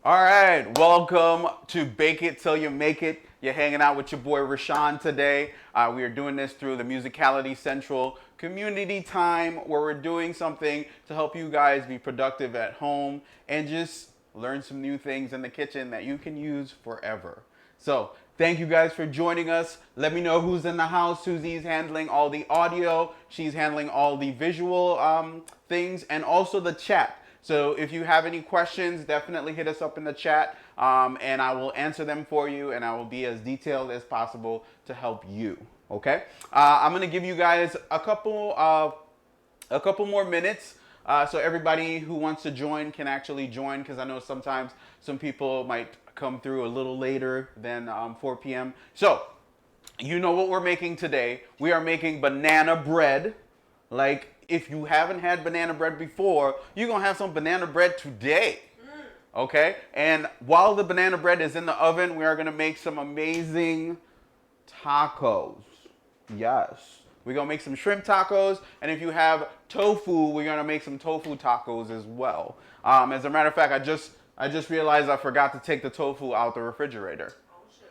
All right, welcome to Bake It Till You Make It. You're hanging out with your boy Rashawn today. We are doing this through the Musicality Central community time where we're doing something to help you guys be productive at home and just learn some new things in the kitchen that you can use forever. So thank you guys for joining us. Let me know who's in the house. Susie's handling all the audio. She's handling all the visual things and also the chat. So if you have any questions, definitely hit us up in the chat and I will answer them for you and I will be as detailed as possible to help you. Okay? I'm going to give you guys a couple more minutes so everybody who wants to join can actually join, because I know sometimes some people might come through a little later than 4 p.m. So you know what we're making today. We are making banana bread. Like, if you haven't had banana bread before, you're going to have some banana bread today. Okay? And while the banana bread is in the oven, we are going to make some amazing tacos. Yes. We're going to make some shrimp tacos. And if you have tofu, we're going to make some tofu tacos as well. As a matter of fact, I just realized I forgot to take the tofu out the refrigerator.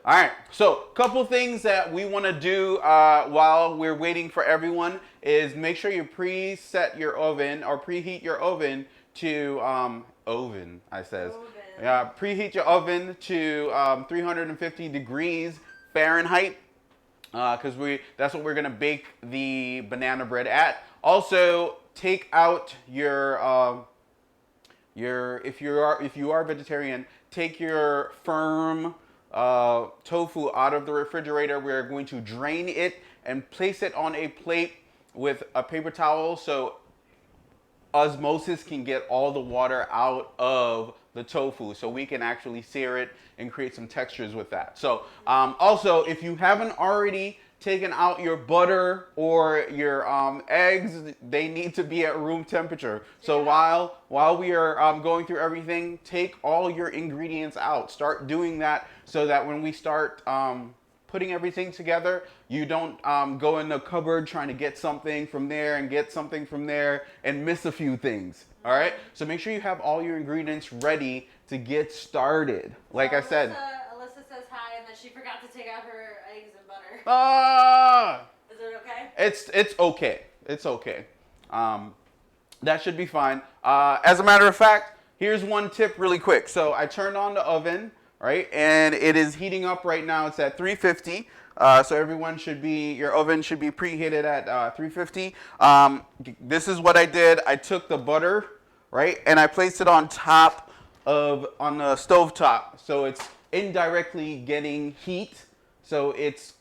All right, so a couple things that we want to do while we're waiting for everyone is make sure you preset your oven or preheat your oven to preheat your oven to 350 degrees Fahrenheit because that's what we're gonna bake the banana bread at. Also, take out your if you are vegetarian, take your firm tofu out of the refrigerator. We're going to drain it and place it on a plate with a paper towel so osmosis can get all the water out of the tofu so we can actually sear it and create some textures with that. So also, if you haven't already taken out your butter or your eggs, they need to be at room temperature. So while we are going through everything, take all your ingredients out. Start doing that so that when we start putting everything together, you don't go in the cupboard trying to get something from there and get something from there and miss a few things. All right? So make sure you have all your ingredients ready to get started. Like I said. Alyssa says hi and that she forgot to take out her eggs and butter. Is it okay? It's okay. It's okay. That should be fine. As a matter of fact, here's one tip really quick. So I turned on the oven, right? And it is heating up right now. It's at 350. So your oven should be preheated at 350. This is what I did. I took the butter, right? And I placed it on the stove top. So it's indirectly getting heat. So it's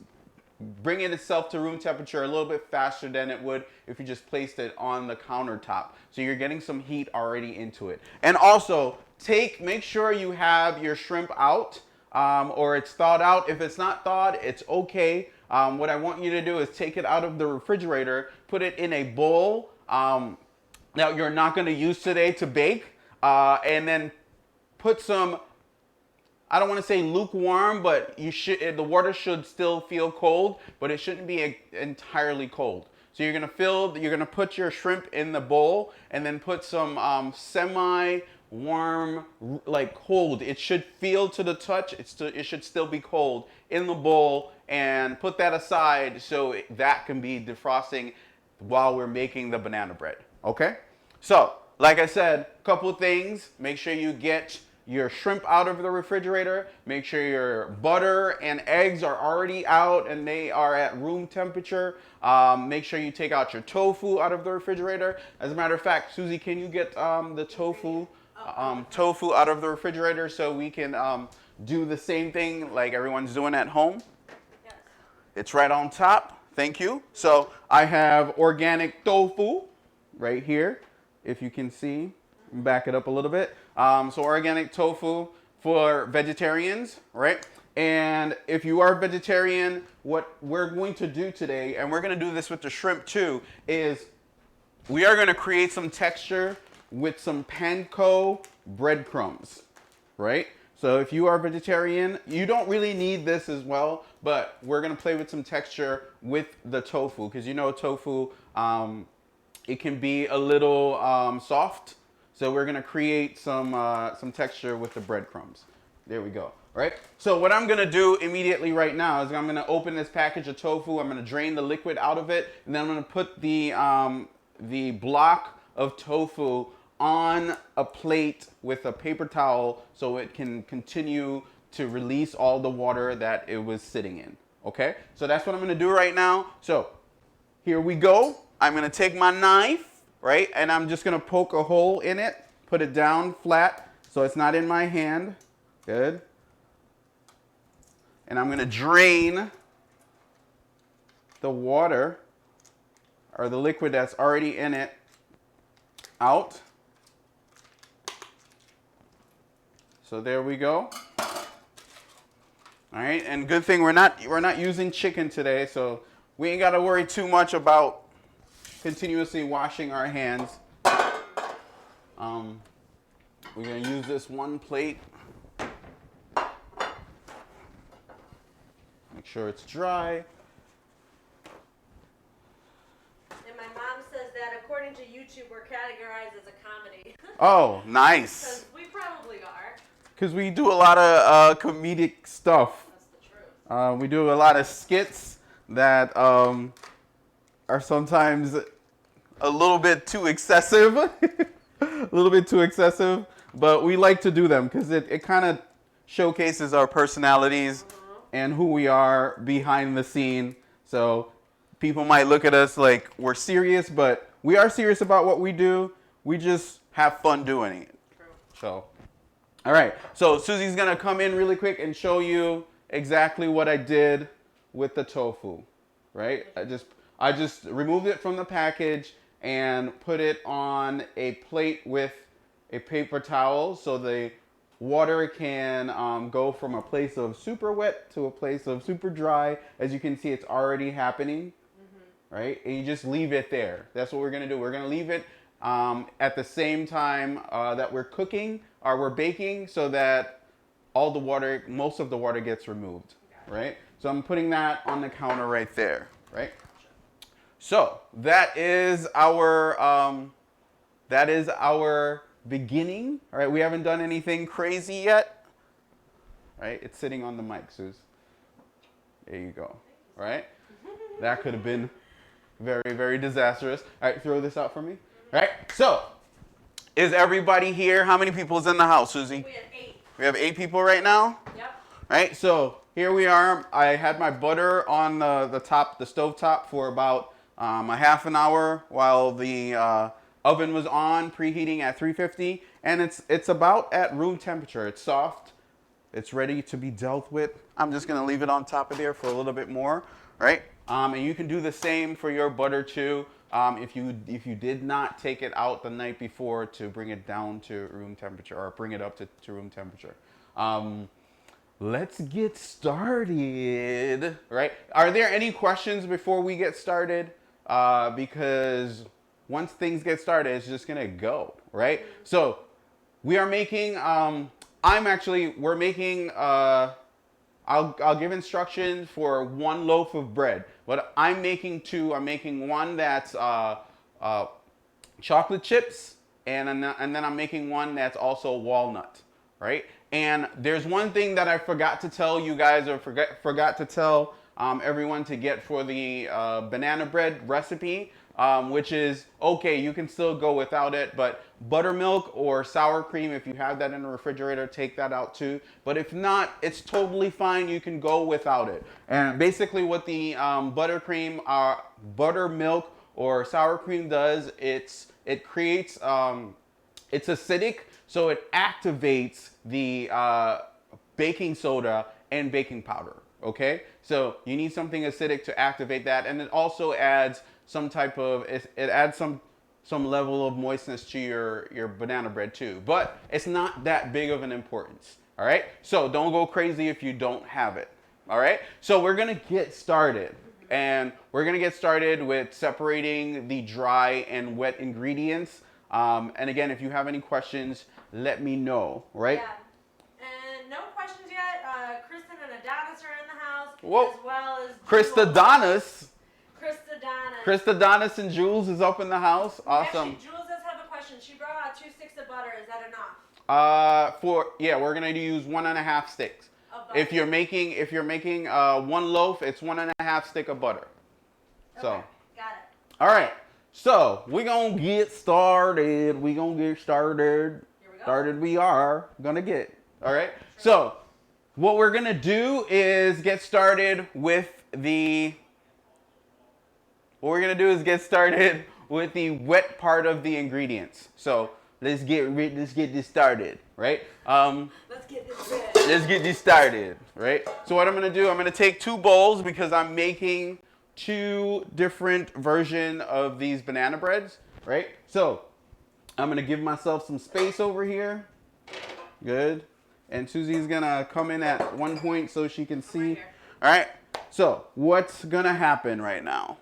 bringing itself to room temperature a little bit faster than it would if you just placed it on the countertop. So you're getting some heat already into it. And also, make sure you have your shrimp out or it's thawed out. If it's not thawed, it's okay. What I want you to do is take it out of the refrigerator, put it in a bowl that you're not going to use today to bake, and then put some, I don't want to say lukewarm, but the water should still feel cold, but it shouldn't be entirely cold. So you're gonna put your shrimp in the bowl and then put some semi-warm, like cold. It should feel to the touch. It should still be cold in the bowl, and put that aside so that can be defrosting while we're making the banana bread. Okay? So, like I said, a couple of things. Make sure you get your shrimp out of the refrigerator. Make sure your butter and eggs are already out and they are at room temperature. Make sure you take out your tofu out of the refrigerator. As a matter of fact, Susie, can you get the tofu out of the refrigerator so we can do the same thing like everyone's doing at home? Yes. It's right on top. Thank you. So I have organic tofu right here, if you can see. Back it up a little bit. So organic tofu for vegetarians, right? And if you are vegetarian, what we're going to do today, and we're going to do this with the shrimp too, is we are going to create some texture with some panko breadcrumbs, right? So if you are vegetarian, you don't really need this as well, but we're going to play with some texture with the tofu because you know tofu, it can be a little soft. So we're gonna create some texture with the breadcrumbs. There we go. Right? So what I'm gonna do immediately right now is I'm gonna open this package of tofu. I'm gonna drain the liquid out of it, and then I'm gonna put the block of tofu on a plate with a paper towel so it can continue to release all the water that it was sitting in. Okay? So that's what I'm gonna do right now. So here we go. I'm gonna take my knife, right? And I'm just gonna poke a hole in it, put it down flat so it's not in my hand. Good. And I'm gonna drain the water or the liquid that's already in it out. So there we go. All right, and good thing we're not using chicken today, so we ain't gotta worry too much about continuously washing our hands. We're gonna use this one plate. Make sure it's dry. And my mom says that according to YouTube, we're categorized as a comedy. Oh, nice. Because we probably are. Because we do a lot of comedic stuff. That's the truth. We do a lot of skits that are sometimes a little bit too excessive. A little bit too excessive. But we like to do them because it kind of showcases our personalities and who we are behind the scene. So people might look at us like we're serious, but we are serious about what we do. We just have fun doing it. True. So, all right. So Susie's going to come in really quick and show you exactly what I did with the tofu, right? I just removed it from the package and put it on a plate with a paper towel so the water can go from a place of super wet to a place of super dry. As you can see, it's already happening, right? And you just leave it there. That's what we're gonna do. We're gonna leave it at the same time that we're cooking or we're baking so that all the water, most of the water gets removed, right? So I'm putting that on the counter right there, right? So that is our beginning. All right, we haven't done anything crazy yet. Right, it's sitting on the mic, Suze. There you go. Right, that could have been very, very disastrous. All right, throw this out for me. All right, so is everybody here? How many people is in the house, Susie? We have 8. We have 8 people right now. Yep. Right, so here we are. I had my butter on the stove top for about a half an hour while the oven was on, preheating at 350, and it's about at room temperature. It's soft. It's ready to be dealt with. I'm just gonna leave it on top of there for a little bit more, right? And you can do the same for your butter too. If you did not take it out the night before to bring it down to room temperature or bring it up to room temperature. Let's get started, right? Are there any questions before we get started? Because once things get started, it's just gonna go, right? So we are making, we're making, I'll give instructions for 1 loaf of bread, but I'm making 2. I'm making one that's chocolate chips, and then I'm making one that's also walnut, right? And there's one thing that I forgot to tell you guys, or forgot to tell everyone to get for the banana bread recipe. Which is, okay, you can still go without it, but buttermilk or sour cream, if you have that in the refrigerator, take that out too. But if not, it's totally fine. You can go without it. And basically what the buttermilk or sour cream does, it creates, it's acidic, so it activates the baking soda and baking powder, okay? So you need something acidic to activate that, and it also adds some type of, it adds some level of moistness to your banana bread too. But it's not that big of an importance, all right? So don't go crazy if you don't have it, all right? So we're gonna get started. And we're gonna get started with separating the dry and wet ingredients. And again, if you have any questions, let me know, right? Yeah. And no questions yet. Kristen and Adonis are in the house. Whoa. As well as Christadonis. Christadonis. Christadonis and Jules is up in the house. Awesome. Actually, Jules does have a question. She brought out 2 sticks of butter. We're gonna use 1.5 sticks. If you're making one loaf, it's 1.5 stick of butter. So, okay, got it. All right. So we're gonna get started. We gonna get started. Here we go. Started. We are gonna get. All right. So what we're gonna do is get started with the. What we're gonna do is get started with the wet part of the ingredients. So let's get this started, right? Let's get this ready. Let's get this started, right? So what I'm gonna do, I'm gonna take 2 bowls because I'm making 2 different versions of these banana breads, right? So I'm gonna give myself some space over here. Good. And Susie's gonna come in at one point so she can see. Right. All right. So what's gonna happen right now?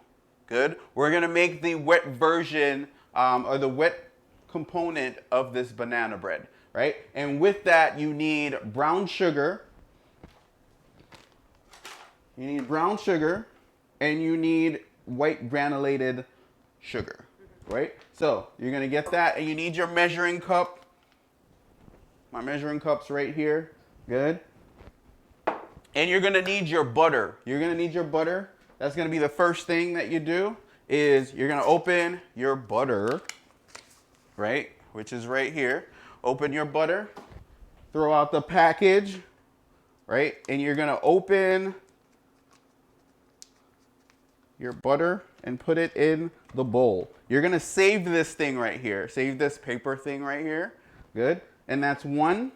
Good. We're gonna make the wet version or the wet component of this banana bread, right? And with that, you need brown sugar. You need brown sugar, and you need white granulated sugar, right? So you're gonna get that, and you need your measuring cup. My measuring cup's right here. Good. And you're gonna need your butter. You're gonna need your butter. That's gonna be the first thing that you do. Is you're gonna open your butter, right? Which is right here. Open your butter. Throw out the package, right? And you're gonna open your butter and put it in the bowl. You're gonna save this thing right here. Save this paper thing right here. Good. And that's 1.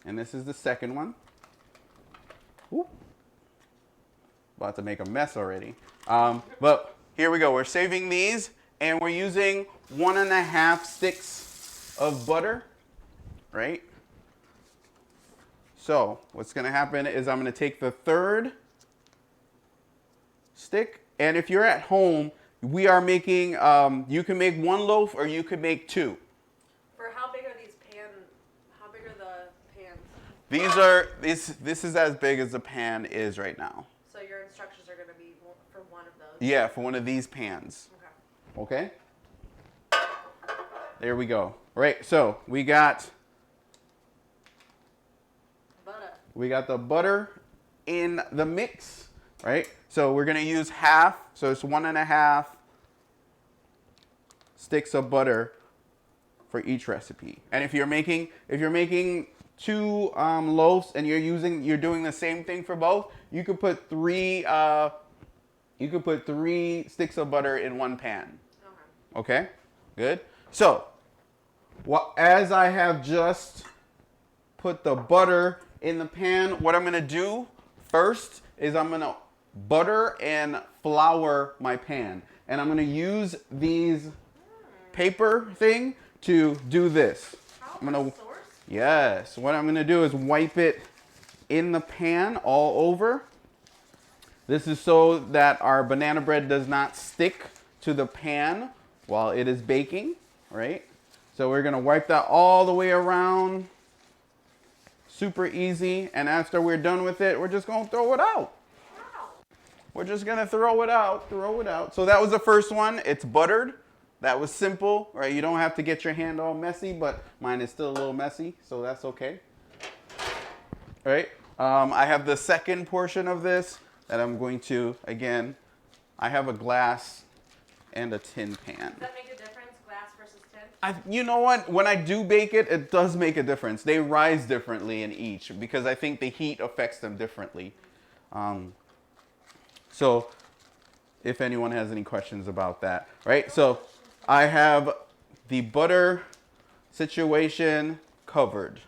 And this is the second one. Whoop. About to make a mess already. But here we go. We're saving these, and we're using 1.5 sticks of butter, right? So what's going to happen is I'm going to take the 3rd stick, and if you're at home, we are making, you can make 1 loaf or you could make 2. For how big are these pans? How big are the pans? These are, this is as big as the pan is right now. So your instructions are going to be for one of those? Yeah, for one of these pans. Okay? There we go. Right, so we got the butter in the mix, right? So we're gonna use half, so it's 1.5 sticks of butter for each recipe. And if you're making 2 loaves and you're doing the same thing for both, you could put 3 sticks of butter in 1 pan. Okay? Good. So, as I have just put the butter in the pan, what I'm going to do first is I'm going to butter and flour my pan. And I'm going to use these paper thing to do this. I'm going to, yes, what I'm going to do is wipe it in the pan all over. This is so that our banana bread does not stick to the pan while it is baking, right? So we're going to wipe that all the way around. Super easy. And after we're done with it, we're just going to throw it out. Wow. We're just going to throw it out. So that was the first one. It's buttered. That was simple, right? You don't have to get your hand all messy, but mine is still a little messy, so that's okay. All right. I have the second portion of this that I'm going to, again, I have a glass and a tin pan. Does that make a difference, glass versus tin? You know what? When I do bake it, it does make a difference. They rise differently in each because I think the heat affects them differently. So if anyone has any questions about that, right? So I have the butter situation covered.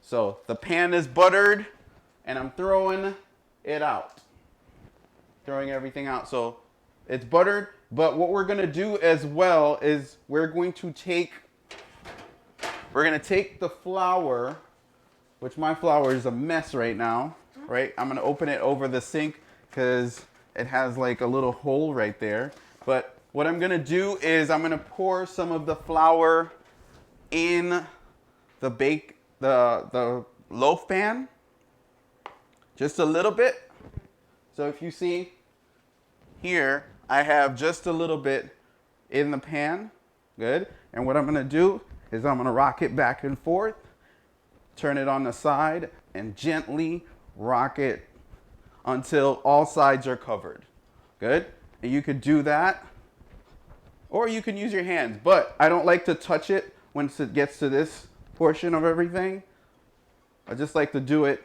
So the pan is buttered and I'm throwing it out. Throwing everything out. So it's buttered, but what we're going to do as well is we're going to take the flour, which my flour is a mess right now, right? I'm going to open it over the sink because it has like a little hole right there. But what I'm going to do is I'm going to pour some of the flour in the loaf pan. Just a little bit. So if you see here, I have just a little bit in the pan. Good. And what I'm going to do is I'm going to rock it back and forth, turn it on the side, and gently rock it until all sides are covered. Good. And you could do that, or you can use your hands, but I don't like to touch it once it gets to this portion of everything. I just like to do it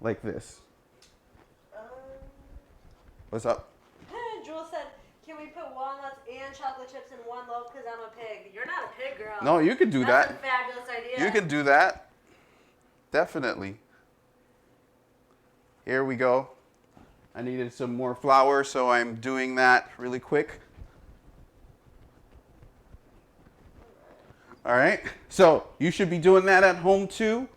like this. What's up? Jewel said, can we put walnuts and chocolate chips in one loaf because I'm a pig? You're not a pig, girl. No, you could do That's that. a fabulous idea. You could do that. Definitely. Here we go. I needed some more flour, so I'm doing that really quick. All right. So you should be doing that at home too.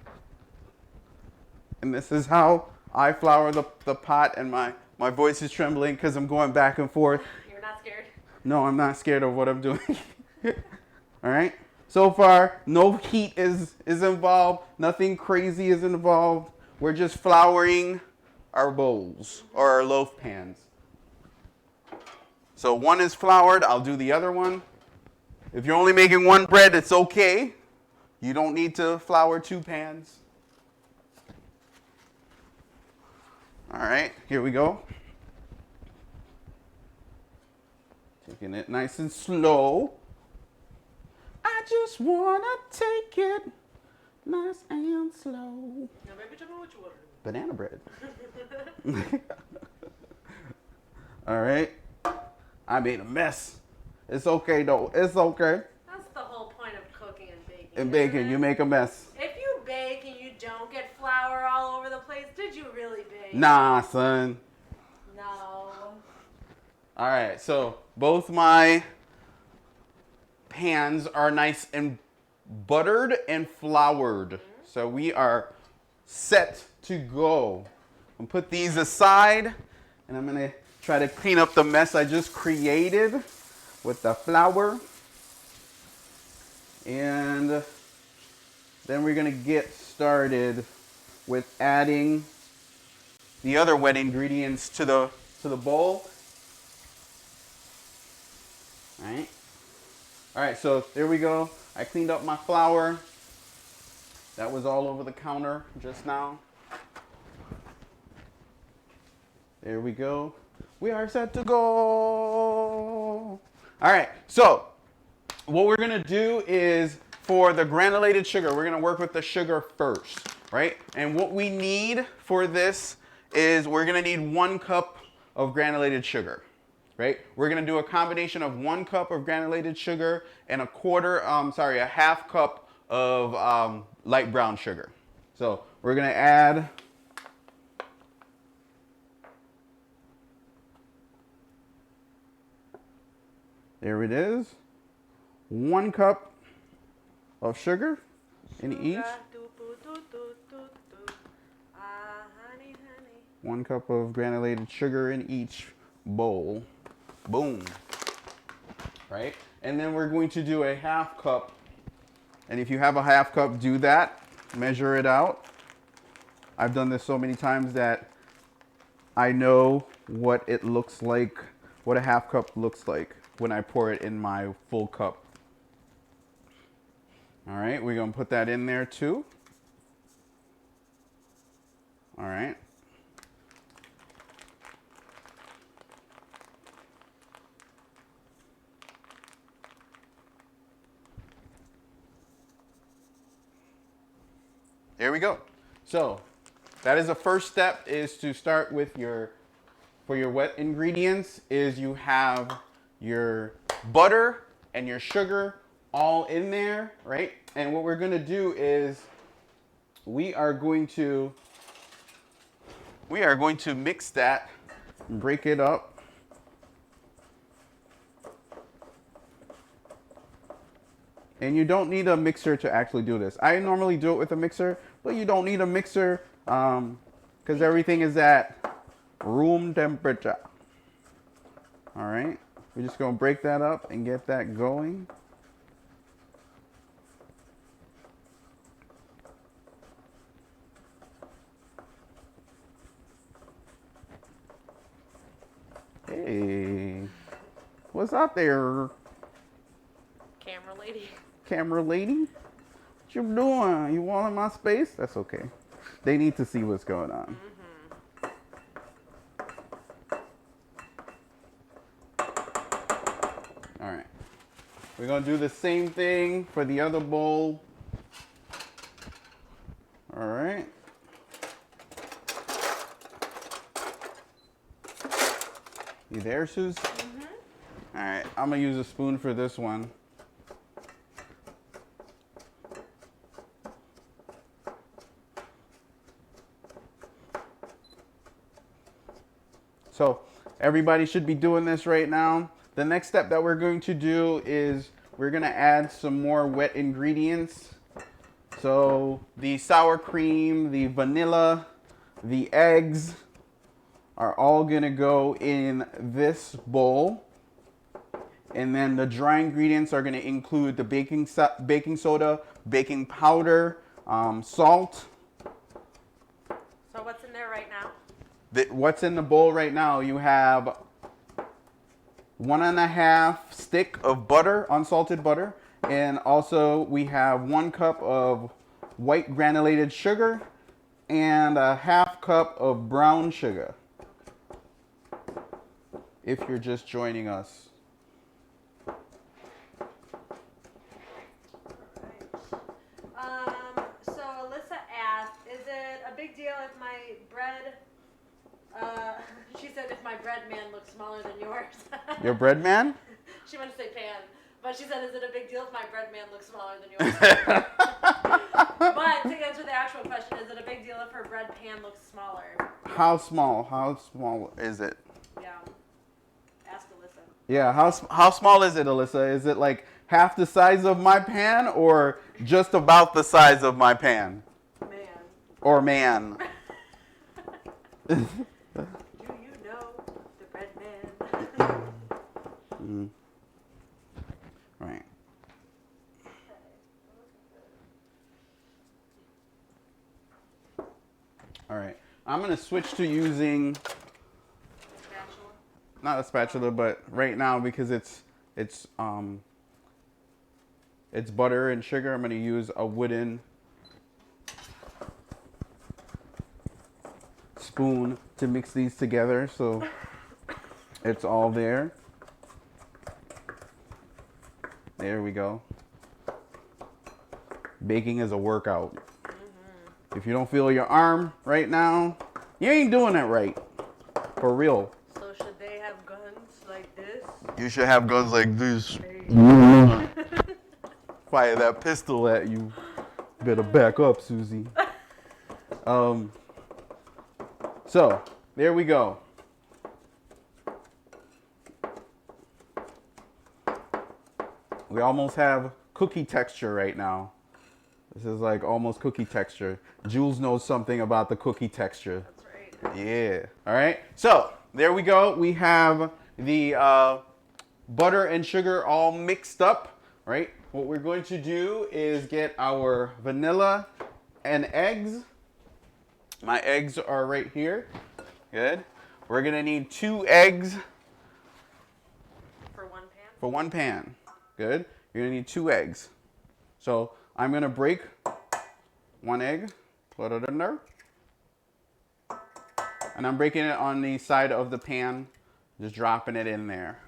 And this is how I flour the pot, and my voice is trembling because I'm going back and forth. You're not scared? No, I'm not scared of what I'm doing. All right. So far, no heat is involved. Nothing crazy is involved. We're just flouring our bowls or our loaf pans. So one is floured. I'll do the other one. If you're only making one bread, it's okay. You don't need to flour two pans. All right, here we go. Taking it nice and slow. I just want to take it nice and slow. Now, baby, tell me what you want. Banana bread. All right. I made a mess. It's okay, though. It's okay. That's the whole point of cooking and baking. In baking, you make a mess. If you bake and you don't get flour all over the place, did you really bake? Nah, son. No. All right, so both my pans are nice and buttered and floured. Mm-hmm. So we are set to go. I'm gonna put these aside, and I'm gonna try to clean up the mess I just created with the flour. And then we're gonna get started with adding the other wet ingredients to the bowl. All right, so there we go. I cleaned up my flour. That was all over the counter just now. There we go. We are set to go. All right, so what we're gonna do is for the granulated sugar, we're gonna work with the sugar first, right? And what we need for this is we're gonna need 1 cup of granulated sugar, right? We're gonna do a combination of 1 cup of granulated sugar and a half cup of light brown sugar. So we're gonna add there it is. 1 cup of sugar in each. 1 cup of granulated sugar in each bowl. Boom. Right? And then we're going to do a half cup. And if you have a half cup, do that. Measure it out. I've done this so many times that I know what it looks like, what a half cup looks like when I pour it in my full cup. All right, we're gonna put that in there too. All right. There we go. So that is the first step, is to start with for your wet ingredients, is you have your butter and your sugar all in there, right? And what we're gonna do is we are going to mix that, break it up. And you don't need a mixer to actually do this. I normally do it with a mixer, but you don't need a mixer because everything is at room temperature. All right, we're just gonna break that up and get that going. Hey, What's up there? Camera lady. Camera lady? What you doing? You want in my space? That's okay. They need to see what's going on. All right. We're going to do the same thing for the other bowl. All right. You there, Suze? All right. I'm going to use a spoon for this one. So everybody should be doing this right now. The next step that we're going to do is we're going to add some more wet ingredients. So the sour cream, the vanilla, the eggs are all going to go in this bowl. And then the dry ingredients are going to include the baking soda, baking powder, salt. So what's in there right now? What's in the bowl right now, you have 1.5 stick of butter, unsalted butter, and also we have 1 cup of white granulated sugar and a 1/2 cup of brown sugar. If you're just joining us. So Alyssa asked, is it a big deal if my bread, she said if my bread man looks smaller than yours. Your bread man? She meant to say pan, but she said, is it a big deal if my bread man looks smaller than yours? But to answer the actual question, is it a big deal if her bread pan looks smaller? How small? How small is it? Yeah. Ask Alyssa. Yeah, how small is it, Alyssa? Is it like half the size of my pan or just about the size of my pan? Man. Or man? Do you know the bread man? Right. All right. I'm going to switch to using Spatula? not a spatula, but right now because it's butter and sugar, I'm going to use a wooden spoon to mix these together so it's all there. There we go. Baking is a workout. If you don't feel your arm right now, you ain't doing it right. For real. So should they have guns like this? You should have guns like this. Fire that pistol at you. Better back up, Susie. So, there we go. We almost have cookie texture right now. This is like almost cookie texture. Jules knows something about the cookie texture. That's right. Yeah. All right. So there we go. We have the butter and sugar all mixed up, right? What we're going to do is get our vanilla and eggs. My eggs are right here. Good. We're going to need 2 eggs. For one pan? For 1 pan. Good. You're going to need 2 eggs. So I'm going to break 1 egg, put it in there. And I'm breaking it on the side of the pan, just dropping it in there.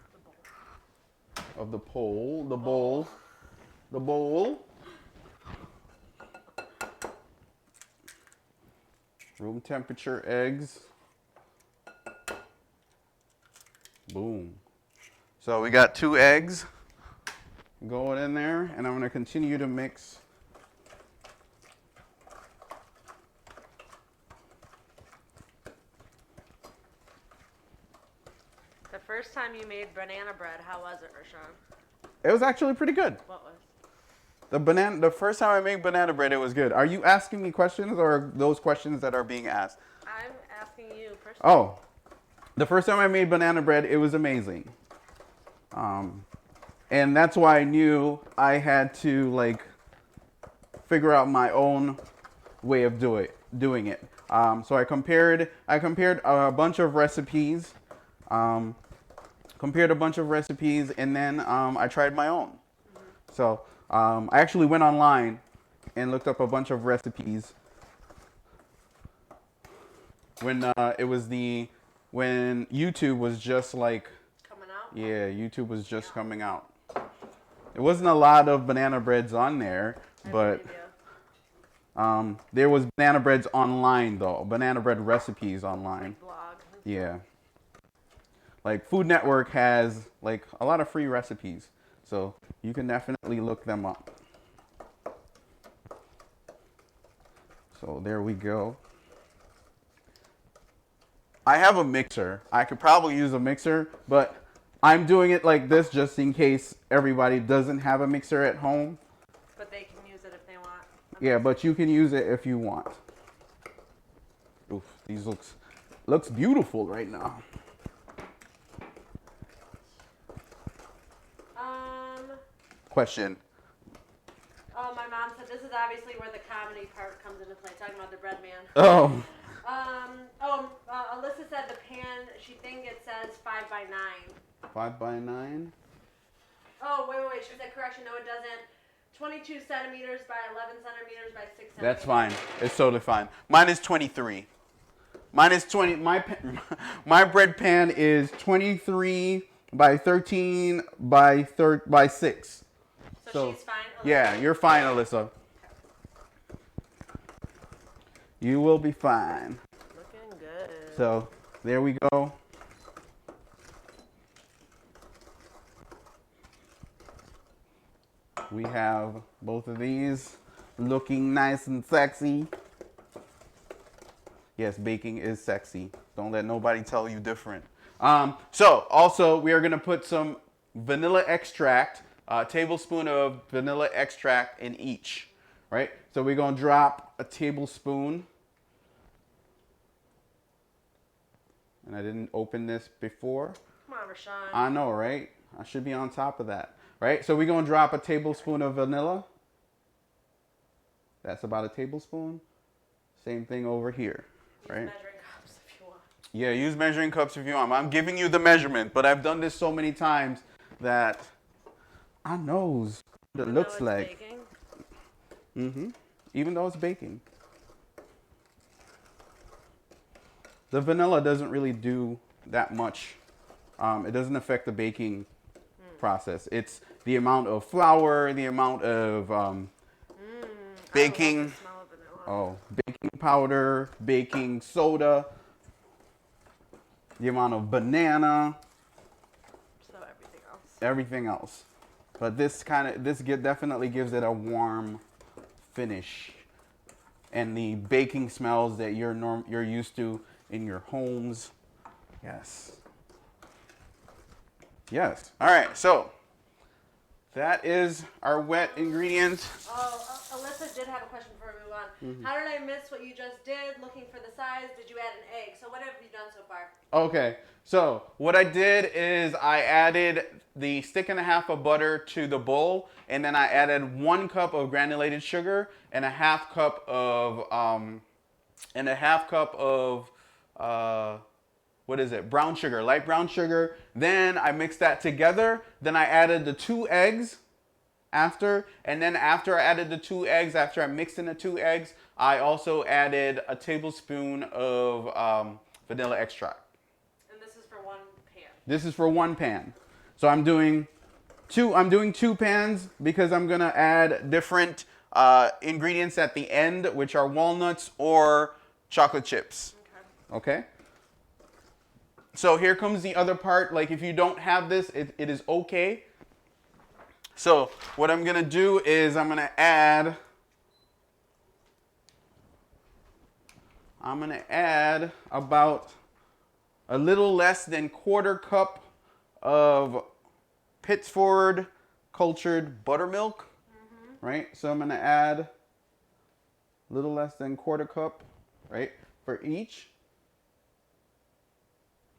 Of the bowl. Room temperature eggs. Boom. So we got 2 eggs going in there, and I'm going to continue to mix. The first time you made banana bread, how was it, Rashawn? It was actually pretty good. What was? The first time I made banana bread, it was good. Are you asking me questions or are those questions that are being asked? I'm asking you personally. Oh, the first time I made banana bread, it was amazing. And that's why I knew I had to like figure out my own way of doing it. So I compared a bunch of recipes compared a bunch of recipes, and then I tried my own. So I actually went online and looked up a bunch of recipes when when YouTube was just like Coming out? yeah, YouTube was just coming out. There wasn't a lot of banana breads on there, but there was banana breads online though. Banana bread recipes online. Like blog. Yeah. Like Food Network has like a lot of free recipes, so you can definitely look them up. So there we go. I have a mixer. I could probably use a mixer, but I'm doing it like this just in case everybody doesn't have a mixer at home. But they can use it if they want. Yeah, but you can use it if you want. Oof, these looks beautiful right now. Question. Oh, my mom said this is obviously where the comedy part comes into play. Talking about the bread man. Oh. Alyssa said the pan. She think it says 5x9. 5x9. Oh, wait. She said correction. No, it doesn't. 22 centimeters by 11 centimeters by 6 centimeters. That's fine. It's totally fine. Mine is 23. Mine is 20. My bread pan is 23 by 13 by 6. So she's fine. Alyssa? Yeah, you're fine, Alyssa. You will be fine. Looking good. So there we go. We have both of these looking nice and sexy. Yes, baking is sexy. Don't let nobody tell you different. So also we are gonna put some vanilla extract, a tablespoon of vanilla extract in each, right? So we're gonna drop a tablespoon. And I didn't open this before. Come on, Rashawn. I know, right? I should be on top of that, right? So we're gonna drop a tablespoon of vanilla. That's about a tablespoon. Same thing over here, right? Use measuring cups if you want. Yeah, use measuring cups if you want. I'm giving you the measurement, but I've done this so many times that I knows what it looks like. Baking. Even though it's baking. The vanilla doesn't really do that much. It doesn't affect the baking process. It's the amount of flour, the amount of baking. I love the smell of vanilla. Baking powder, baking soda, the amount of banana. So everything else. Everything else. But this definitely gives it a warm finish, and the baking smells that you're used to in your homes. Yes. All right. So that is our wet ingredients. Alyssa did have a question before we move on. How did I miss what you just did? Looking for the size. Did you add an egg? So what have you done so far? Okay. So what I did is I added the stick and a half of butter to the bowl, and then I added 1 cup of granulated sugar and a half cup of brown sugar, light brown sugar. Then I mixed that together. Then I added the 2 eggs after, and then after I added the 2 eggs, after I mixed in the 2 eggs, I also added a tablespoon of vanilla extract. And this is for 1 pan. This is for 1 pan. So I'm doing 2 pans because I'm gonna add different ingredients at the end, which are walnuts or chocolate chips. Okay? So here comes the other part. Like if you don't have this, it is okay. So what I'm gonna do is I'm gonna add about a little less than 1/4 cup of Pittsford cultured buttermilk, right? So I'm gonna add a little less than 1/4 cup, right, for each.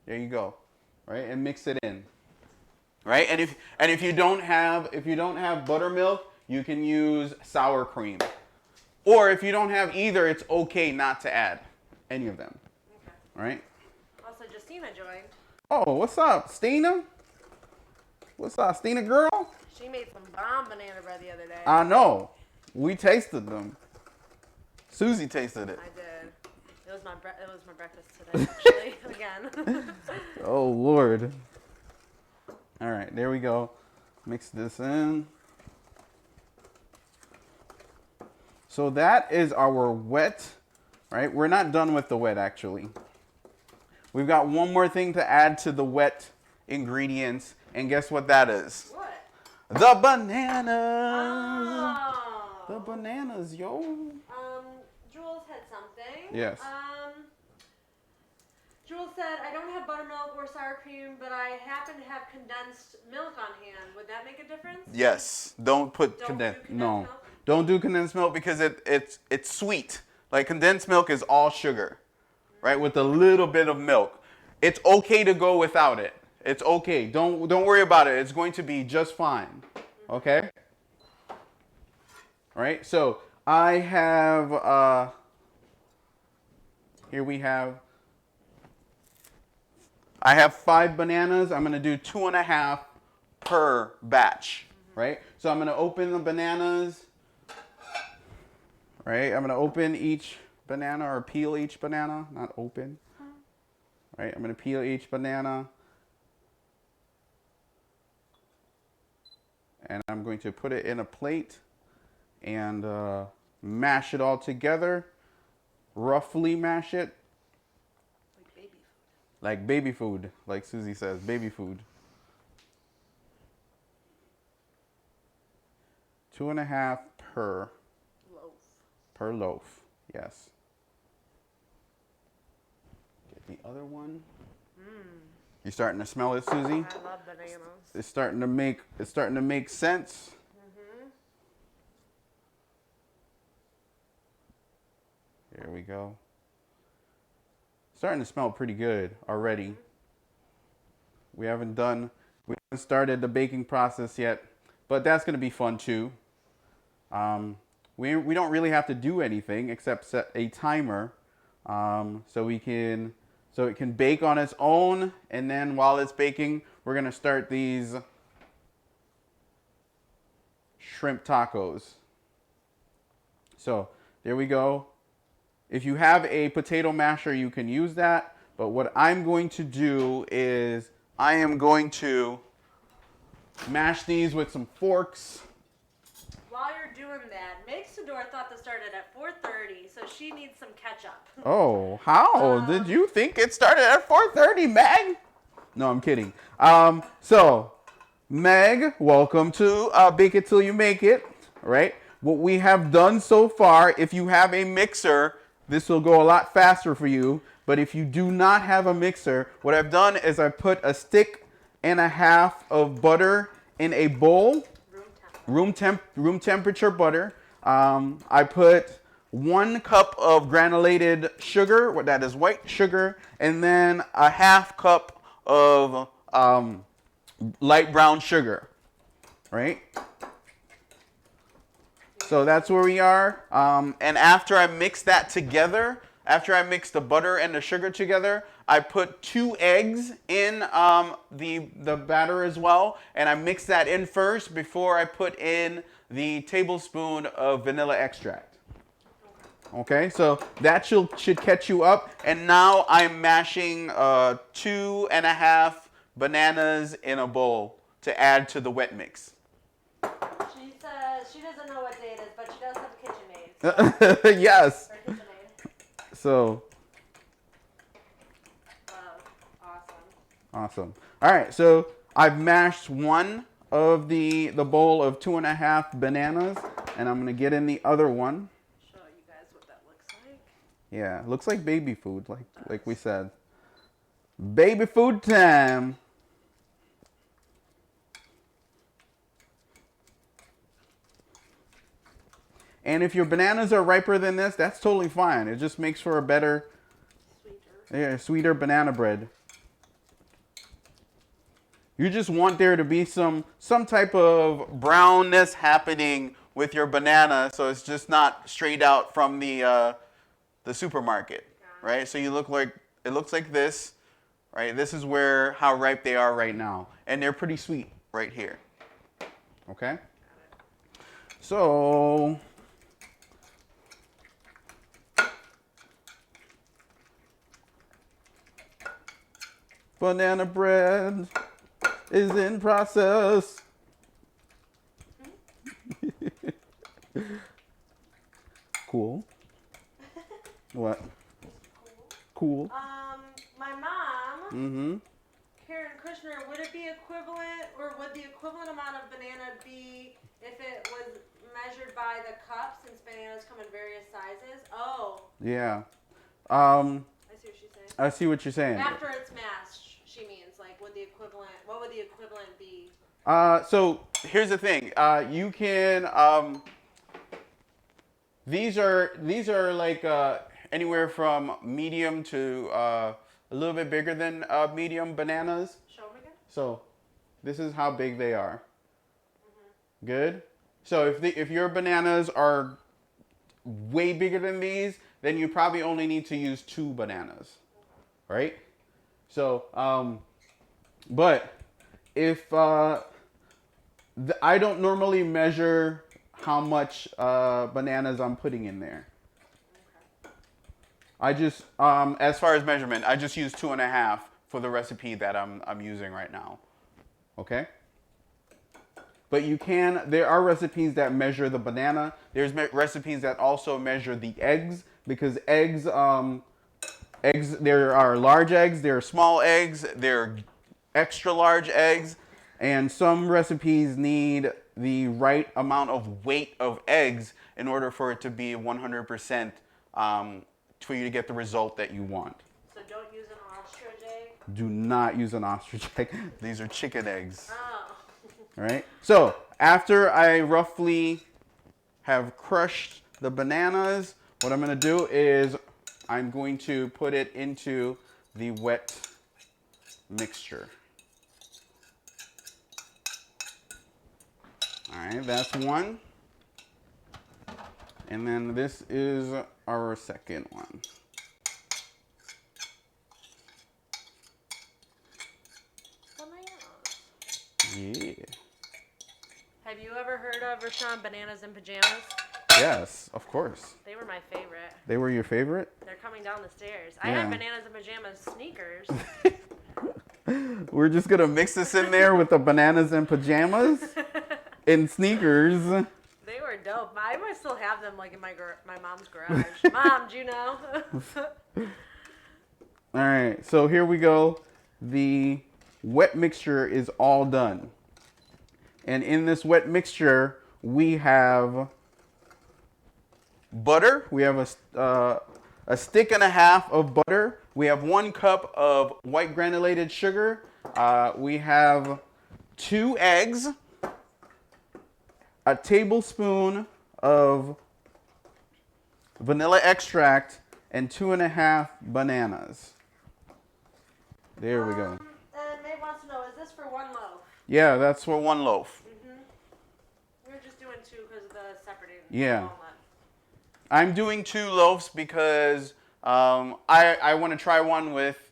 There you go, right, and mix it in, right? And if you don't have buttermilk, you can use sour cream, or if you don't have either, it's okay not to add any of them, right? Also, Justina joined. Oh, what's up, Stina? What sauce? Stina girl? She made some bomb banana bread the other day. I know. We tasted them. Susie tasted it. I did. It was my breakfast today, actually. Again. Oh, Lord. All right, there we go. Mix this in. So that is our wet, right? We're not done with the wet, actually. We've got one more thing to add to the wet ingredients, and guess what that is? What? The bananas. Oh. The bananas, yo. Jules had something. Yes. Jules said, I don't have buttermilk or sour cream, but I happen to have condensed milk on hand. Would that make a difference? Yes. Don't put condensed. No. Milk? Don't do condensed milk because it's sweet. Like condensed milk is all sugar, right? With a little bit of milk. It's okay to go without it. It's okay. Don't worry about it. It's going to be just fine. Okay? All right. So I have here we have. I have 5 bananas. I'm going to do 2.5 per batch, right? So I'm going to open the bananas, right? I'm going to open each banana or peel each banana, not open, right? I'm going to peel each banana. And I'm going to put it in a plate and mash it all together, roughly mash it. Like baby food, like Susie says, baby food. 2.5 per loaf. Per loaf, yes. Get the other one. You starting to smell it, Susie? I love bananas. It's starting to make sense. Here we go. Starting to smell pretty good already. We haven't started the baking process yet, but that's going to be fun too. We don't really have to do anything except set a timer, so it can bake on its own. And then while it's baking, we're going to start these shrimp tacos. So there we go. If you have a potato masher, you can use that. But what I'm going to do is I am going to mash these with some forks. While you're doing that, Meg Sidor thought this started at 4:30, so she needs some ketchup. Oh, how did you think it started at 4:30, Meg? No, I'm kidding. So, Meg, welcome to Bake It Till You Make It, right? What we have done so far, if you have a mixer, this will go a lot faster for you. But if you do not have a mixer, what I've done is I put a stick and a half of butter in a bowl. Room temperature butter. I put 1 cup of granulated sugar, that is white sugar, and then a half cup of light brown sugar, right? So that's where we are. And after I mix that together, after I mix the butter and the sugar together, I put 2 eggs in the batter as well. And I mix that in first before I put in the tablespoon of vanilla extract. Okay, so that should catch you up. And now I'm mashing 2.5 bananas in a bowl to add to the wet mix. She says she doesn't know what day it is, but she does have a KitchenAid. So yes. or KitchenAid. So. Awesome. All right, so I've mashed one of the bowl of 2.5 bananas, and I'm gonna get in the other one. Show you guys what that looks like. Yeah, it looks like baby food, like we said. Baby food time. And if your bananas are riper than this, that's totally fine. It just makes for a better, sweeter banana bread. You just want there to be some type of brownness happening with your banana, so it's just not straight out from the supermarket, right? So it looks like this, right? This is how ripe they are right now, and they're pretty sweet. right here. Okay? So banana bread is in process. Cool. What? Cool. My mom, Mm-hmm. Karen Kushner, would it be equivalent, or would the equivalent amount of banana be if it was measured by the cup, since bananas come in various sizes? Oh. Yeah. I see what she's saying. I see what you're saying. After it's mashed, she means, like, what would the equivalent be? So here's the thing. You can these are like anywhere from medium to a little bit bigger than medium bananas. Show them again. So this is how big they are. Mm-hmm. Good. So if your bananas are way bigger than these, then you probably only need to use 2 bananas, right? So but if I don't normally measure how much bananas I'm putting in there. Okay. I just as far as measurement, I just use 2.5 for the recipe that I'm using right now. Okay. But there are recipes that measure the banana. There's recipes that also measure the eggs, because eggs, there are large eggs, there are small eggs, there are extra large eggs, and some recipes need the right amount of weight of eggs in order for it to be 100% for you to get the result that you want. So don't use an ostrich egg? Do not use an ostrich egg. These are chicken eggs. Oh. All right. So after I roughly have crushed the bananas, what I'm going to do is I'm going to put it into the wet mixture. All right, that's one. And then this is our second one. Yeah. Have you ever heard of Rashawn Bananas in Pajamas? Yes, of course. They were my favorite. They were your favorite? They're coming down the stairs. I have Bananas in Pajamas sneakers. We're just going to mix this in there with the bananas and pajamas and sneakers. They were dope. I might still have them like in my mom's garage. Mom, do you know? All right, so here we go. The wet mixture is all done. And in this wet mixture, we have butter. We have a stick and a half of butter. We have 1 cup of white granulated sugar. We have 2 eggs, a tablespoon of vanilla extract, and 2.5 bananas. There we go. And May wants to know, is this for 1 loaf? Yeah, that's for 1 loaf. Mm-hmm. We're just doing 2 because of the separating. Yeah. Walnut. I'm doing 2 loaves because I want to try one with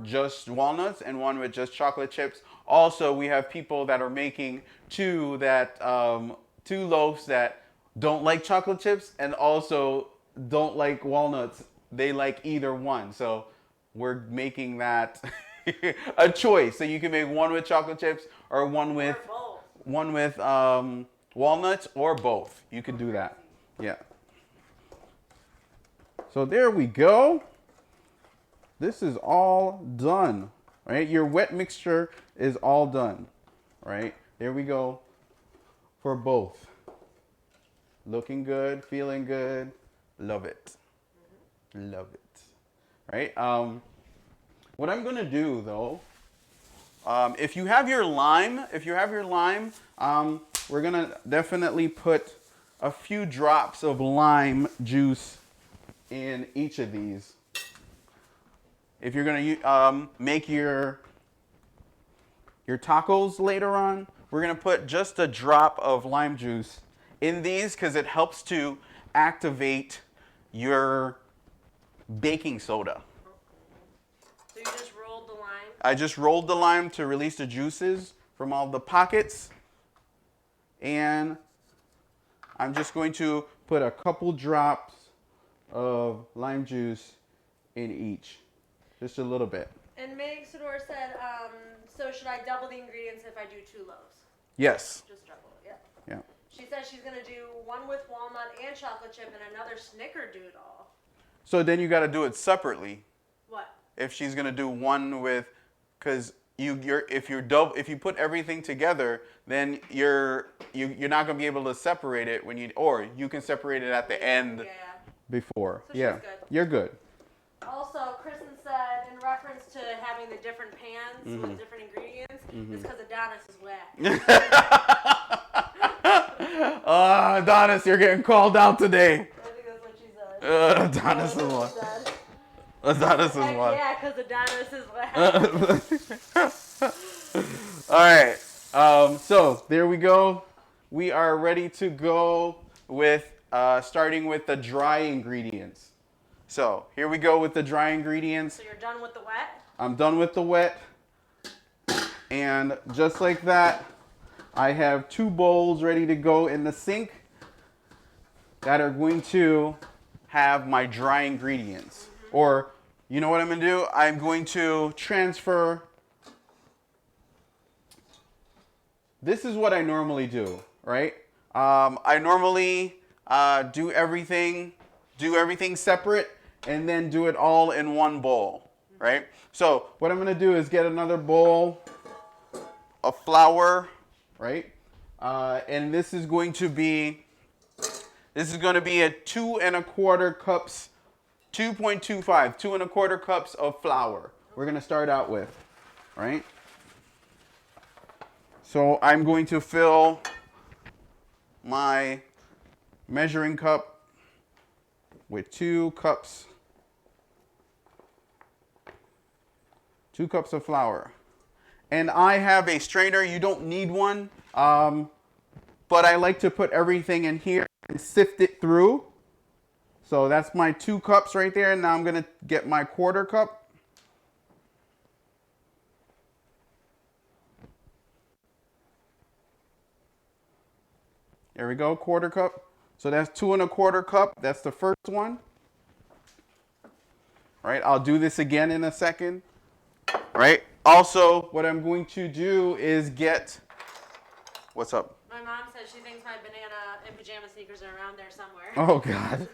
just walnuts and one with just chocolate chips. Also, we have people that are making 2 loaves that don't like chocolate chips and also don't like walnuts. They like either one. So we're making that a choice. So you can make one with chocolate chips or one with walnuts or both. You can do that. Yeah. So there we go. This is all done, right? Your wet mixture is all done, right? There we go for both. Looking good, feeling good. Love it. Love it. Right? What I'm going to do though, if you have your lime, we're going to definitely put a few drops of lime juice in each of these. If you're going to make your tacos later on, we're going to put just a drop of lime juice in these because it helps to activate your baking soda. So you just rolled the lime? I just rolled the lime to release the juices from all the pockets. And I'm just going to put a couple drops of lime juice in each. Just a little bit. And Meg Sador said, so should I double the ingredients if I do 2 loaves? Yes. Just double it, yeah. Yeah. She says she's going to do one with walnut and chocolate chip and another snickerdoodle. So then you got to do it separately. What? If she's going to do one with, because if you put everything together, then you're not going to be able to separate it or you can separate it at the end before. So she's good. You're good. Also, Kristen said, in reference to having the different pans with different ingredients, it's because Adonis is whack. Adonis, you're getting called out today. I think that's what she said. Adonis is what? Adonis is what? Yeah, because Adonis is whack. All right. So there we go. We are ready to go with starting with the dry ingredients. So here we go with the dry ingredients. So you're done with the wet? I'm done with the wet. And just like that, I have 2 bowls ready to go in the sink that are going to have my dry ingredients. Or, you know what I'm going to do? I'm going to transfer. This is what I normally do, right? I normally do everything separate and then do it all in one bowl, right? So what I'm going to do is get another bowl of flour, right? And this is going to be a 2.25 cups, 2.25 cups of flour. We're going to start out with, right? So I'm going to fill my measuring cup with 2 cups of flour. And I have a strainer. You don't need one, but I like to put everything in here and sift it through. So that's my 2 cups right there. Now I'm going to get my 1/4 cup. There we go, 1/4 cup. So that's 2.25 cup. That's the first one. All right, I'll do this again in a second. Right. Also, what I'm going to do is get. What's up? My mom says she thinks my banana and pajama sneakers are around there somewhere. Oh God,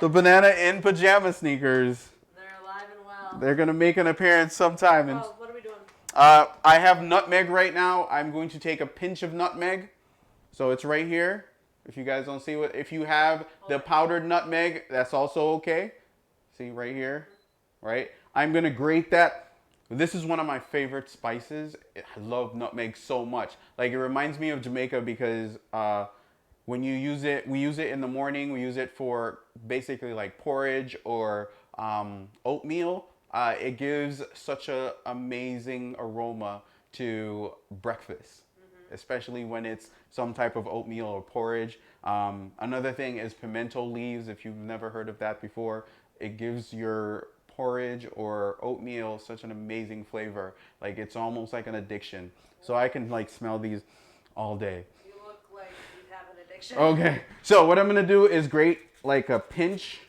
the banana in pajama sneakers. They're alive and well. They're gonna make an appearance sometime. And, what are we doing? I have nutmeg right now. I'm going to take a pinch of nutmeg. So it's right here. If you guys don't see if you have the powdered nutmeg, that's also okay. See right here, right? I'm gonna grate that. This is one of my favorite spices. I love nutmeg so much. Like it reminds me of Jamaica because when you use it, we use it in the morning. We use it for basically like porridge or oatmeal. It gives such an amazing aroma to breakfast, especially when it's some type of oatmeal or porridge. Another thing is pimento leaves. If you've never heard of that before, it gives your porridge or oatmeal such an amazing flavor. Like it's almost like an addiction. So I can like smell these all day. You look like you have an addiction. Okay, so what I'm gonna do is grate like a pinch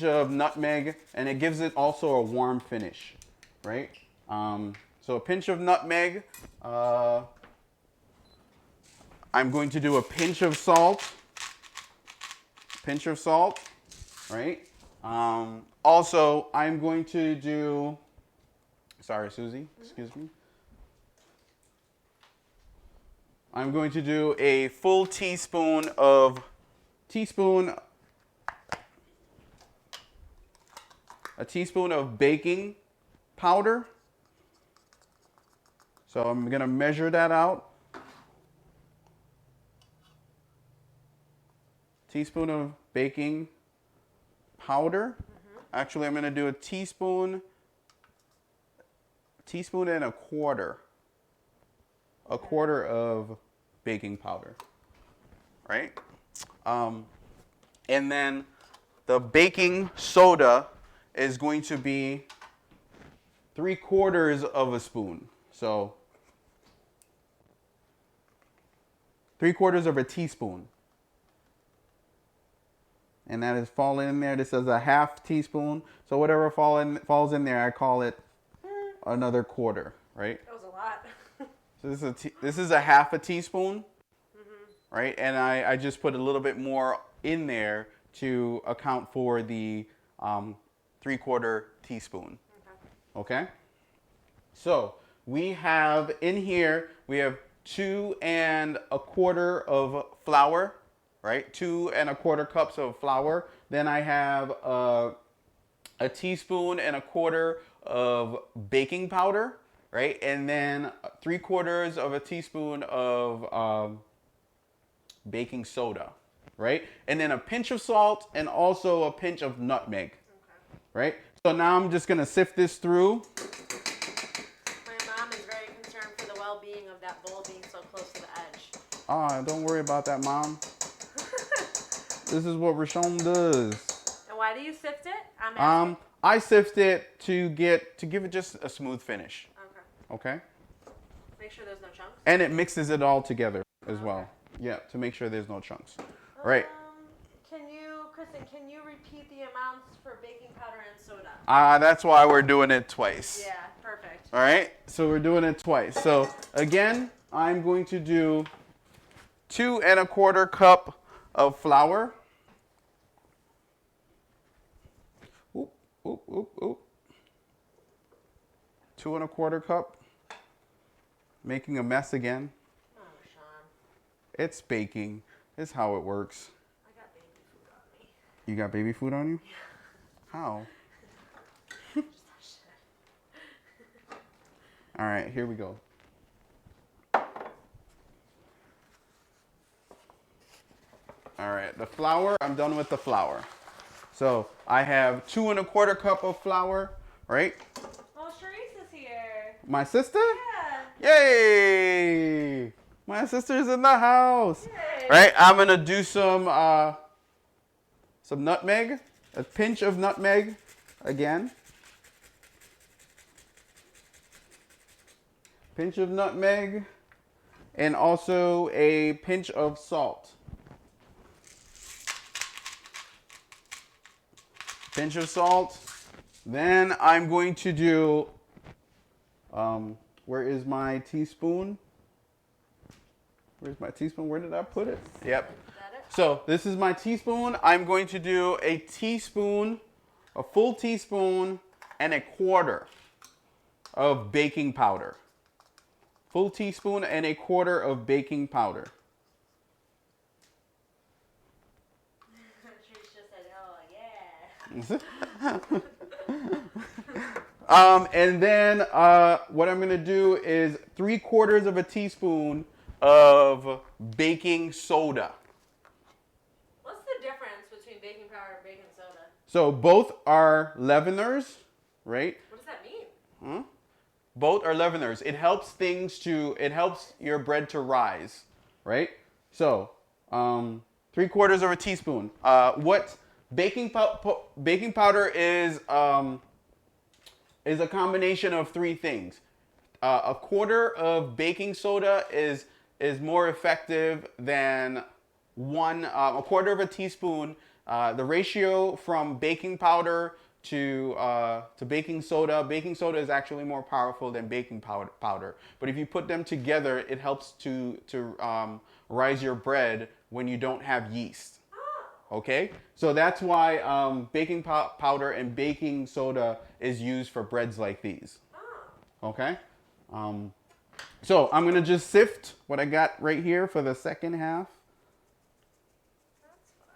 of nutmeg, and it gives it also a warm finish, right? So a pinch of nutmeg. I'm going to do a pinch of salt. Right? Also, I'm going to do, sorry, Susie, excuse me. I'm going to do a full teaspoon of baking powder. So I'm going to measure that out. Teaspoon of baking powder. Actually, I'm going to do a teaspoon and a quarter of baking powder, right? And then the baking soda is going to be 3/4 of a spoon. So 3/4 of a teaspoon. And that is falling in there. This is a 1/2 teaspoon. So whatever falls in there, I call it another quarter, right? That was a lot. So this is a 1/2 teaspoon, right? And I just put a little bit more in there to account for the 3/4 teaspoon. Okay? So we have in here, we have 2 1/4 of flour, right? 2 1/4 cups of flour. Then I have a 1.25 teaspoons of baking powder, right? And then 3/4 of a teaspoon of baking soda, right? And then a pinch of salt and also a pinch of nutmeg, right? So now I'm just gonna sift this through. My mom is very concerned for the well-being of that bowl being so close to the edge. Don't worry about that, Mom. This is what Rashawn does. And why do you sift it? I sift it to give it just a smooth finish. Okay. Make sure there's no chunks. And it mixes it all together as well. Yeah, to make sure there's no chunks. Right. Kristen, can you repeat the amounts for baking powder and soda? That's why we're doing it twice. Yeah, perfect. All right. So we're doing it twice. So again, I'm going to do 2 1/4 cup of flour. Oop, oop, oop, oop. 2 1/4 cup. Making a mess again. Oh, Sean. It's baking. It's how it works. I got baby food on me. You got baby food on you? Yeah. How? Just touched it. All right, here we go. All right, the flour, I'm done with the flour. So I have 2 1/4 cup of flour, right? Oh, Sharice is here. My sister? Yeah. Yay! My sister's in the house. Yay. Right, I'm gonna do some nutmeg, a pinch of nutmeg again. Pinch of nutmeg, and also a pinch of salt. Pinch of salt. Then I'm going to do, where is my teaspoon? Where's my teaspoon? Where did I put it? Yep. Is that it? So this is my teaspoon. I'm going to do a teaspoon, a full teaspoon and 1/4 of baking powder. Full teaspoon and 1/4 of baking powder. Sharice just said, oh, yeah. And then what I'm going to do is 3/4 of a teaspoon of baking soda. What's the difference between baking powder and baking soda? So both are leaveners, right? What does that mean? Huh? Both are leaveners. It helps your bread to rise, right? So 3/4 of a teaspoon. What baking powder is a combination of 3 things. 1/4 of baking soda is more effective than 1/4 of a teaspoon. The ratio from baking powder to baking soda is actually more powerful than baking powder. But if you put them together, it helps to rise your bread when you don't have yeast. Okay, so that's why baking powder and baking soda is used for breads like these. Okay, so I'm gonna just sift what I got right here for the second half. That's fun.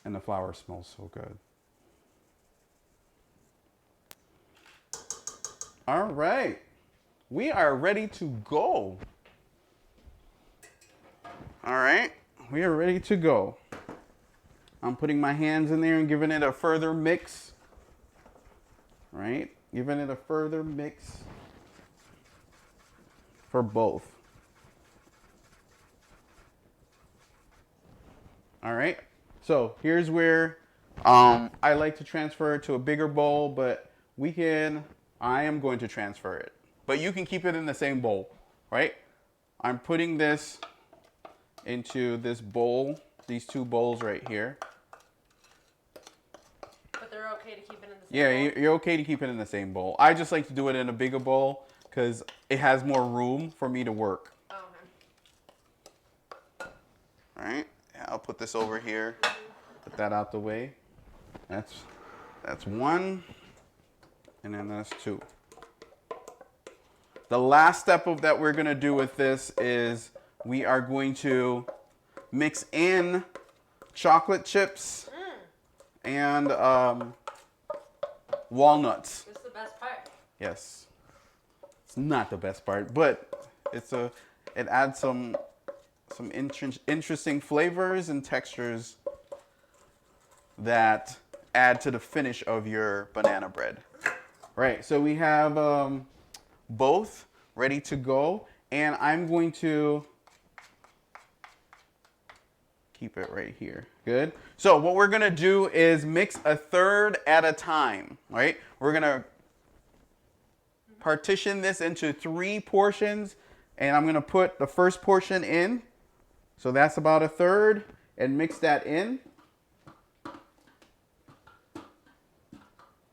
And the flour smells so good. All right, we are ready to go. All right, we are ready to go. I'm putting my hands in there and giving it a further mix. Right, giving it a further mix for both. All right, so here's where I like to transfer it to a bigger bowl, but I am going to transfer it. But you can keep it in the same bowl, right? I'm putting this into this bowl, these two bowls right here. But they're okay to keep it in the same Yeah, bowl? you're okay to keep it in the same bowl. I just like to do it in a bigger bowl because it has more room for me to work. Oh, okay. All right, yeah, I'll put this over here. Put that out the way. That's one, and then that's two. The last step of that we're gonna do with this is we are going to mix in chocolate chips and walnuts. This is the best part. Yes, it's not the best part, but it adds some interesting flavors and textures that add to the finish of your banana bread. Right, so we have both ready to go, and I'm going to keep it right here. Good. So what we're gonna do is mix a third at a time, right? We're gonna partition this into 3 portions, and I'm gonna put the first portion in. So that's about a third, and mix that in.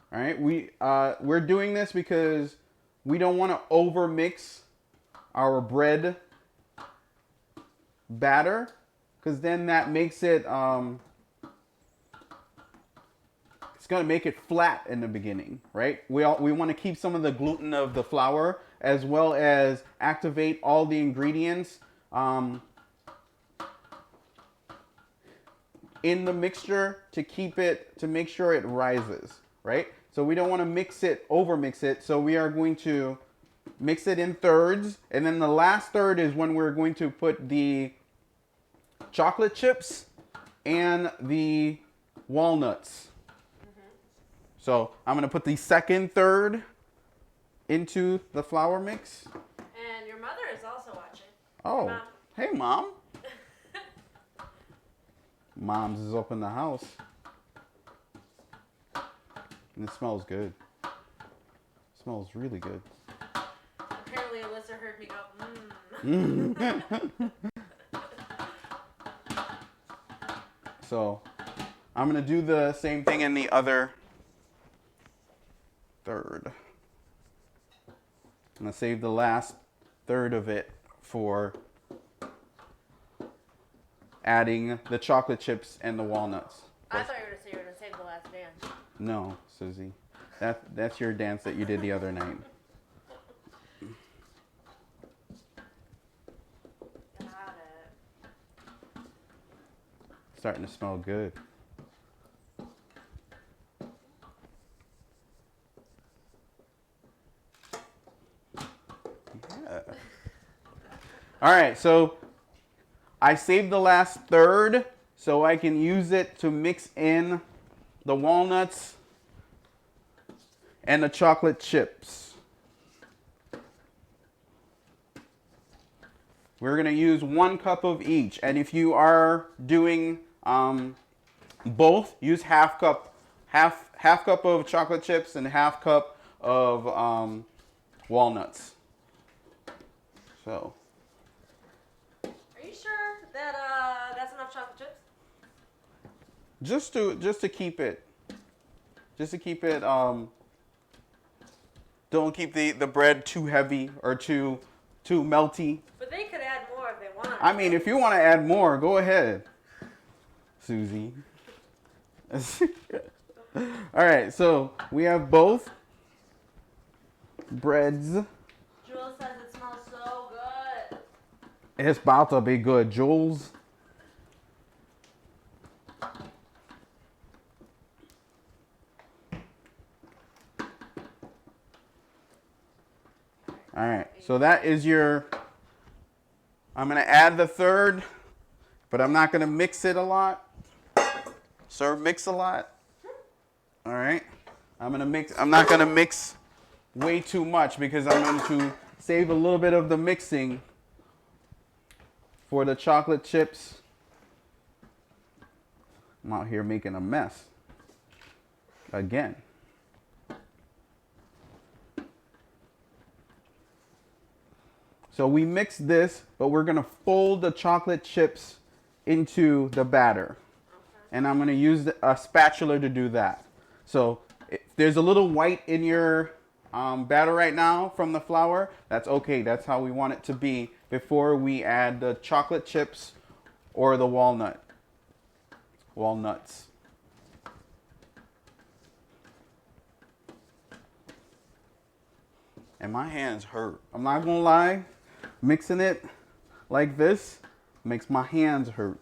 All right, we're doing this because we don't want to over mix our bread batter, because then that makes it it's gonna make it flat in the beginning, right? We want to keep some of the gluten of the flour as well as activate all the ingredients in the mixture to make sure it rises, right? So we don't want to over mix it. So we are going to mix it in thirds. And then the last third is when we're going to put the chocolate chips and the walnuts. So I'm going to put the second third into the flour mix. And your mother is also watching. Oh, Mom. Hey, Mom. Mom's is up in the house. And it smells good. It smells really good. Apparently Alyssa heard me go, So I'm going to do the same thing in the other third. I'm going to save the last third of it for adding the chocolate chips and the walnuts. I thought you were going to say you were going to save the last dance. No, Susie. That's your dance that you did the other night. Got it. Starting to smell good. Yeah. All right, so I saved the last third so I can use it to mix in the walnuts and the chocolate chips. We're going to use 1 cup of each. And if you are doing both, use half cup of chocolate chips and half cup of walnuts. So. Are you sure that that's enough chocolate chips? Just to keep it. Don't keep the bread too heavy or too melty. But they could add more if they wanted. I mean, if you want to add more, go ahead, Susie. All right, so we have both breads. Jules says it smells so good. It's about to be good, Jules. All right, so that is I'm going to add the third, but I'm not going to mix it a lot. So mix a lot. All right. I'm not going to mix way too much because I'm going to save a little bit of the mixing for the chocolate chips. I'm out here making a mess again. So we mix this, but we're gonna fold the chocolate chips into the batter. And I'm gonna use a spatula to do that. So if there's a little white in your batter right now from the flour, that's okay. That's how we want it to be before we add the chocolate chips or the walnuts. And my hands hurt. I'm not gonna lie, mixing it like this makes my hands hurt.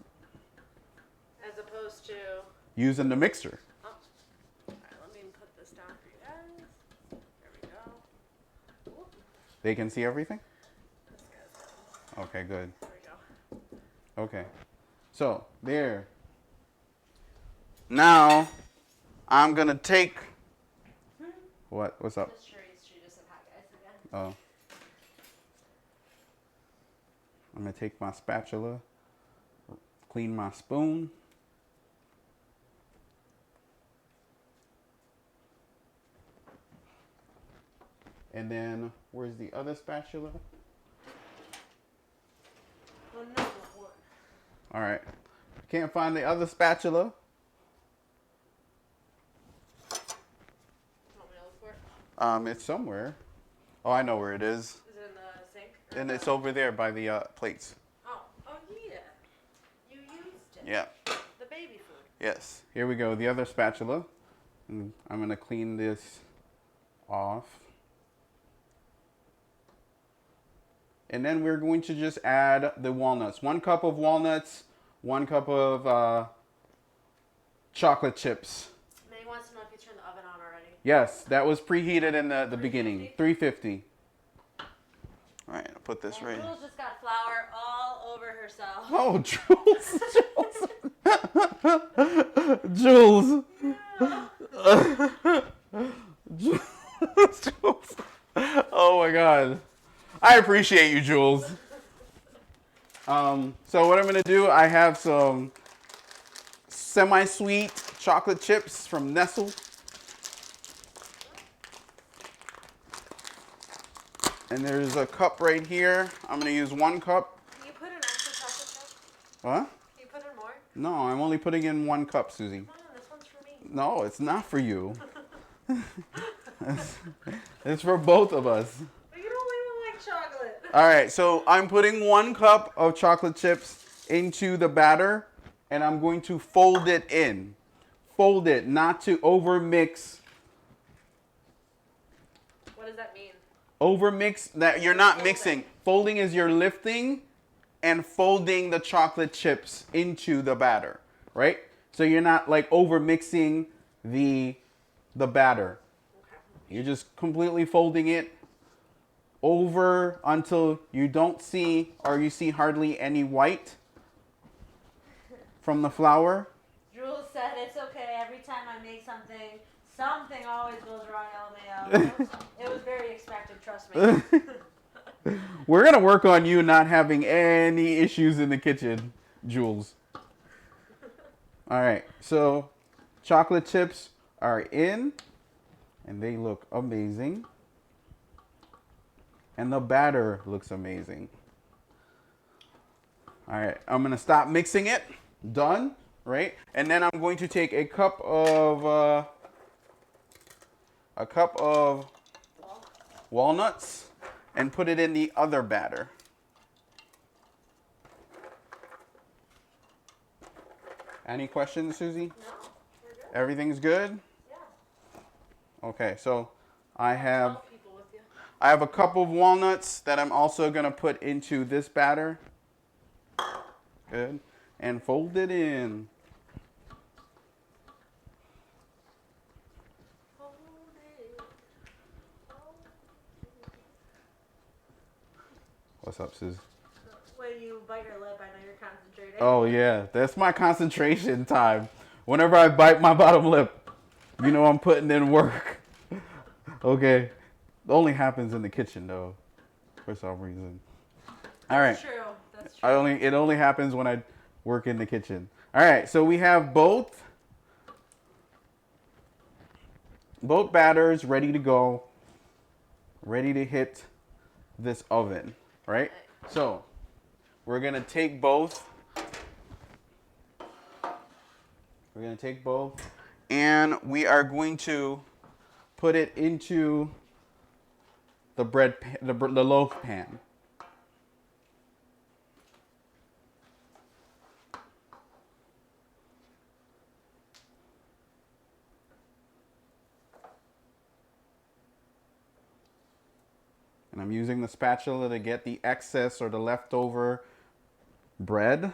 As opposed to using the mixer. Oh. All right, let me put this down for you guys. There we go. Ooh. They can see everything? That's good. Okay, good. There we go. Okay. So, there. Now, I'm gonna take... What? What's up? She just said hi guys again. Oh. I'm gonna take my spatula, clean my spoon. And then, where's the other spatula? Another one. All right. Can't find the other spatula. Want me to look for it? It's somewhere. Oh, I know where it is. Is it in the sink? And it's over there by the plates. Oh yeah. You used it. Yeah. The baby food. Yes. Here we go. The other spatula. And I'm gonna clean this off. And then we're going to just add the walnuts. 1 cup of walnuts, 1 cup of chocolate chips. May wants to know if you turned the oven on already. Yes, that was preheated in the beginning. 350. All right, I'll put this right. Jules just got flour all over herself. Oh, Jules. Jules. Oh my God. I appreciate you, Jules. So what I'm gonna do, I have some semi-sweet chocolate chips from Nestle. And there's a cup right here. I'm gonna use 1 cup. Can you put in extra chocolate chip? What? Can you put in more? No, I'm only putting in 1 cup, Susie. Come on, this one's for me. No, it's not for you. It's for both of us. But you don't even like chocolate. All right, so I'm putting 1 cup of chocolate chips into the batter, and I'm going to fold it in. Fold it, not to overmix. What does that mean? Overmix, that you're not mixing. Folding is you're lifting and folding the chocolate chips into the batter, right? So you're not like overmixing the batter. Okay. You're just completely folding it over until you don't see, or you see hardly any white from the flour. Jules said it's okay. Every time I make something, something always goes wrong, LMAO. It was very expected, trust me. We're going to work on you not having any issues in the kitchen, Jules. All right, so chocolate chips are in, and they look amazing. And the batter looks amazing. All right, I'm gonna stop mixing it. Done, right? And then I'm going to take a cup of walnuts and put it in the other batter. Any questions, Susie? No, we're good. Everything's good? Yeah. Okay, so I have 12 people with you. I have a cup of walnuts that I'm also gonna put into this batter. Good. And fold it in. What's up, Susie? When you bite your lip, I know you're concentrating. Oh yeah, that's my concentration time. Whenever I bite my bottom lip, you know I'm putting in work. Okay. It only happens in the kitchen though, for some reason. All right. That's true. That's true. It only happens when I work in the kitchen. All right, so we have both batters ready to go, ready to hit this oven. right? So we're gonna take both. We're gonna take both, and we are going to put it into the the loaf pan. And I'm using the spatula to get the excess or the leftover bread.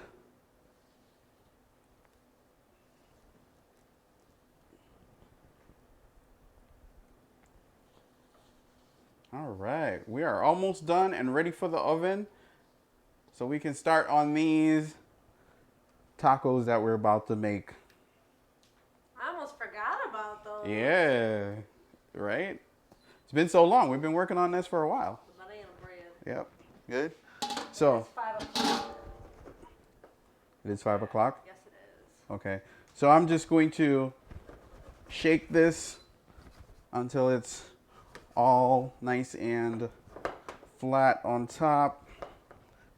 All right, we are almost done and ready for the oven. So we can start on these tacos that we're about to make. I almost forgot about those. Yeah, right? It's been so long. We've been working on this for a while. The banana bread. Yep, good. So, It's 5 o'clock. it is 5 o'clock? Yes, it is. Okay, so I'm just going to shake this until it's all nice and flat on top.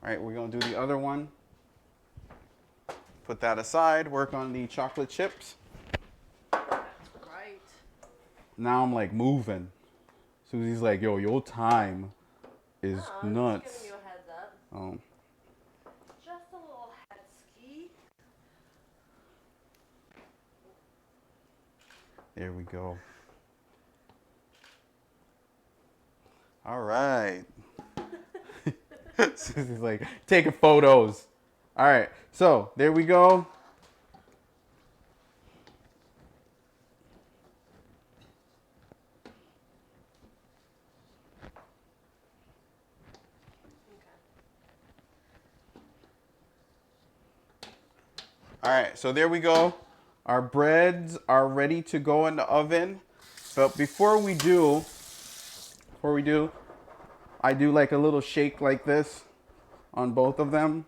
All right, we're gonna do the other one. Put that aside, work on the chocolate chips. Right. Now I'm like moving. Susie's like, yo, your time is I'm nuts. just giving you a heads up. Oh, Just a little head ski. there we go. All right. Susie's like, taking photos. All right, so there we go. All right, so there we go. Our breads are ready to go in the oven. But before we do, I do like a little shake like this on both of them.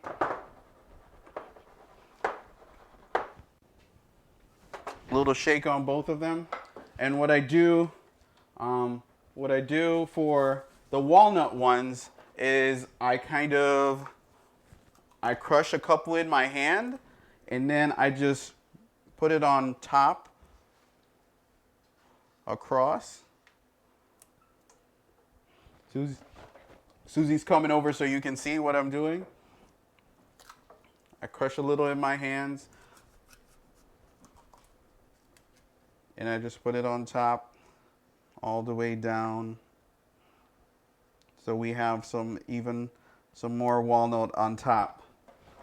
A little shake on both of them. And what I do for the walnut ones is I crush a couple in my hand, and then I just put it on top across. Susie's coming over so you can see what I'm doing. I crush a little in my hands, and I just put it on top all the way down. So we have some more walnut on top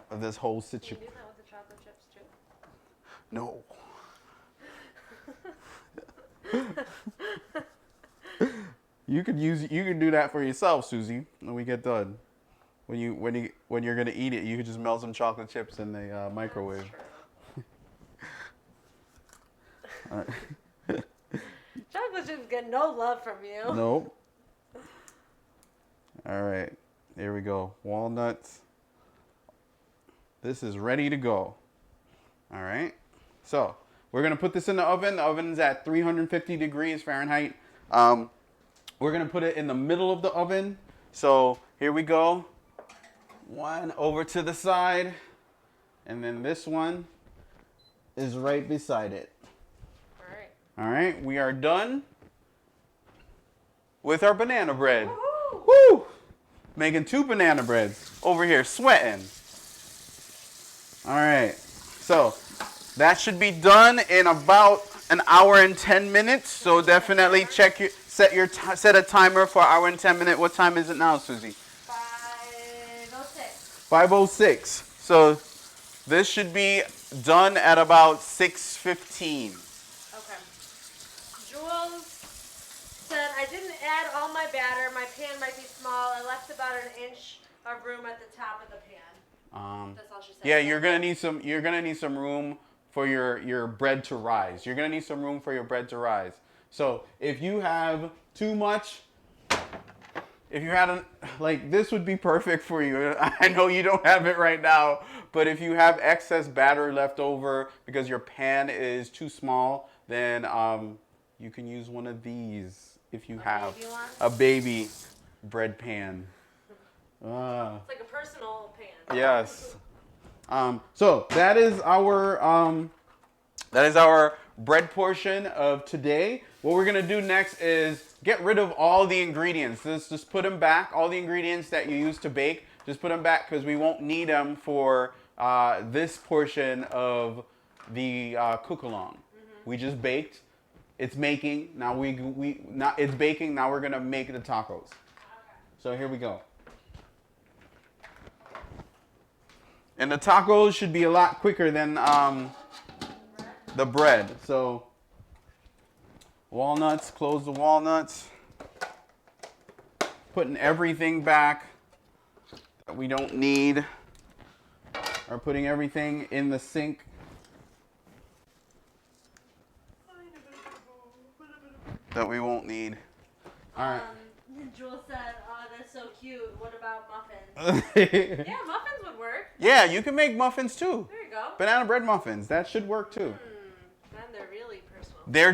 of this whole Can you situation. do that with the chocolate chips too? No. You could do that for yourself, Susie, when we get done. When you're gonna eat it, you could just melt some chocolate chips in the microwave. All right. Chocolate chips get no love from you. Nope. All right, there we go. Walnuts. This is ready to go. All right. So we're gonna put this in the oven. The oven's at 350 degrees Fahrenheit. We're gonna put it in the middle of the oven. So here we go. One over to the side, and then this one is right beside it. All right. All right, we are done with our banana bread. Woohoo! Woo! Making 2 banana breads over here, sweating. All right, so that should be done in about an hour and 10 minutes. So definitely set a timer for an hour and 10 minutes. What time is it now, Susie? 5:06. 5:06. So this should be done at about 6:15. Okay. Jules said I didn't add all my batter. My pan might be small. I left about an inch of room at the top of the pan. That's all she said. Yeah, you're gonna need some room for your bread to rise. You're gonna need some room for your bread to rise. So if you have too much, if you had this would be perfect for you. I know you don't have it right now, but if you have excess batter left over because your pan is too small, then you can use one of these if you have a baby bread pan. It's like a personal pan. Yes. So that is our bread portion of today. What we're gonna do next is get rid of all the ingredients. Just put them back. All the ingredients that you used to bake, just put them back because we won't need them for this portion of the cook-along. We just baked. It's making. Now it's baking. Now we're gonna make the tacos. So here we go. And the tacos should be a lot quicker than the bread. So walnuts, close the walnuts. Putting everything back that we don't need. Or putting everything in the sink. That we won't need. All right. Jewel said, "Oh, that's so cute. What about muffins?" Yeah, muffins would work. Yeah, you can make muffins too. There you go. Banana bread muffins. That should work too. Then they're really personal. They're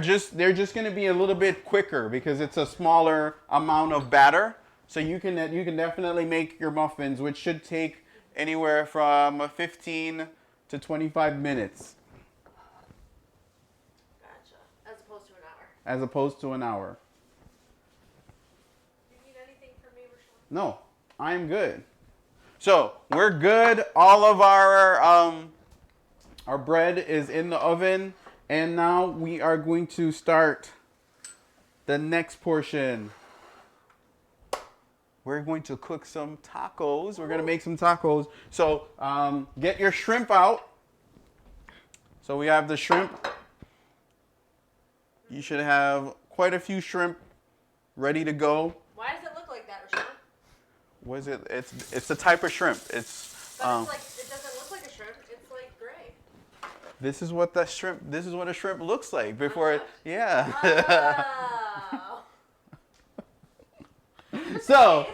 just going to be a little bit quicker because it's a smaller amount of batter. So you can definitely make your muffins, which should take anywhere from 15 to 25 minutes. Gotcha. As opposed to an hour. As opposed to an hour. No, I'm good. So we're good. All of our bread is in the oven, and now we are going to start the next portion. We're going to cook some tacos. We're going to make some tacos. So get your shrimp out. So we have the shrimp. You should have quite a few shrimp ready to go. Why does it look like that, Rashawn? What is it? It's the type of shrimp. But it's like, it doesn't look like a shrimp. It's like gray. This is what a shrimp looks like before it. Yeah. Oh. So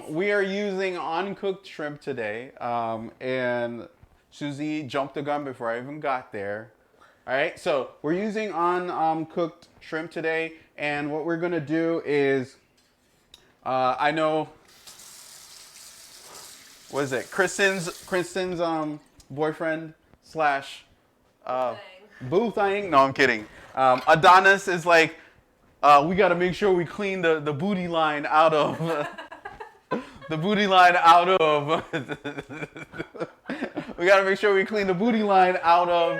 we are using uncooked shrimp today, and Susie jumped the gun before I even got there. All right. So we're using uncooked shrimp today, and what we're gonna do is, I know. What is it? Kristen's boyfriend slash boo thing? No, I'm kidding. Adonis is like, we got to make sure we clean the booty line out of the booty line out of. We got to make sure we clean the booty line out of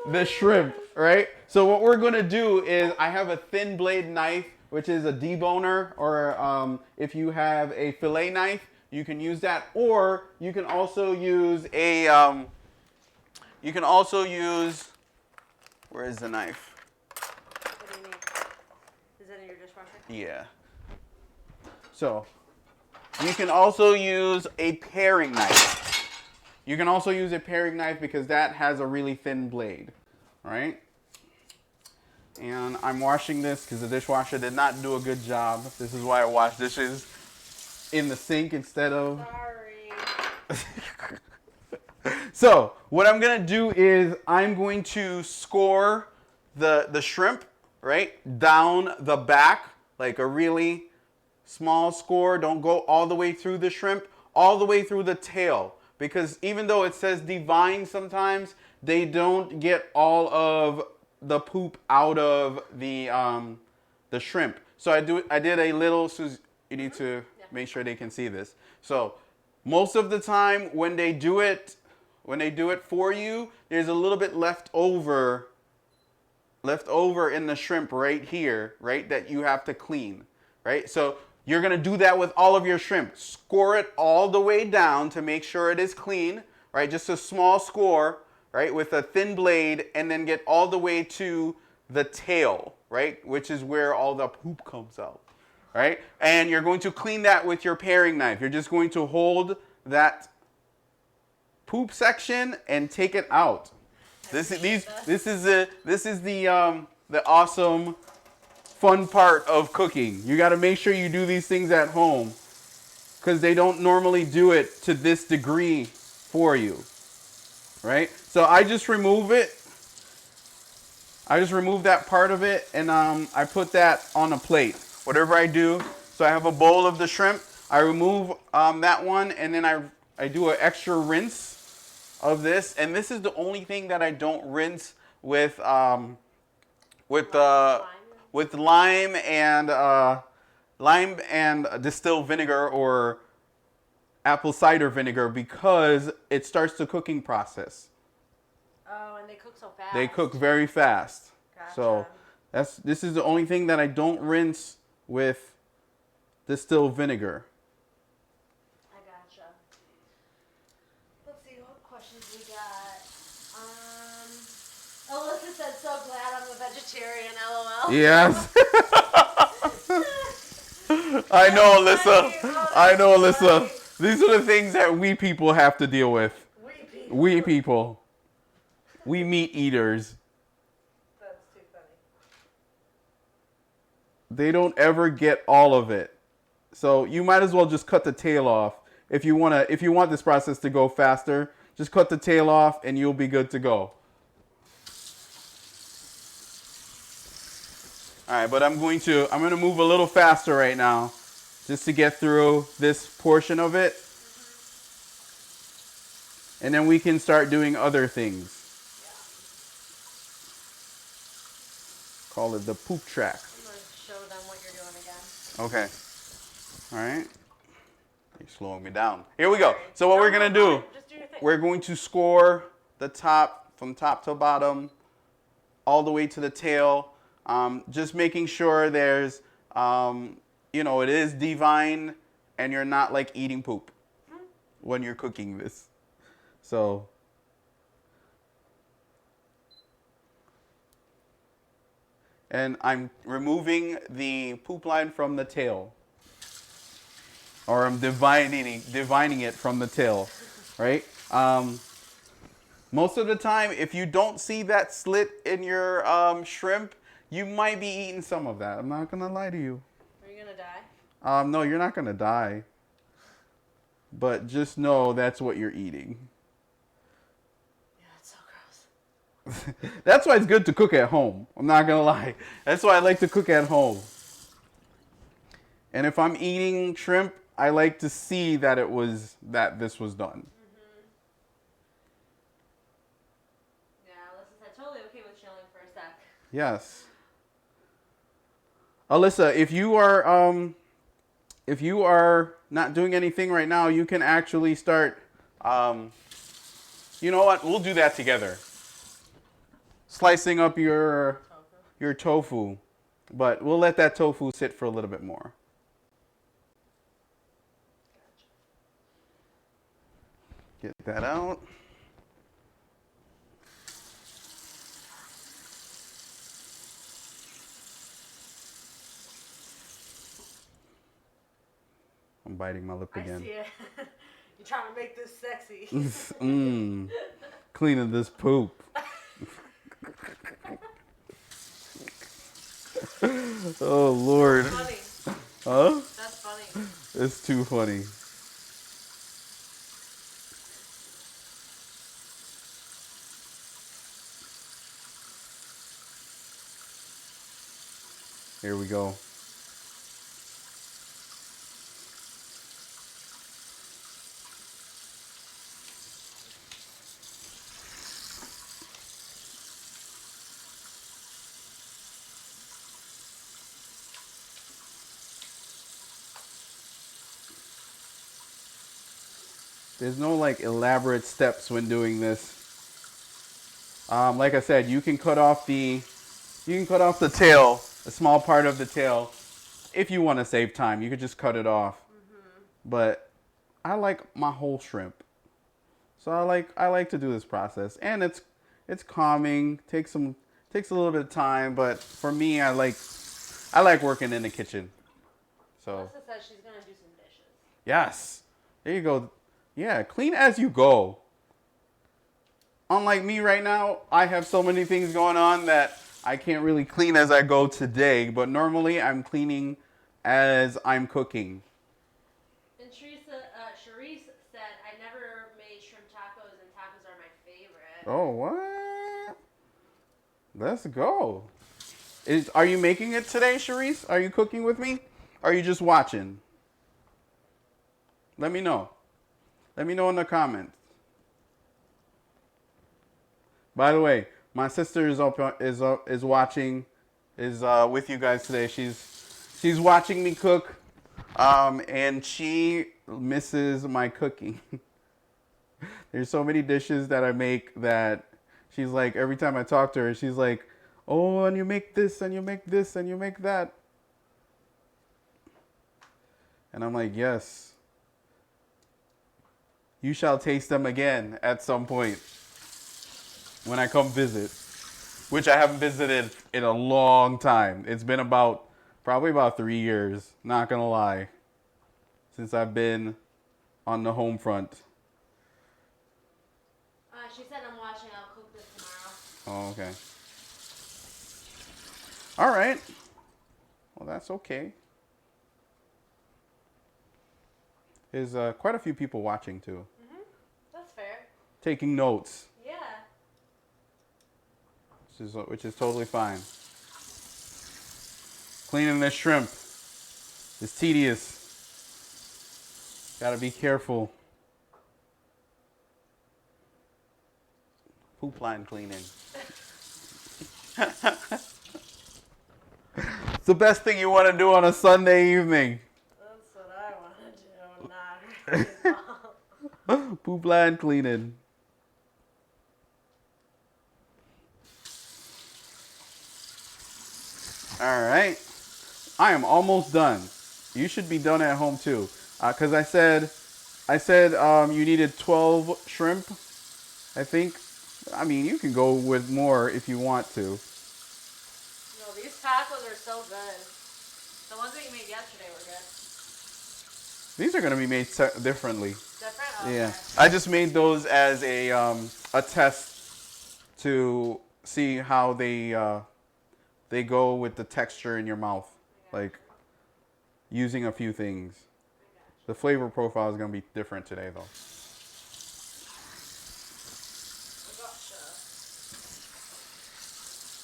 the shrimp, right? So what we're gonna do is, I have a thin blade knife, which is a deboner, or if you have a fillet knife, you can use that, or you can also use a, where is the knife? What do you need? Is that in your dishwasher? Yeah. So, you can also use a paring knife. You can also use a paring knife because that has a really thin blade, right? And I'm washing this because the dishwasher did not do a good job. This is why I wash dishes in the sink instead of. Sorry. So what I'm gonna do is I'm going to score the shrimp right down the back, like a really small score. Don't go all the way through the shrimp, all the way through the tail, because even though it says divine, sometimes they don't get all of the poop out of the shrimp. So I did a little. Susie, you need to make sure they can see this. So most of the time when they do it for you, there's a little bit left over in the shrimp right here, right, that you have to clean, right? So you're gonna do that with all of your shrimp. Score it all the way down to make sure it is clean, right? Just a small score, right, with a thin blade, and then get all the way to the tail, right, which is where all the poop comes out. Right? And you're going to clean that with your paring knife. You're just going to hold that poop section and take it out. This is the awesome fun part of cooking. You got to make sure you do these things at home because they don't normally do it to this degree for you. Right? So I just remove it. I just remove that part of it, and I put that on a plate. Whatever I do, so I have a bowl of the shrimp. I remove that one, and then I do an extra rinse of this. And this is the only thing that I don't rinse with with lime and distilled vinegar or apple cider vinegar, because it starts the cooking process. Oh, and they cook so fast. They cook very fast. Gotcha. So this is the only thing that I don't rinse with distilled vinegar. I gotcha. Let's see what questions we got. Alyssa said, "So glad I'm a vegetarian." LOL. Yes. I know, Alyssa. I know, Alyssa. These are the things that we people have to deal with. We people. We meat eaters. That's too funny. They don't ever get all of it. So you might as well just cut the tail off. If you want this process to go faster, just cut the tail off and you'll be good to go. All right, but I'm going to move a little faster right now just to get through this portion of it. And then we can start doing other things. Yeah. Call it the poop track. I'm going to show them what you're doing again. Okay. All right. You're slowing me down. Here we go. So what we're going to do, just do your thing. We're going to score the top from top to bottom all the way to the tail. Just making sure there's, it is divine and you're not like eating poop when you're cooking this. So, and I'm removing the poop line from the tail, or I'm divining it from the tail, right? Most of the time, if you don't see that slit in your shrimp, you might be eating some of that. I'm not gonna lie to you. Are you gonna die? No, you're not gonna die. But just know that's what you're eating. That's why it's good to cook at home. I'm not gonna lie. That's why I like to cook at home. And if I'm eating shrimp, I like to see that this was done. Yeah, Alyssa said totally okay with chilling for a sec. Yes. Alyssa, if you are not doing anything right now, you can actually start. You know what? We'll do that together. Slicing up your tofu, but we'll let that tofu sit for a little bit more. Get that out. I'm biting my lip again. I see it. You're trying to make this sexy. Cleaning this poop. Oh, Lord. That's funny. Huh? That's funny. It's too funny. Here we go. There's no like elaborate steps when doing this. Like I said, you can cut off the tail, a small part of the tail, if you want to save time. You could just cut it off. But I like my whole shrimp, so I like to do this process, and it's calming. Takes a little bit of time, but for me, I like working in the kitchen. So. Alyssa says she's gonna do some dishes. Yes, there you go. Yeah, clean as you go. Unlike me right now, I have so many things going on that I can't really clean as I go today, but normally I'm cleaning as I'm cooking. And Sharice said, I never made shrimp tacos, and tacos are my favorite. Oh, what? Let's go. Are you making it today, Sharice? Are you cooking with me? Or are you just watching? Let me know. Let me know in the comments. By the way, my sister is watching, with you guys today. She's watching me cook, and she misses my cooking. There's so many dishes that I make that she's like, every time I talk to her, she's like, oh, and you make this, and you make this, and you make that. And I'm like, yes. You shall taste them again at some point when I come visit, which I haven't visited in a long time. It's been probably about 3 years, not gonna lie, since I've been on the home front. She said I'm watching. I'll cook this tomorrow. Oh, okay. All right. Well, that's okay. There's quite a few people watching too. Mm-hmm. That's fair. Taking notes. Yeah. Which is totally fine. Cleaning this shrimp is tedious. Gotta be careful. Poop line cleaning. It's the best thing you want to do on a Sunday evening. That's what I want to do. Not Poop line cleaning. All right. I am almost done. You should be done at home too. Because I said you needed 12 shrimp, I think. I mean, you can go with more if you want to. No, these tacos are so good. The ones that you made yesterday were good. These are going to be made differently. Different? Okay. Yeah. I just made those as a test to see how they go with the texture in your mouth. Like, using a few things. The flavor profile is going to be different today, though.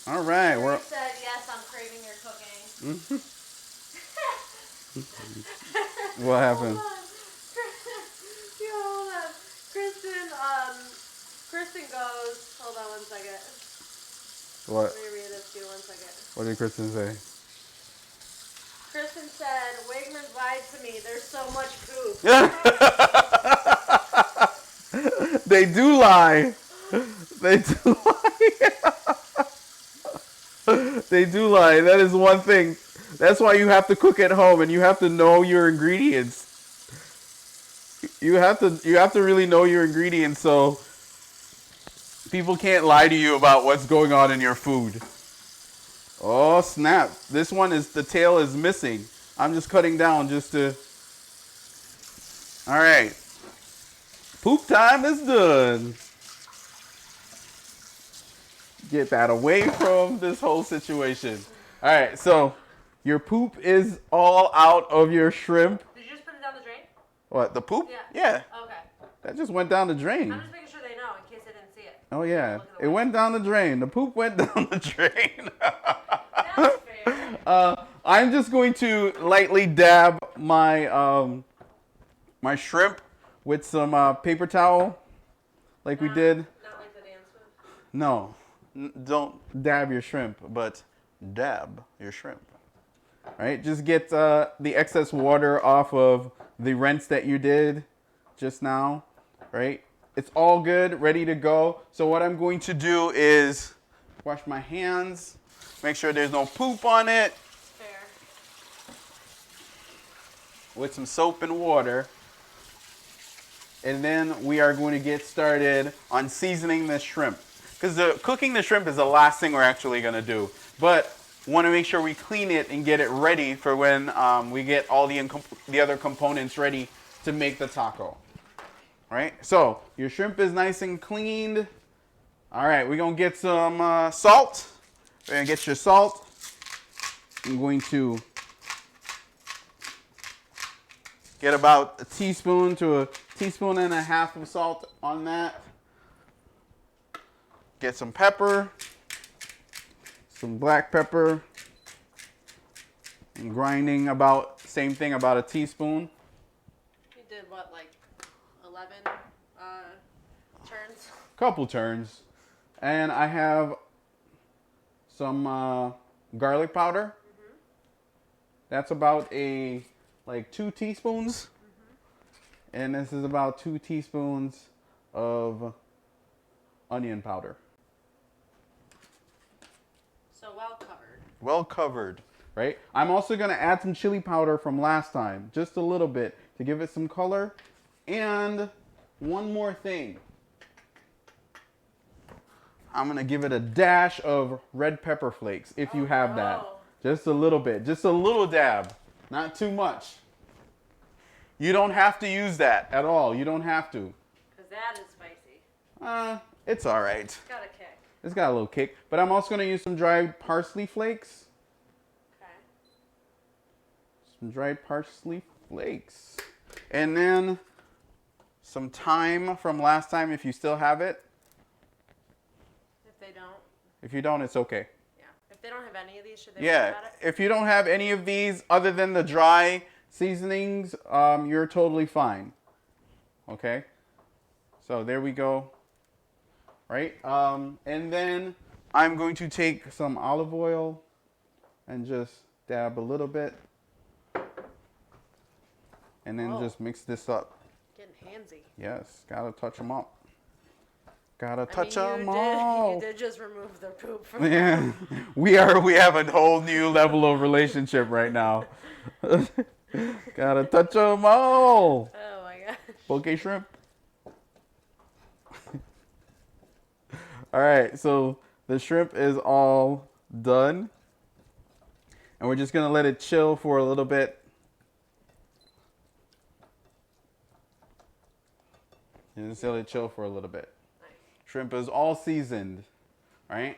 All right. You said, yes, I'm craving your cooking. What happened? Hold on. Kristen goes, hold on one second. What? Let me read this to you 1 second. What did Kristen say? Kristen said, Wegmans lied to me. There's so much poop. They do lie. They do lie. They do lie. That is one thing. That's why you have to cook at home and you have to know your ingredients. You have to really know your ingredients so people can't lie to you about what's going on in your food. Oh, snap. This one the tail is missing. I'm just cutting down just to... All right. Poop time is done. Get that away from this whole situation. All right, so your poop is all out of your shrimp. Did you just put it down the drain? What, the poop? Yeah. Okay. That just went down the drain. I'm just making sure they know in case they didn't see it. Oh, yeah. It went down the drain. The poop went down the drain. That's fair. I'm just going to lightly dab my my shrimp with some paper towel like we did. Not like the dance move? No. Don't dab your shrimp, but dab your shrimp. All right, just get the excess water off of the rinse that you did just now, right? It's all good, ready to go. So what I'm going to do is wash my hands, make sure there's no poop on it. Fair. With some soap and water. And then we are going to get started on seasoning this shrimp. Because cooking the shrimp is the last thing we're actually going to do. But want to make sure we clean it and get it ready for when we get all the other components ready to make the taco. All right, so your shrimp is nice and cleaned. All right, we're going to get some salt. We're going to get your salt. I'm going to get about a teaspoon to a teaspoon and a half of salt on that. Get some pepper, some black pepper, and grinding about, same thing, about a teaspoon. You did what, 11 turns. Couple turns. And I have some garlic powder. Mm-hmm. That's about like 2 teaspoons. Mm-hmm. And this is about 2 teaspoons of onion powder. So well covered. Well covered, right? I'm also going to add some chili powder from last time, just a little bit to give it some color. And one more thing. I'm going to give it a dash of red pepper flakes if you have that. Just a little bit. Just a little dab. Not too much. You don't have to use that at all. You don't have to. Because that is spicy. It's all right. It's got a kick. It's got a little kick. But I'm also going to use some dried parsley flakes. Okay. Some dried parsley flakes. And then some thyme from last time if you still have it. If they don't. If you don't, it's okay. Yeah. If they don't have any of these, should they worry about it? If you don't have any of these other than the dry seasonings, you're totally fine. Okay? So there we go. Right? And then I'm going to take some olive oil and just dab a little bit. And then just mix this up. Getting handsy. Yes, gotta touch them up. Gotta touch them all. You did just remove the poop from Yeah, we have a whole new level of relationship right now. Gotta touch them all. Oh my gosh. Poke shrimp. All right, so the shrimp is all done. And we're just gonna let it chill for a little bit. Just let it chill for a little bit. Nice. Shrimp is all seasoned, right?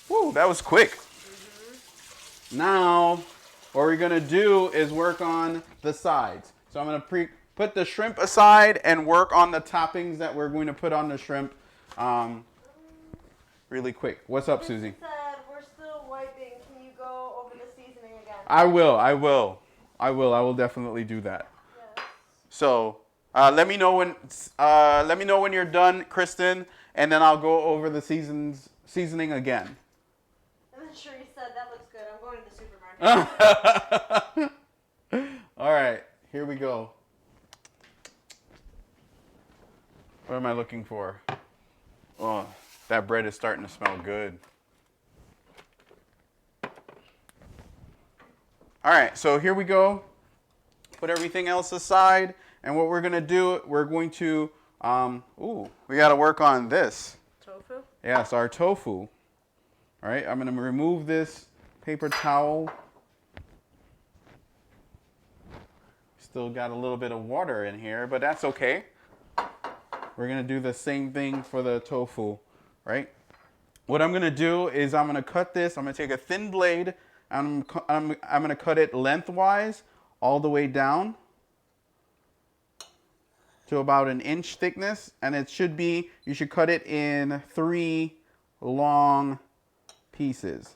Woo, that was quick. Mm-hmm. Now, what we're gonna do is work on the sides. So I'm gonna put the shrimp aside and work on the toppings that we're going to put on the shrimp really quick. What's up, Susie? Said we're still wiping. Can you go over the seasoning again? I will definitely do that. Yes. So let me know when you're done, Kristen, and then I'll go over the seasoning again. And then Cherie said that looks good. I'm going to the supermarket. All right, here we go. What am I looking for? Oh, that bread is starting to smell good. All right, so here we go. Put everything else aside. And what we're going to do, we're going to, we got to work on this. Tofu? Yes, our tofu. All right, I'm going to remove this paper towel. Still got a little bit of water in here, but that's okay. We're going to do the same thing for the tofu, right? What I'm going to do is I'm going to cut this. I'm going to take a thin blade. I'm going to cut it lengthwise all the way down to about 1 inch thickness. And it should be, you should cut it in 3 long pieces.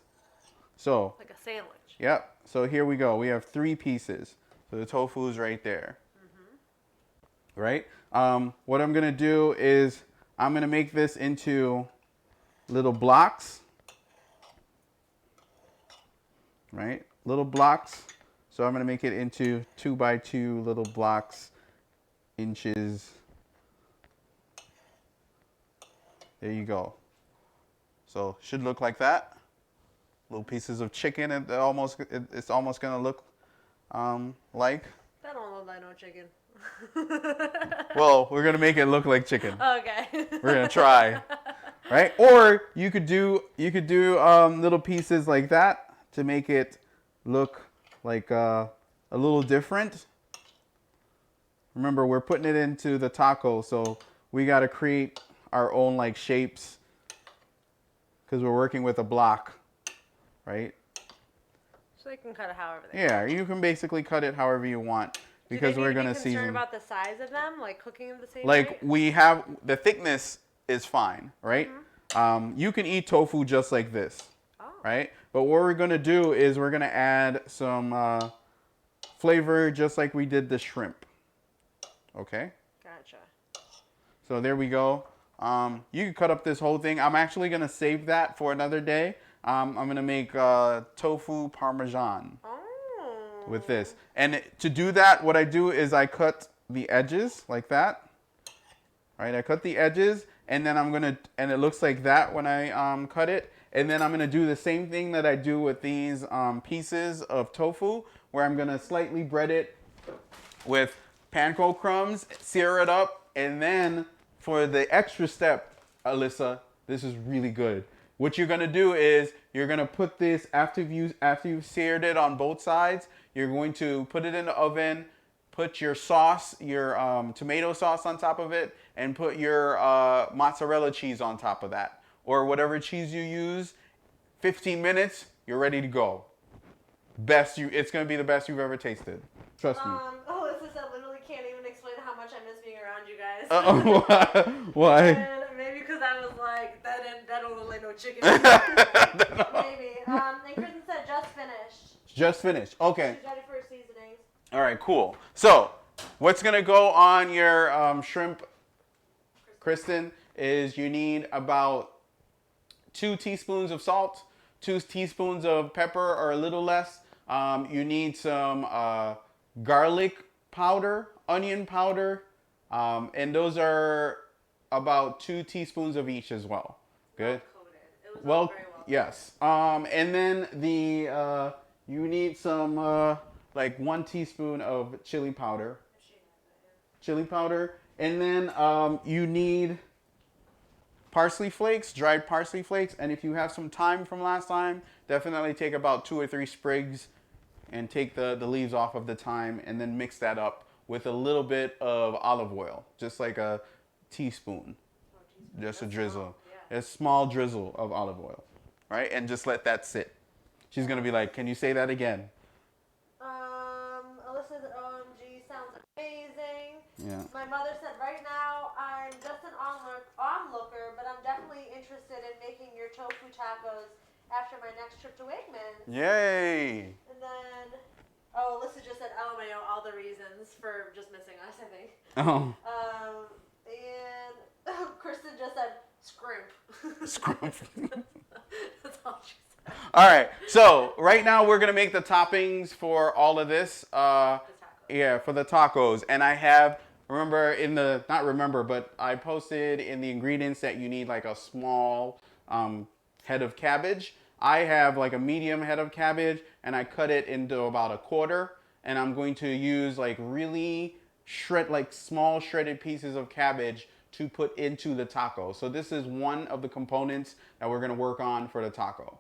So, like a sandwich. Yep. So here we go. We have 3 pieces. So the tofu is right there. Mm-hmm. Right? What I'm going to do is I'm going to make this into little blocks. Right? Little blocks. So I'm going to make it into 2 by 2 little blocks, inches. There you go. So should look like that. Little pieces of chicken. It's almost going to look like. That don't look like no chicken. Well, we're going to make it look like chicken. Okay. We're going to try. Right? Or you could do little pieces like that to make it look like a little different. Remember, we're putting it into the taco, so we got to create our own like shapes because we're working with a block, right? So they can cut it however they want. Yeah, you can basically cut it however you want because we're going to season. Concerned about the size of them, like cooking them the same Like rate? we have, the thickness is fine, right? Mm-hmm. You can eat tofu just like this, right? But what we're going to do is we're going to add some flavor just like we did the shrimp. Okay? Gotcha. So there we go. You can cut up this whole thing. I'm actually gonna save that for another day. I'm gonna make tofu parmesan with this. And to do that, what I do is I cut the edges like that. Right, I cut the edges, and then and it looks like that when I cut it. And then I'm gonna do the same thing that I do with these pieces of tofu, where I'm gonna slightly bread it with panko crumbs, sear it up, and then for the extra step, Alyssa, this is really good. What you're gonna do is you're gonna put this after you've seared it on both sides. You're going to put it in the oven. Put your sauce, your tomato sauce on top of it, and put your mozzarella cheese on top of that, or whatever cheese you use. 15 minutes, you're ready to go. It's gonna be the best you've ever tasted. Trust me. Alyssa said literally can't even explain how much I miss being around you guys. Why? And maybe because I was like, that don't look like no chicken. Maybe. And Kristen said just finished. Just finished. Okay. She's ready for her seasonings. All right, cool. So, what's gonna go on your shrimp, Kristen, is you need about 2 teaspoons of salt, 2 teaspoons of pepper or a little less. You need some garlic powder, onion powder, and those are about 2 teaspoons of each as well. Good. Well, very well. Yes. And then you need some. Like 1 teaspoon of chili powder. And then you need parsley flakes, dried parsley flakes. And if you have some thyme from last time, definitely take about 2 or 3 sprigs and take the leaves off of the thyme, and then mix that up with a little bit of olive oil, just like a teaspoon. Just a drizzle. A small drizzle of olive oil. Right? And just let that sit. She's going to be like, can you say that again? Alyssa said, OMG, sounds amazing. Yeah. My mother said, right now, I'm just an onlooker, but I'm definitely interested in making your tofu tacos after my next trip to Wegmans. Yay! And then, Alyssa just said, LMAO, all the reasons for just missing us, I think. Oh. And Kristen just said, scrimp. Scrimp. That's all she said. All right, so right now we're gonna make the toppings for all of this. Yeah, for the tacos, and I have but I posted in the ingredients that you need like a small head of cabbage. I have like a medium head of cabbage, and I cut it into about a quarter, and I'm going to use like really small shredded pieces of cabbage to put into the taco. So this is one of the components that we're gonna work on for the taco.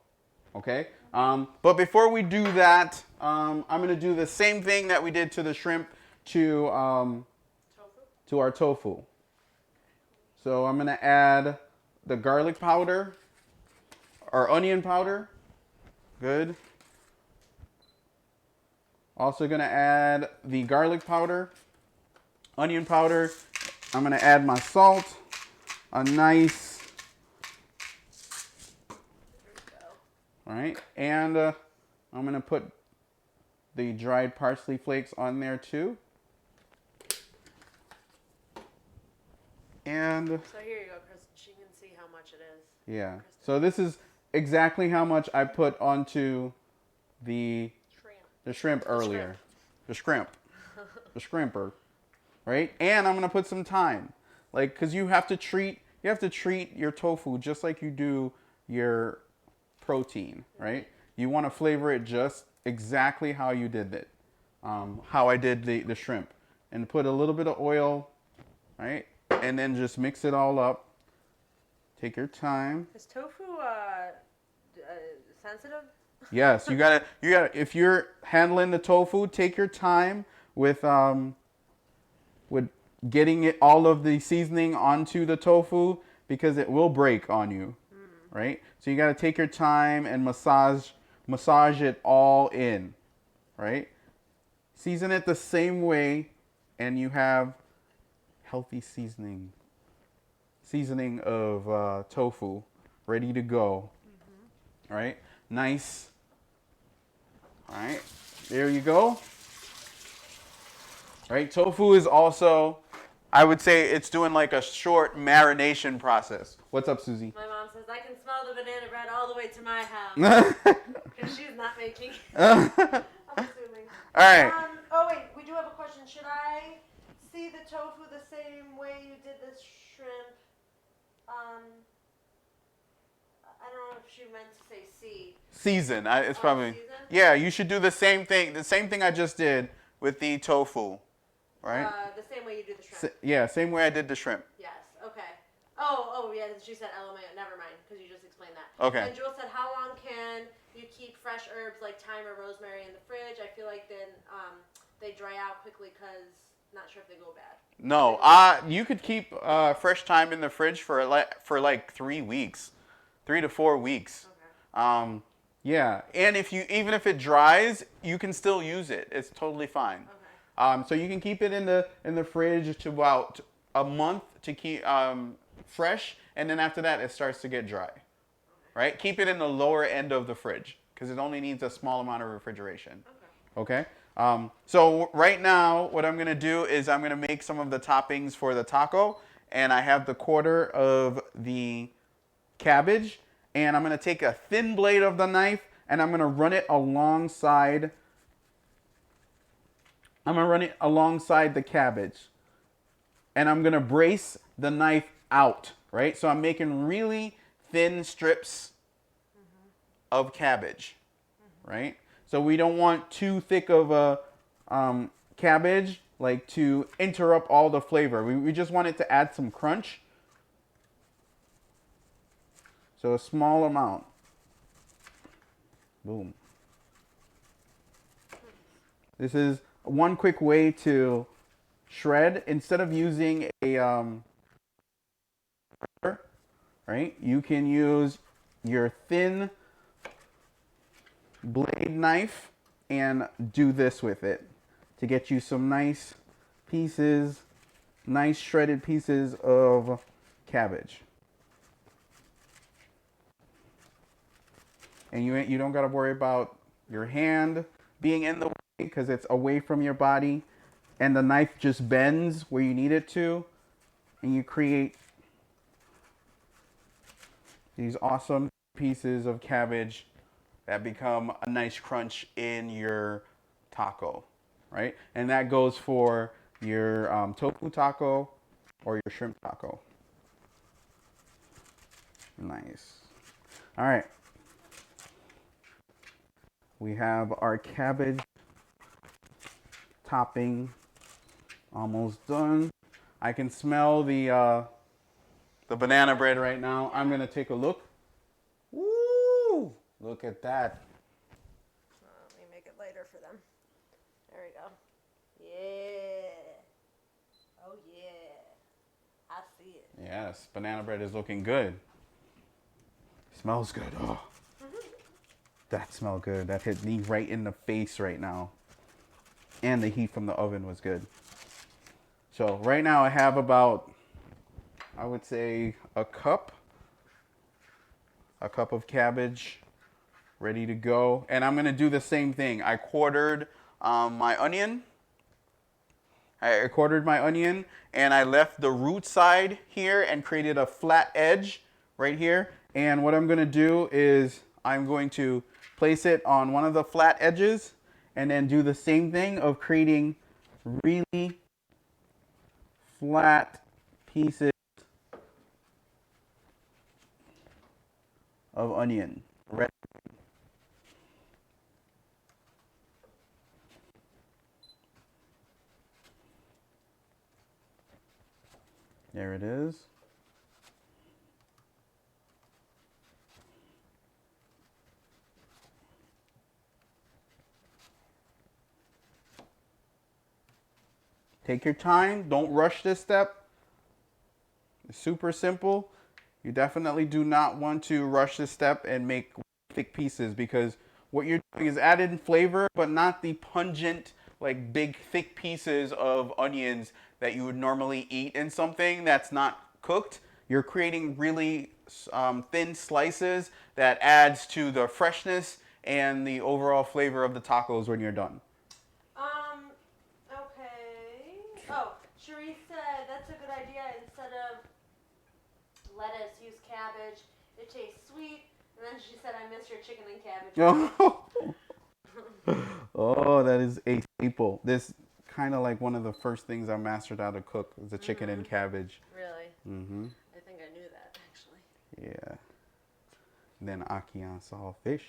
Okay, but before we do that, I'm gonna do the same thing that we did to the shrimp to our tofu. So I'm gonna add the garlic powder or onion powder. Good. Also gonna add the garlic powder, onion powder. I'm gonna add my salt, a nice. All right, and I'm gonna put the dried parsley flakes on there too. And so here you go, Kristen. She can see how much it is. Yeah. Kristen. So this is exactly how much I put onto the shrimp earlier. The shrimper, right? And I'm gonna put some thyme, like, cause you have to treat your tofu just like you do your protein, right? You want to flavor it just exactly how you did it, how I did the shrimp, and put a little bit of oil, right? And then just mix it all up. Take your time. Is tofu sensitive? Yes, you gotta. If you're handling the tofu, take your time with getting all of the seasoning onto the tofu, because it will break on you. Right? So you got to take your time and massage it all in, right? Season it the same way, and you have healthy seasoning of tofu ready to go. All right? Nice. All right. There you go. All right, tofu is also, I would say it's doing like a short marination process. What's up, Susie? My mom says I can smell the banana bread all the way to my house. Because she's not making it. I'm assuming. All right. Oh, wait. We do have a question. Should I see the tofu the same way you did the shrimp? I don't know if she meant to say see. Season. It's probably. Season? Yeah, you should do the same thing. The same thing I just did with the tofu. Right? The same way you do the shrimp. Yeah, same way I did the shrimp. Yes. Okay. Oh, yeah. She said LMAO. Never mind, because you just explained that. Okay. And Jewel said, how long can you keep fresh herbs like thyme or rosemary in the fridge? I feel like then they dry out quickly because not sure if they go bad. No, you could keep fresh thyme in the fridge for like 3 weeks, 3 to 4 weeks. Okay. Yeah, and even if it dries, you can still use it. It's totally fine. Okay. So you can keep it in the fridge to about a month to keep fresh, and then after that it starts to get dry. Right? Keep it in the lower end of the fridge because it only needs a small amount of refrigeration. Okay? So right now, what I'm going to do is I'm going to make some of the toppings for the taco, and I have the quarter of the cabbage, and I'm going to take a thin blade of the knife, and I'm going to run it alongside. I'm going to run it alongside the cabbage, and I'm going to brace the knife out, right? So I'm making really thin strips of cabbage, right? So we don't want too thick of a cabbage like to interrupt all the flavor. We just want it to add some crunch. So a small amount. Boom. This is one quick way to shred. Instead of using a right, you can use your thin blade knife and do this with it to get you some nice pieces, nice shredded pieces of cabbage. And you don't got to worry about your hand being in the way because it's away from your body, and the knife just bends where you need it to, and you create these awesome pieces of cabbage that become a nice crunch in your taco, right? And that goes for your tofu taco or your shrimp taco. Nice. All right. We have our cabbage topping almost done. I can smell the banana bread right now. I'm gonna take a look. Woo! Look at that. Let me make it lighter for them. There we go. Yeah. Oh yeah. I see it. Yes, banana bread is looking good. Smells good. Oh, that smelled good. That hit me right in the face right now. And the heat from the oven was good. So right now I have about, I would say, a cup of cabbage ready to go. And I'm going to do the same thing. I quartered my onion. I quartered my onion and I left the root side here and created a flat edge right here. And what I'm going to do is I'm going to place it on one of the flat edges and then do the same thing of creating really flat pieces of onion. Red. There it is. Take your time. Don't rush this step. It's super simple. You definitely do not want to rush this step and make thick pieces because what you're doing is added flavor, but not the pungent, like big, thick pieces of onions that you would normally eat in something that's not cooked. You're creating really thin slices that adds to the freshness and the overall flavor of the tacos when you're done. Okay. Oh, Cherise said that's lettuce, use cabbage. It tastes sweet. And then she said, I miss your chicken and cabbage. Oh, that is a staple. This kind of like one of the first things I mastered how to cook is the chicken and cabbage. Really? Mm-hmm. I think I knew that, actually. Yeah. Then ackee on salt fish.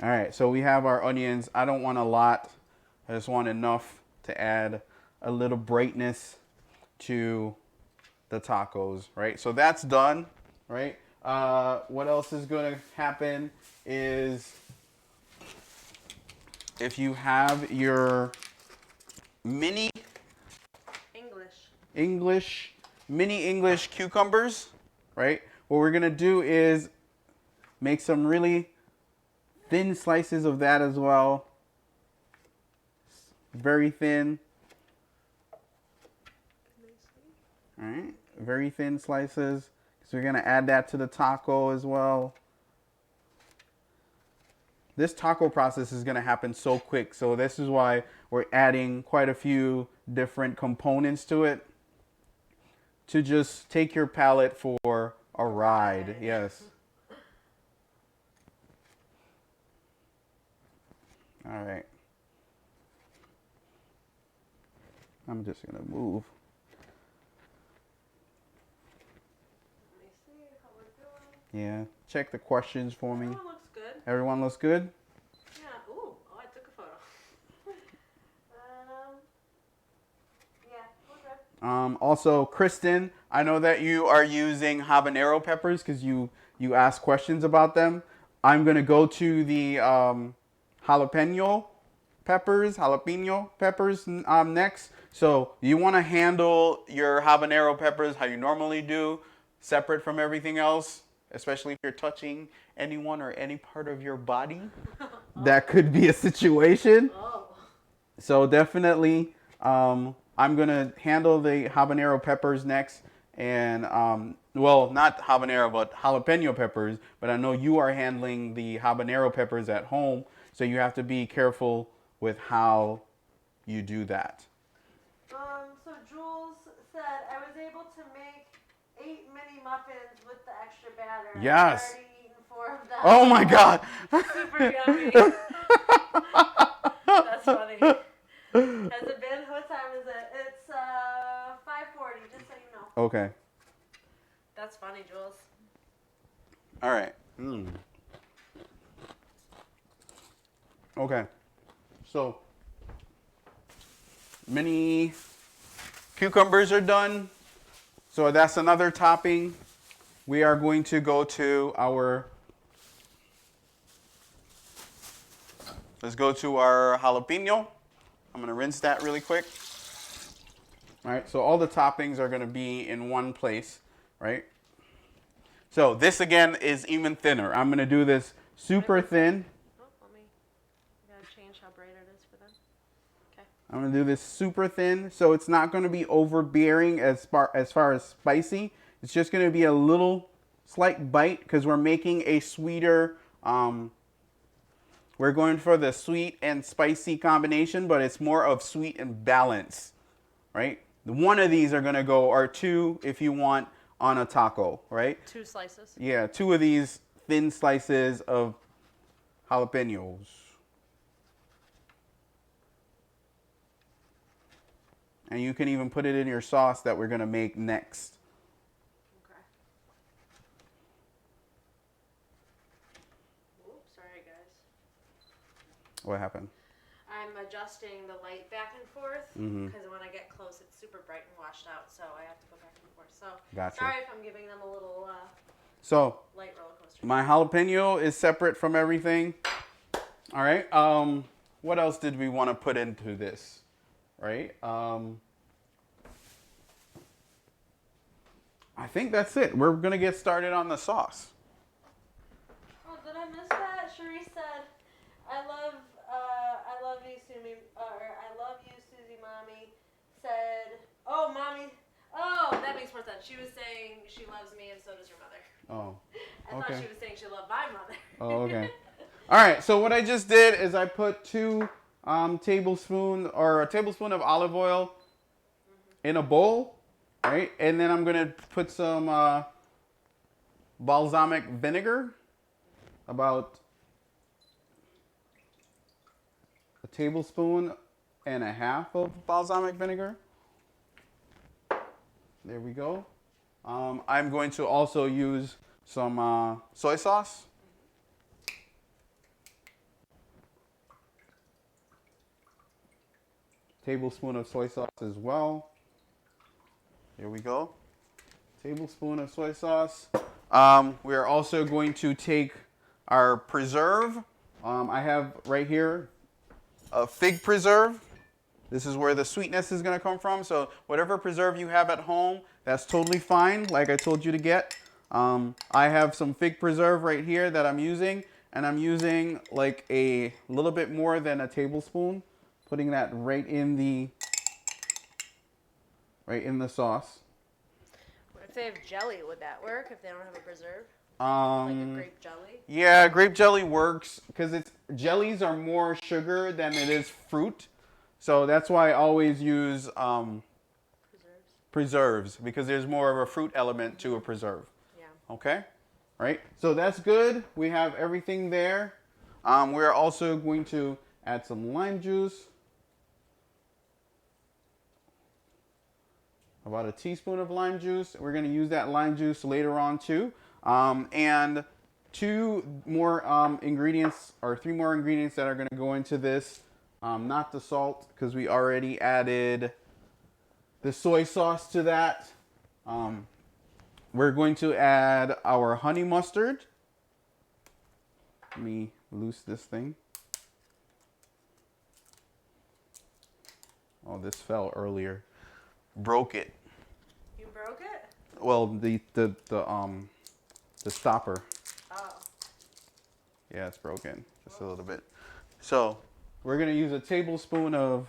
All right, so we have our onions. I don't want a lot. I just want enough to add a little brightness to the tacos, right? So that's done, right? What else is going to happen is if you have your mini English cucumbers, right? What we're going to do is make some really thin slices of that as well. Very thin. All right, very thin slices. So we're going to add that to the taco as well. This taco process is going to happen so quick. So this is why we're adding quite a few different components to it to just take your palate for a ride. Yes. All right. I'm just going to move. Let me see how we're doing. Yeah. Check the questions for me. Everyone looks good. Everyone looks good? Yeah. Ooh. Oh, I took a photo. Yeah, we're good. Also, Kristen, I know that you are using habanero peppers because you asked questions about them. I'm going to go to the jalapeno peppers next. So you want to handle your habanero peppers how you normally do, separate from everything else, especially if you're touching anyone or any part of your body. That could be a situation. So definitely, I'm going to handle the habanero peppers next. And, well, not habanero, but jalapeno peppers. But I know you are handling the habanero peppers at home. So you have to be careful with how you do that. So Jules said I was able to make 8 mini muffins with the extra batter. Yes. I've already eaten 4 of them. Oh my God. Super yummy. That's funny. Has it been? What time is it? It's 5:40. Just so you know. Okay. That's funny, Jules. All right. Okay. So mini cucumbers are done. So that's another topping. We are going to go to our, let's go to our jalapeno. I'm going to rinse that really quick. All right, so all the toppings are going to be in one place, right? So this again is even thinner. I'm going to do this super thin. Change how bright it is for them. Okay. I'm going to do this super thin, so it's not going to be overbearing as far as spicy. It's just going to be a little slight bite because we're making a sweeter, we're going for the sweet and spicy combination, but it's more of sweet and balance, right? One of these are going to go, or 2 if you want, on a taco, right? 2 slices. Yeah, 2 of these thin slices of jalapenos. And you can even put it in your sauce that we're going to make next. Okay. Oops, sorry guys. What happened? I'm adjusting the light back and forth because when I get close it's super bright and washed out, so I have to go back and forth. So Gotcha. Sorry if I'm giving them a little light roller coaster. My jalapeno is separate from everything. All right. What else did we want to put into this? Right? I think that's it. We're going to get started on the sauce. Oh, did I miss that? Cherie said, I love you, Susie, I love you, Susie, Mommy. Said, oh, Mommy. Oh, that makes more sense. She was saying she loves me and so does your mother. Oh, I thought she was saying she loved my mother. Oh, okay. All right. So what I just did is I put 2 tablespoons or a tablespoon of olive oil in a bowl, right? And then I'm gonna put some balsamic vinegar, about a tablespoon and a half of balsamic vinegar. There we go. I'm going to also use some soy sauce. Tablespoon of soy sauce as well. There we go. Tablespoon of soy sauce. We are also going to take our preserve. I have right here a fig preserve. This is where the sweetness is going to come from. So whatever preserve you have at home, that's totally fine, like I told you to get. I have some fig preserve right here that I'm using, and I'm using like a little bit more than a tablespoon, putting that right in the sauce. If they have jelly, would that work if they don't have a preserve? Like a grape jelly? Yeah, grape jelly works because jellies are more sugar than it is fruit. So that's why I always use preserves because there's more of a fruit element to a preserve. Yeah. Okay? Right? So that's good. We have everything there. We're also going to add some lime juice. About a teaspoon of lime juice. We're going to use that lime juice later on too. And two more ingredients, or three more ingredients that are going to go into this. Not the salt, because we already added the soy sauce to that. We're going to add our honey mustard. Let me loose this thing. Oh, this fell earlier. Broke it. You broke it? Well, the stopper. Oh. Yeah, it's broken just a little bit. So we're gonna use a tablespoon of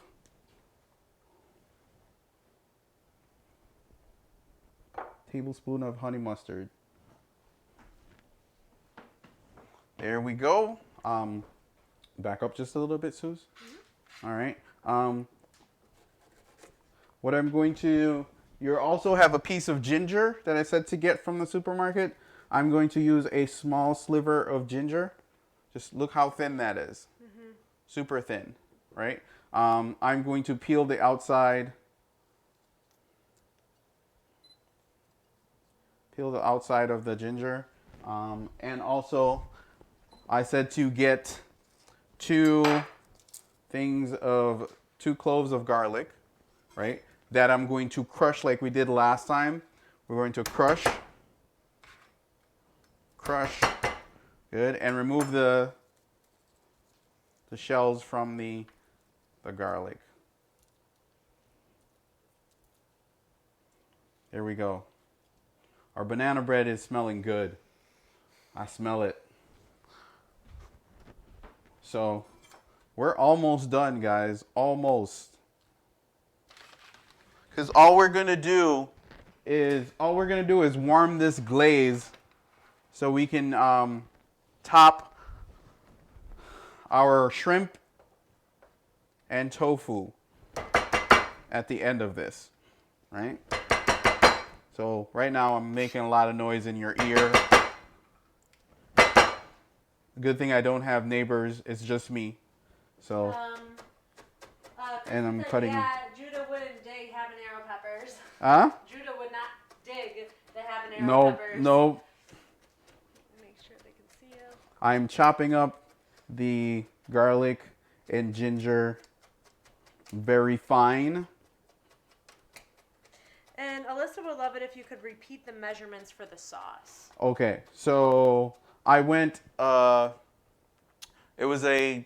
honey mustard. There we go. Back up just a little bit, Suze. Mm-hmm. All right. What I'm going to, you also have a piece of ginger that I said to get from the supermarket. I'm going to use a small sliver of ginger. Just look how thin that is. Mm-hmm. Super thin, right? I'm going to peel the outside. Peel the outside of the ginger. And also, I said to get two cloves of garlic, right? That I'm going to crush like we did last time. We're going to crush, good, and remove the shells from the garlic. There we go. Our banana bread is smelling good. I smell it. So we're almost done, guys. Almost. Because all we're gonna do is warm this glaze so we can top our shrimp and tofu at the end of this, right? So right now I'm making a lot of noise in your ear. Good thing I don't have neighbors, it's just me. So and I'm cutting. Yeah, Judah wouldn't dig habanero peppers. Huh? Judah would not dig the habanero peppers. No. Make sure they can see you. I'm chopping up the garlic and ginger very fine. And Alyssa would love it if you could repeat the measurements for the sauce. Okay, so I went, it was a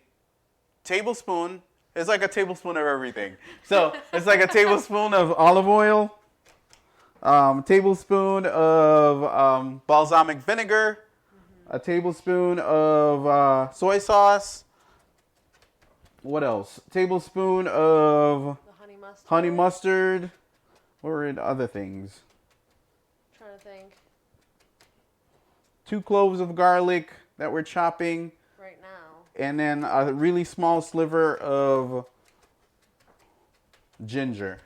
tablespoon. It's like a tablespoon of everything. So it's like a tablespoon of olive oil, tablespoon of balsamic vinegar, a tablespoon of soy sauce. What else? Tablespoon of honey mustard. What were the other things? I'm trying to think. 2 cloves of garlic that we're chopping. Right now. And then a really small sliver of ginger.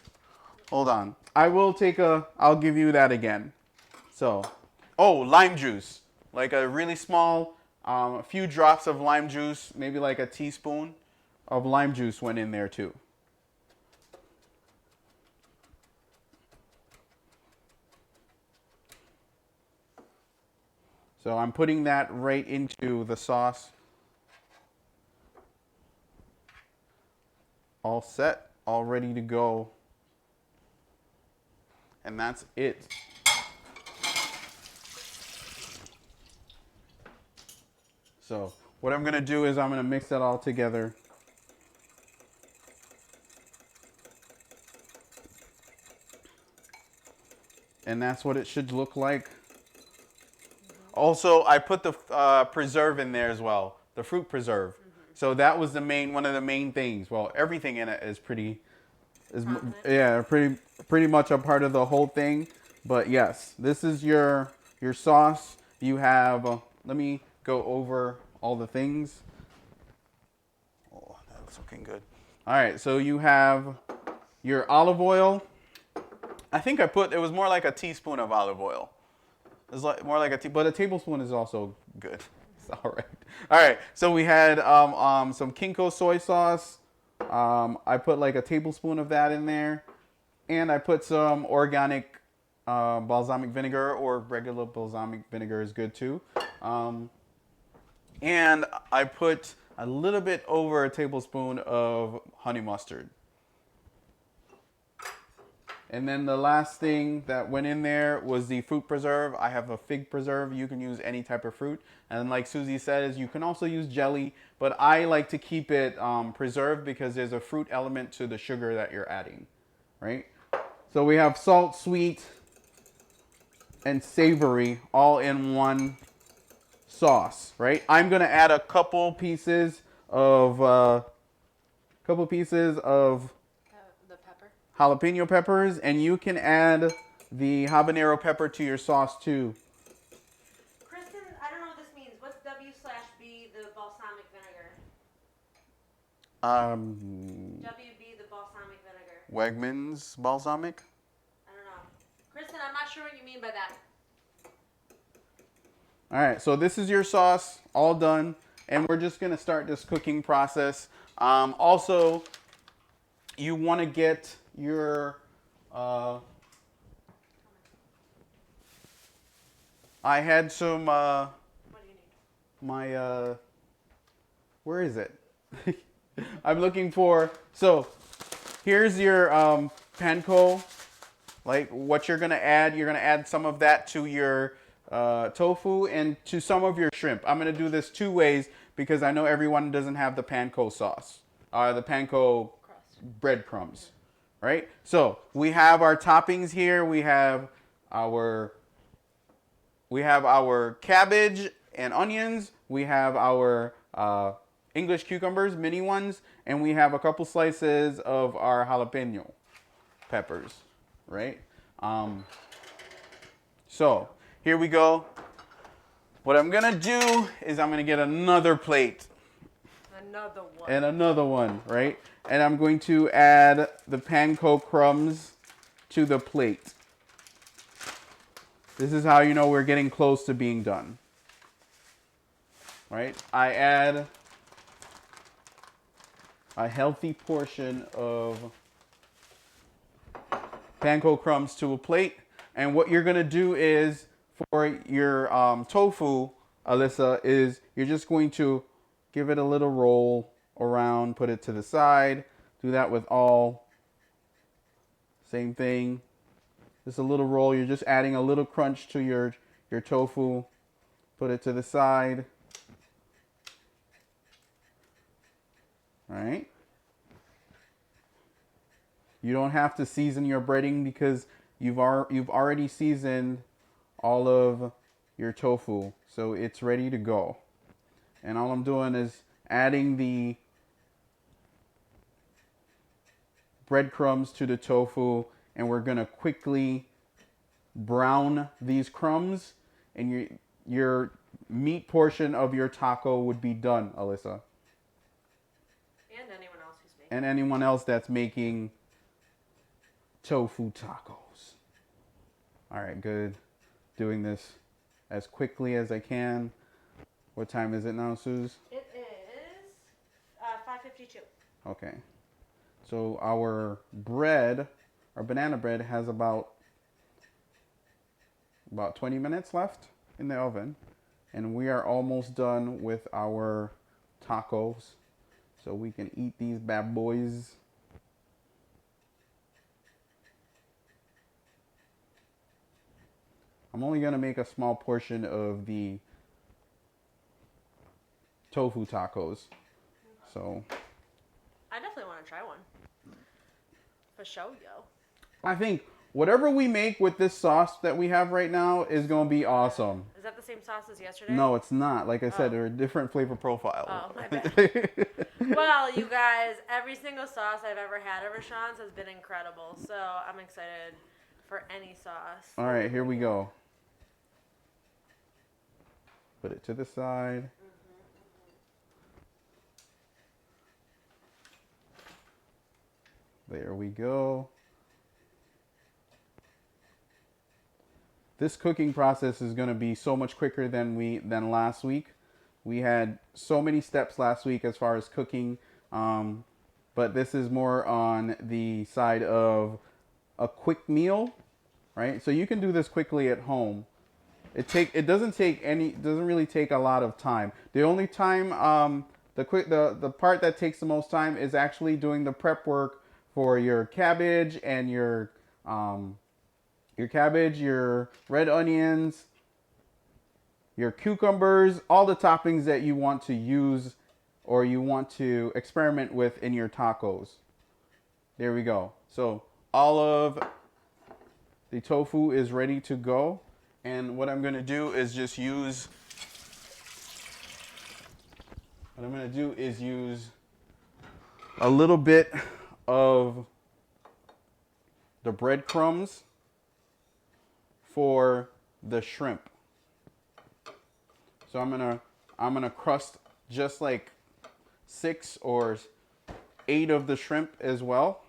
Hold on. I'll give you that again. So, oh, lime juice. Like a really small, a few drops of lime juice, maybe like a teaspoon of lime juice went in there too. So I'm putting that right into the sauce. All set, all ready to go. And that's it. So what I'm gonna do is I'm gonna mix that all together. And that's what it should look like. Also, I put the preserve in there as well, the fruit preserve. So that was one of the main things. Well, everything in it is pretty much a part of the whole thing. But yes, this is your sauce. You have. Let me go over all the things. Oh, that's looking good. All right, so you have your olive oil. I think it was more like a teaspoon of olive oil. It's like more like but a tablespoon is also good. It's all right. All right. So we had some Kinko soy sauce. I put like a tablespoon of that in there, and I put some organic balsamic vinegar, or regular balsamic vinegar is good too. And I put a little bit over a tablespoon of honey mustard. And then the last thing that went in there was the fruit preserve. I have a fig preserve. You can use any type of fruit. And like Susie says, you can also use jelly, but I like to keep it preserved because there's a fruit element to the sugar that you're adding, right? So we have salt, sweet, and savory all in one sauce, right? I'm gonna add a couple pieces of jalapeno peppers, and you can add the habanero pepper to your sauce too. Kristen, I don't know what this means. What's W/B, the balsamic vinegar? WB, the balsamic vinegar. Wegmans balsamic? I don't know. Kristen, I'm not sure what you mean by that. All right, so this is your sauce all done, and we're just gonna start this cooking process. Also, you want to get your I had some What do you need? my where is it? I'm looking for, so here's your panko. Like what you're gonna add some of that to your tofu and to some of your shrimp. I'm gonna do this two ways because I know everyone doesn't have the panko sauce, the panko breadcrumbs, right? So we have our toppings here. We have our cabbage and onions. We have our English cucumbers, mini ones, and we have a couple slices of our jalapeno peppers, right? So here we go. What I'm gonna do is I'm gonna get another plate. Another one. And another one, right? And I'm going to add the panko crumbs to the plate. This is how you know we're getting close to being done. Right? I add a healthy portion of panko crumbs to a plate. And what you're going to do is, for your tofu, Alyssa, is you're just going to give it a little roll around, put it to the side. Do that with all. Same thing. Just a little roll. You're just adding a little crunch to your tofu. Put it to the side. All right. You don't have to season your breading because you've already seasoned all of your tofu, so it's ready to go. And all I'm doing is adding the breadcrumbs to the tofu, and we're gonna quickly brown these crumbs, and your meat portion of your taco would be done, Alyssa. And anyone else who's making. And anyone else that's making tofu tacos. All right, good. Doing this as quickly as I can. What time is it now, Suze? It is 5:52. Okay. So our bread, our banana bread has about 20 minutes left in the oven. And we are almost done with our tacos. So we can eat these bad boys. I'm only going to make a small portion of the tofu tacos. So I definitely want to try one. For show, yo. I think whatever we make with this sauce that we have right now is going to be awesome. Is that the same sauce as yesterday? No, it's not. Like I said, they're a different flavor profile. Oh, my bad. Well, you guys, every single sauce I've ever had at Rashawn's has been incredible. So I'm excited for any sauce. All right, here we go. Put it to the side. There we go. This cooking process is going to be so much quicker than last week. We had so many steps last week as far as cooking, but this is more on the side of a quick meal, right? So you can do this quickly at home. It doesn't really take a lot of time. The only time the part that takes the most time is actually doing the prep work for your cabbage and your red onions, your cucumbers, all the toppings that you want to use or you want to experiment with in your tacos. There we go. So all of the tofu is ready to go. And what I'm going to do is just use a little bit of the breadcrumbs for the shrimp. So I'm gonna crust just like 6 or 8 of the shrimp as well.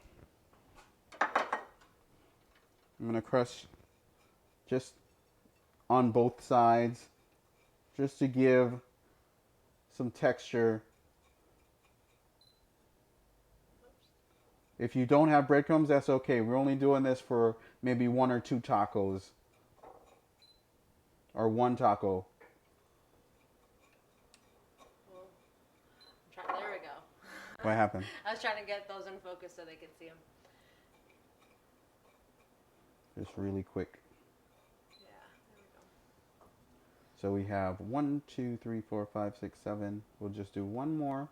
I'm gonna crust just on both sides, just to give some texture. If you don't have breadcrumbs, that's okay. We're only doing this for maybe 1 or 2 tacos. Or 1 taco. There we go. What happened? I was trying to get those in focus so they could see them. Just really quick. Yeah, there we go. So we have 1, 2, 3, 4, 5, 6, 7. We'll just do 1 more.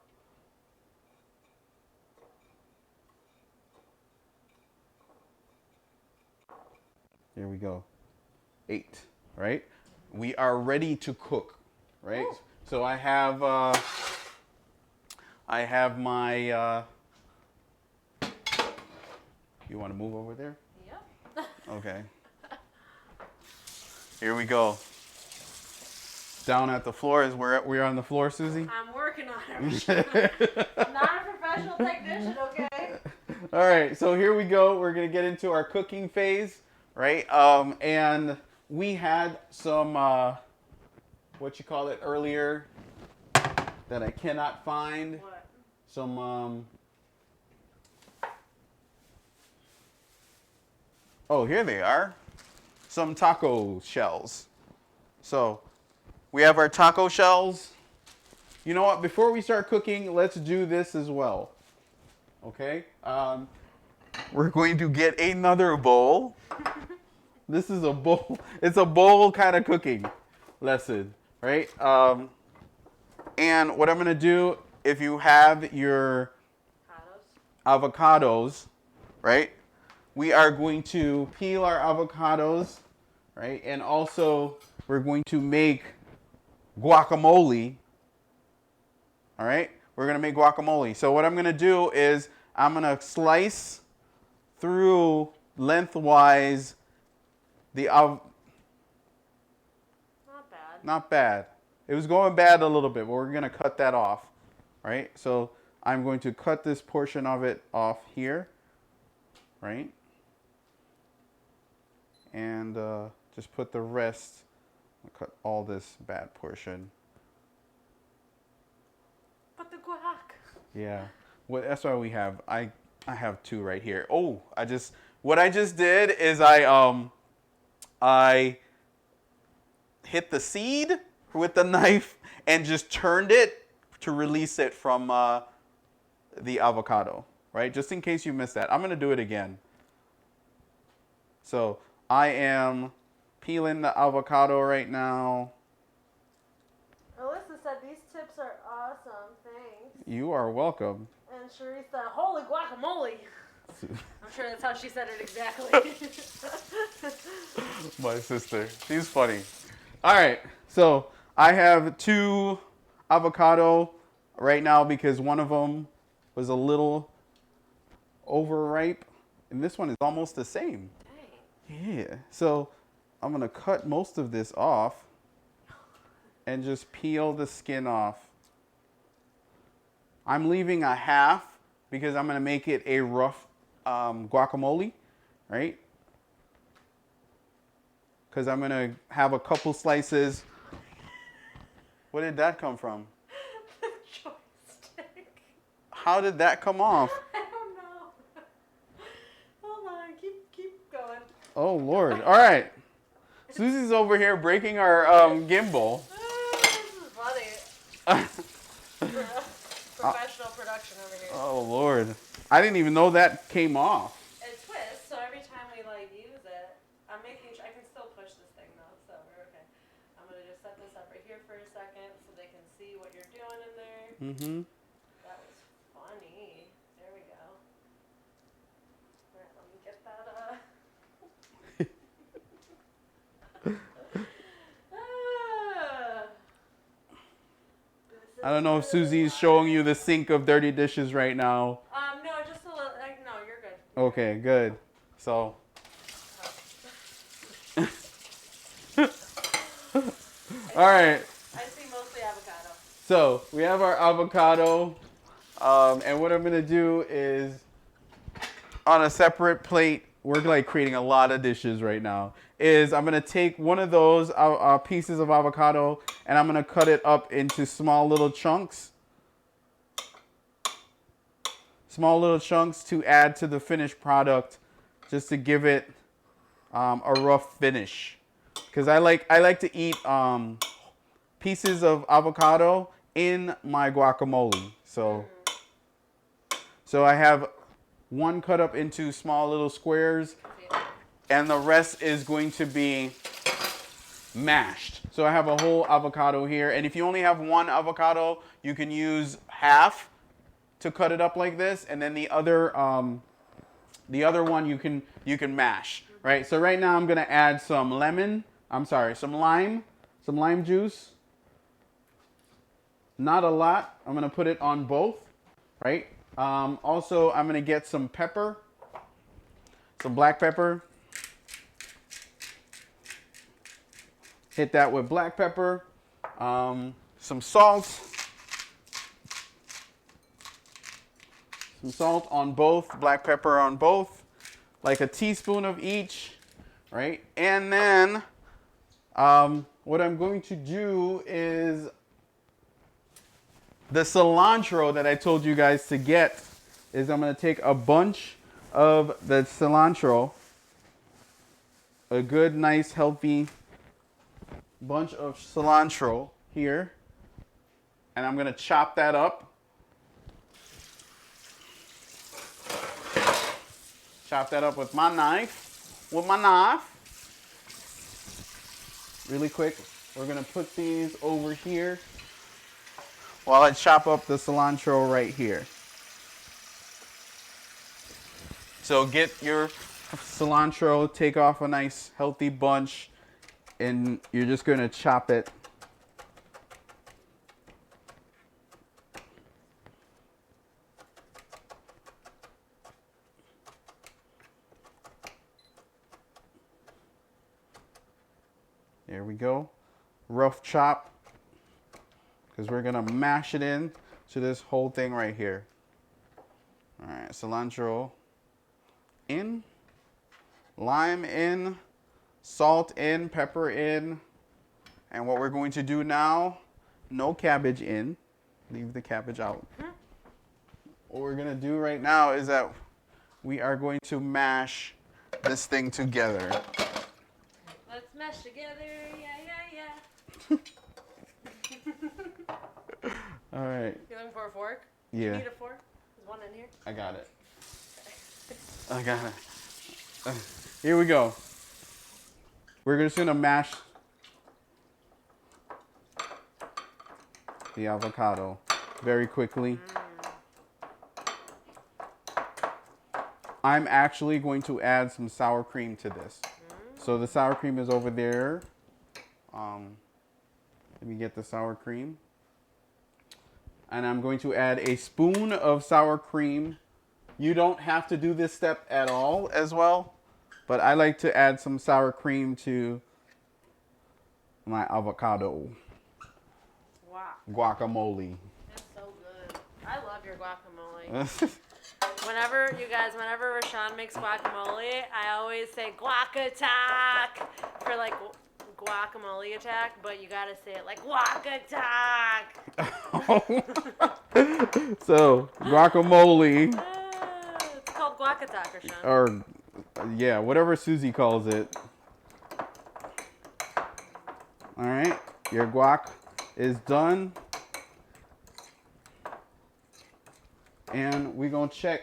There we go. 8, right? We are ready to cook, right? Ooh. So I have my, you want to move over there? Yep. Okay. Here we go. Down at the floor is we're on the floor, Susie? I'm working on it. I'm not a professional technician, okay? All right, so here we go. We're going to get into our cooking phase, right? And we had some, earlier that I cannot find. What? Some, oh, here they are. Some taco shells. So we have our taco shells. You know what? Before we start cooking, let's do this as well. Okay? We're going to get another bowl. This is a bowl. It's a bowl kind of cooking lesson, right? And what I'm going to do, if you have your avocados, right? We are going to peel our avocados, right? And also, we're going to make guacamole. All right? We're going to make guacamole. So what I'm going to do is I'm going to slice through lengthwise the Not bad. Not bad. It was going bad a little bit, but we're going to cut that off. Right? So I'm going to cut this portion of it off here. Right? and just put the rest. I'll cut all this bad portion. But the guac. Yeah, well, that's why we have. I have two right here. Oh, what I just did is I hit the seed with the knife and just turned it to release it from the avocado, right? Just in case you missed that. I'm gonna do it again. So I am peeling the avocado right now. Alyssa said these tips are awesome. Thanks. You are welcome. And Cherie said, holy guacamole. I'm sure that's how she said it exactly. My sister. She's funny. All right. So I have 2 avocado right now because one of them was a little overripe. And this one is almost the same. Dang. Yeah. So I'm going to cut most of this off and just peel the skin off. I'm leaving a half because I'm going to make it a rough guacamole, right? Because I'm going to have a couple slices. Where did that come from? The joystick. How did that come off? I don't know. Hold on, keep going. Oh, Lord. All right. Susie's over here breaking our gimbal. This is funny. Professional production over here. Oh, Lord. I didn't even know that came off. It twists, so every time we use it, I'm making sure I can still push this thing though, so we're okay. I'm gonna just set this up right here for a second so they can see what you're doing in there. Mm-hmm. That was funny. There we go. Alright, let me get that I don't know if Susie's showing you the sink of dirty dishes right now. No, just a little. No, you're good. Okay, good. So. All right. I see mostly avocado. So we have our avocado, and what I'm gonna do is, on a separate plate, we're like creating a lot of dishes right now. Is I'm gonna take one of those pieces of avocado and I'm gonna cut it up into small little chunks. Small little chunks to add to the finished product, just to give it a rough finish. Because I like to eat pieces of avocado in my guacamole. So I have one cut up into small little squares, and the rest is going to be mashed. So I have a whole avocado here, and if you only have one avocado, you can use half to cut it up like this, and then the other one you can mash, right? So right now I'm gonna add some lime juice. Not a lot. I'm gonna put it on both, right? Also, I'm gonna get some pepper, some black pepper. Hit that with black pepper, some salt. Some salt on both, black pepper on both, like a teaspoon of each, right? And then what I'm going to do is the cilantro that I told you guys to get is I'm going to take a bunch of the cilantro, a good, nice, healthy bunch of cilantro here, and I'm going to chop that up. Chop that up with my knife. Really quick, we're gonna put these over here while I chop up the cilantro right here. So get your cilantro, take off a nice healthy bunch, and you're just gonna chop it. There we go. Rough chop, because we're gonna mash it in to this whole thing right here. All right, cilantro in, lime in, salt in, pepper in. And what we're going to do now, no cabbage in. Leave the cabbage out. What we're going to do right now is that we are going to mash this thing together. Let's mash together. Yeah, yeah. All right. You looking for a fork? Yeah. You need a fork? There's one in here. I got it. I got it. Here we go. We're just going to mash the avocado very quickly. I'm actually going to add some sour cream to this. So the sour cream is over there. Let me get the sour cream. And I'm going to add a spoon of sour cream. You don't have to do this step at all as well, but I like to add some sour cream to my avocado. Wow. Guacamole. That's so good. I love your guacamole. Whenever Rashawn makes guacamole, I always say guac attack for like guacamole attack, but you gotta say it like guac attack. So guacamole. It's called guac attack, Rashawn. Or yeah, whatever Susie calls it. All right, your guac is done. And we're going to check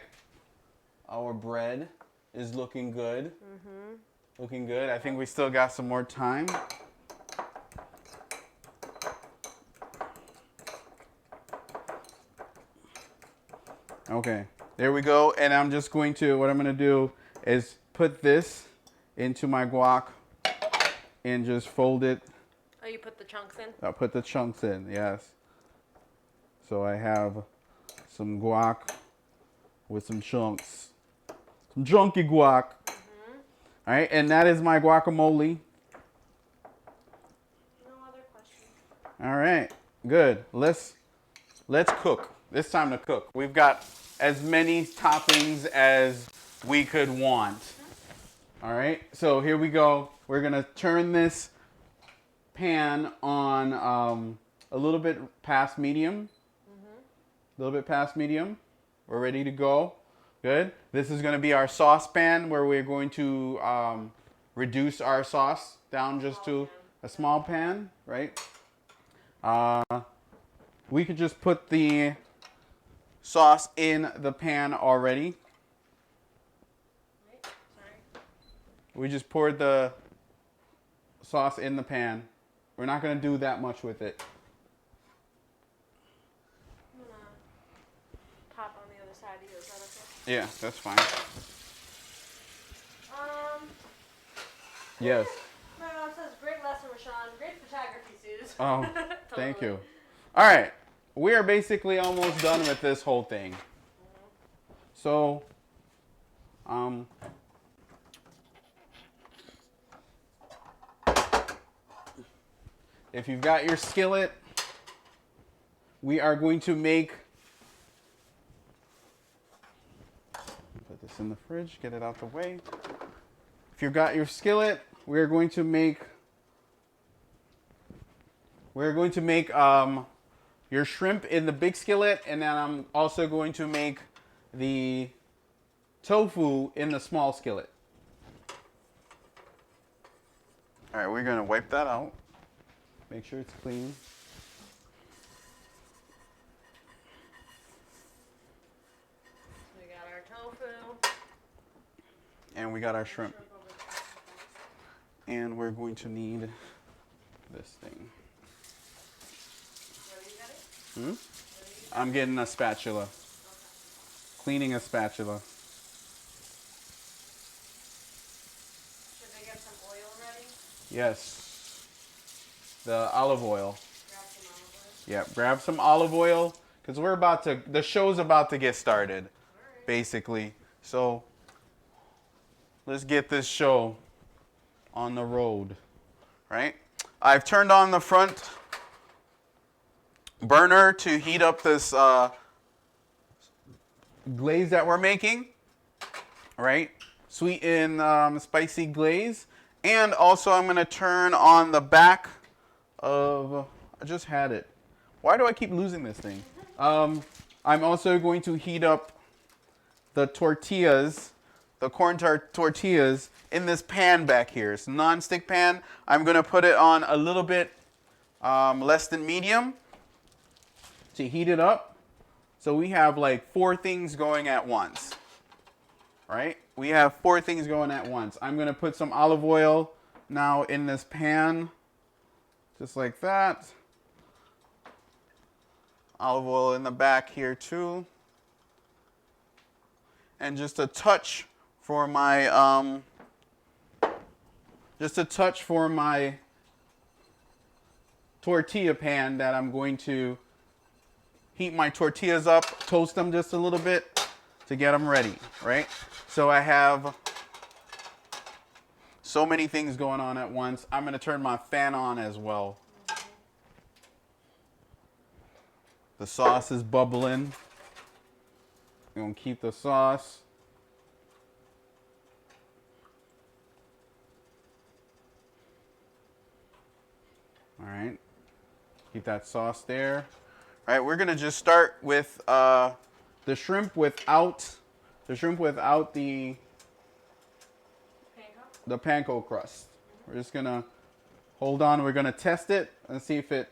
our bread is looking good. Mm-hmm. Looking good. I think we still got some more time. Okay, there we go. And I'm just going to, what I'm going to do is put this into my guac and just fold it. Oh, you put the chunks in? I'll put the chunks in, yes. So I have some guac with some chunks. Some chunky guac. Mm-hmm. All right, and that is my guacamole. No other questions. All right, good. Let's cook. It's time to cook. We've got as many toppings as we could want. All right, so here we go. We're gonna turn this pan on a little bit past medium. A little bit past medium. We're ready to go. Good. This is going to be our saucepan where we're going to reduce our sauce down just to a small pan, right? We could just put the sauce in the pan already. Wait, sorry. We just poured the sauce in the pan. We're not going to do that much with it. Pop on the other side of you. Is that okay? Yeah, that's fine. Yes. My mom says, great lesson, Rashawn. Great photography, Suze. Oh, Totally. thank you. All right. We are basically almost done with this whole thing. So, if you've got your skillet, we are going to make, put this in the fridge, get it out the way. If you've got your skillet, we're going to make your shrimp in the big skillet, and then I'm also going to make the tofu in the small skillet. All right, we're gonna wipe that out. Make sure it's clean. We got our tofu. And we got our shrimp. And we're going to need this thing. I'm getting a spatula. Okay. Cleaning a spatula. Should they get some oil ready? Yes. The olive oil. Grab some olive oil. Yeah, grab some olive oil because the show's about to get started, Right. basically. So let's get this show on the road, right? I've turned on the front burner to heat up this glaze that we're making, right? Sweet and spicy glaze. And also I'm going to turn on the back of, I just had it. Why do I keep losing this thing? I'm also going to heat up the tortillas, the corn tortillas in this pan back here. It's a non-stick pan. I'm going to put it on a little bit less than medium to heat it up. So we have like 4 things going at once, right? We have 4 things going at once. I'm going to put some olive oil now in this pan, just like that. Olive oil in the back here too. And just a touch for my, tortilla pan that I'm going to heat my tortillas up, toast them just a little bit to get them ready, right? So I have so many things going on at once. I'm going to turn my fan on as well. The sauce is bubbling. I'm going to keep the sauce. All right. Keep that sauce there. All right, we're going to just start with the shrimp without the panko crust. We're just going to hold on. We're going to test it and see if it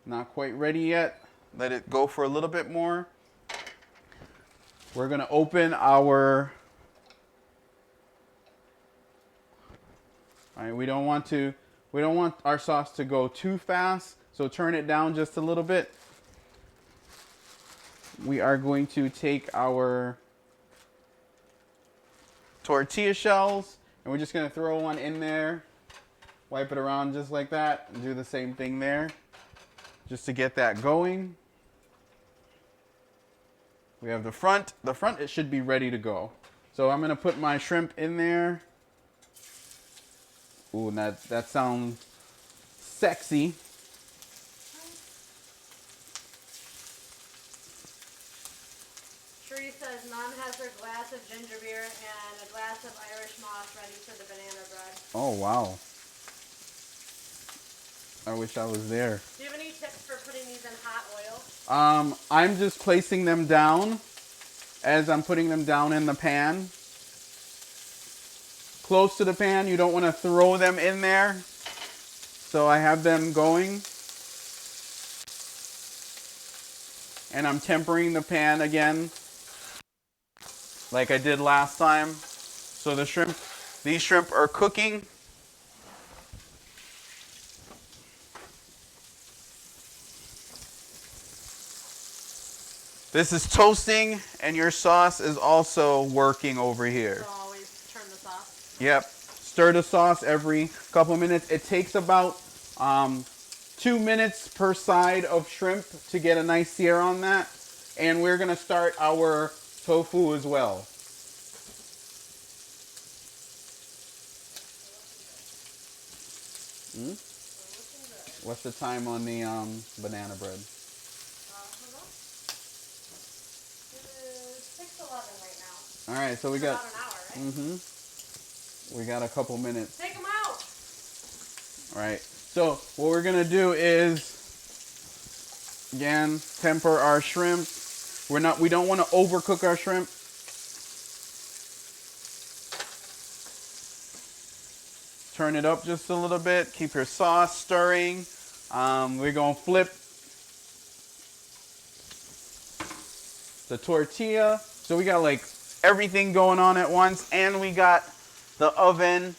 not quite ready yet. Let it go for a little bit more. We're going to open our, all right, we don't want our sauce to go too fast, so turn it down just a little bit. We are going to take our tortilla shells and we're just going to throw one in there, wipe it around just like that, and do the same thing there just to get that going. We have the front. The front, it should be ready to go. So I'm going to put my shrimp in there. Ooh, that sounds sexy. Sheree says Mom has her glass of ginger beer and a glass of Irish moss ready for the banana bread. Oh, wow. I wish I was there. Do you have any tips for putting these in hot oil? I'm just placing them down as I'm putting them down in the pan. Close to the pan. You don't want to throw them in there. So I have them going. And I'm tempering the pan again, like I did last time. So these shrimp are cooking. This is toasting, and your sauce is also working over here. So always turn the sauce? Yep. Stir the sauce every couple of minutes. It takes about 2 minutes per side of shrimp to get a nice sear on that. And we're going to start our tofu as well. What's the time on the banana bread? Hold on. It is 6:11 right now. All right, so we got about an hour, right? We got a couple minutes. Take them out. All right. So what we're gonna do is, again, temper our shrimp. We don't want to overcook our shrimp. Turn it up just a little bit. Keep your sauce stirring. We're gonna flip the tortilla. So we got like everything going on at once, and we got the oven.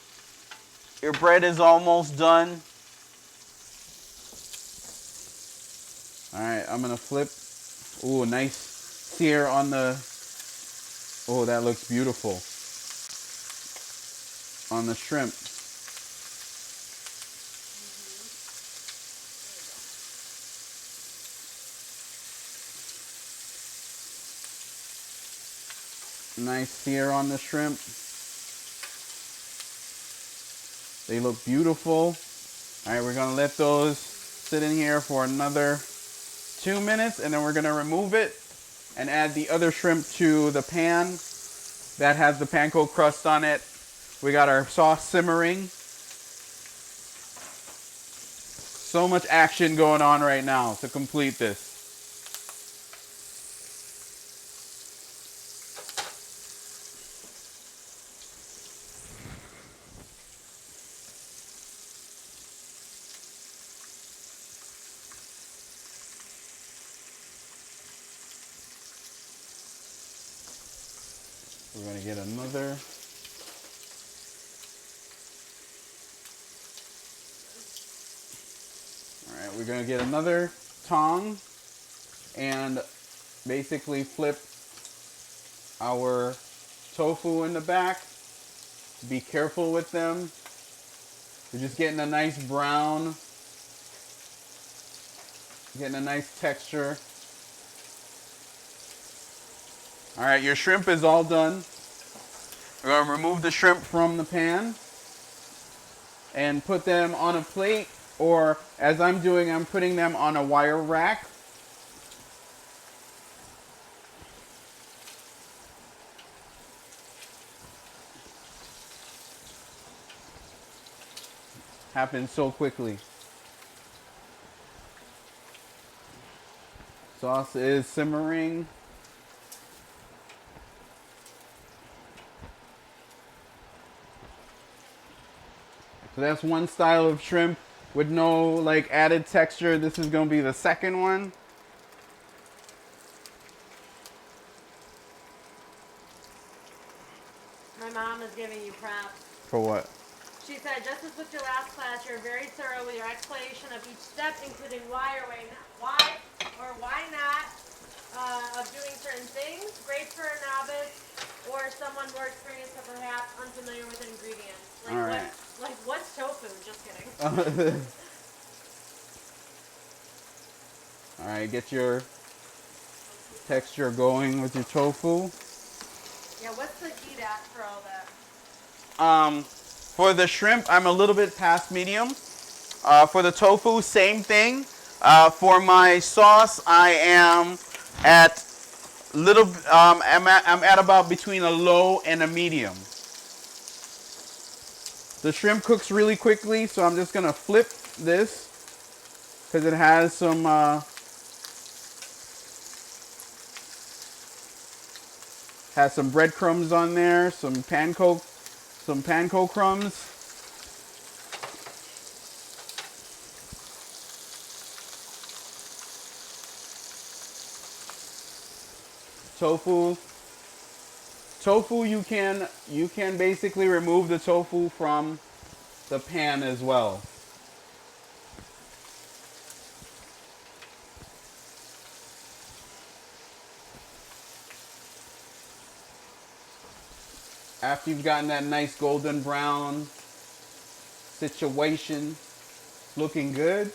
Your bread is almost done. All right, I'm gonna flip. Ooh, nice sear on the, oh, that looks beautiful on the shrimp. Nice sear on the shrimp. They look beautiful. All right, we're gonna let those sit in here for another 2 minutes, and then we're gonna remove it and add the other shrimp to the pan that has the panko crust on it. We got our sauce simmering. So much action going on right now to complete this. We're going to get another. All right, we're going to get another tong and basically flip our tofu in the back. Be careful with them. We're just getting a nice brown, getting a nice texture. All right, your shrimp is all done. We're going to remove the shrimp from the pan and put them on a plate, or as I'm doing, I'm putting them on a wire rack. Happens so quickly. Sauce is simmering. So that's one style of shrimp with no like added texture. This is going to be the second one. My mom is giving you props. For what? She said, just as with your last class, you're very thorough with your explanation of each step, including why or why not of doing certain things. Great for a novice or someone more experienced but perhaps unfamiliar with ingredients. Like, all right. What's tofu? Just kidding. All right, get your texture going with your tofu. Yeah, what's the heat at for all that? For the shrimp, I'm a little bit past medium. For the tofu, same thing. For my sauce, I am at I'm at about between a low and a medium. The shrimp cooks really quickly, so I'm just gonna flip this because it has some breadcrumbs on there, some panko crumbs. Tofu, you can basically remove the tofu from the pan as well. After you've gotten that nice golden brown situation looking good,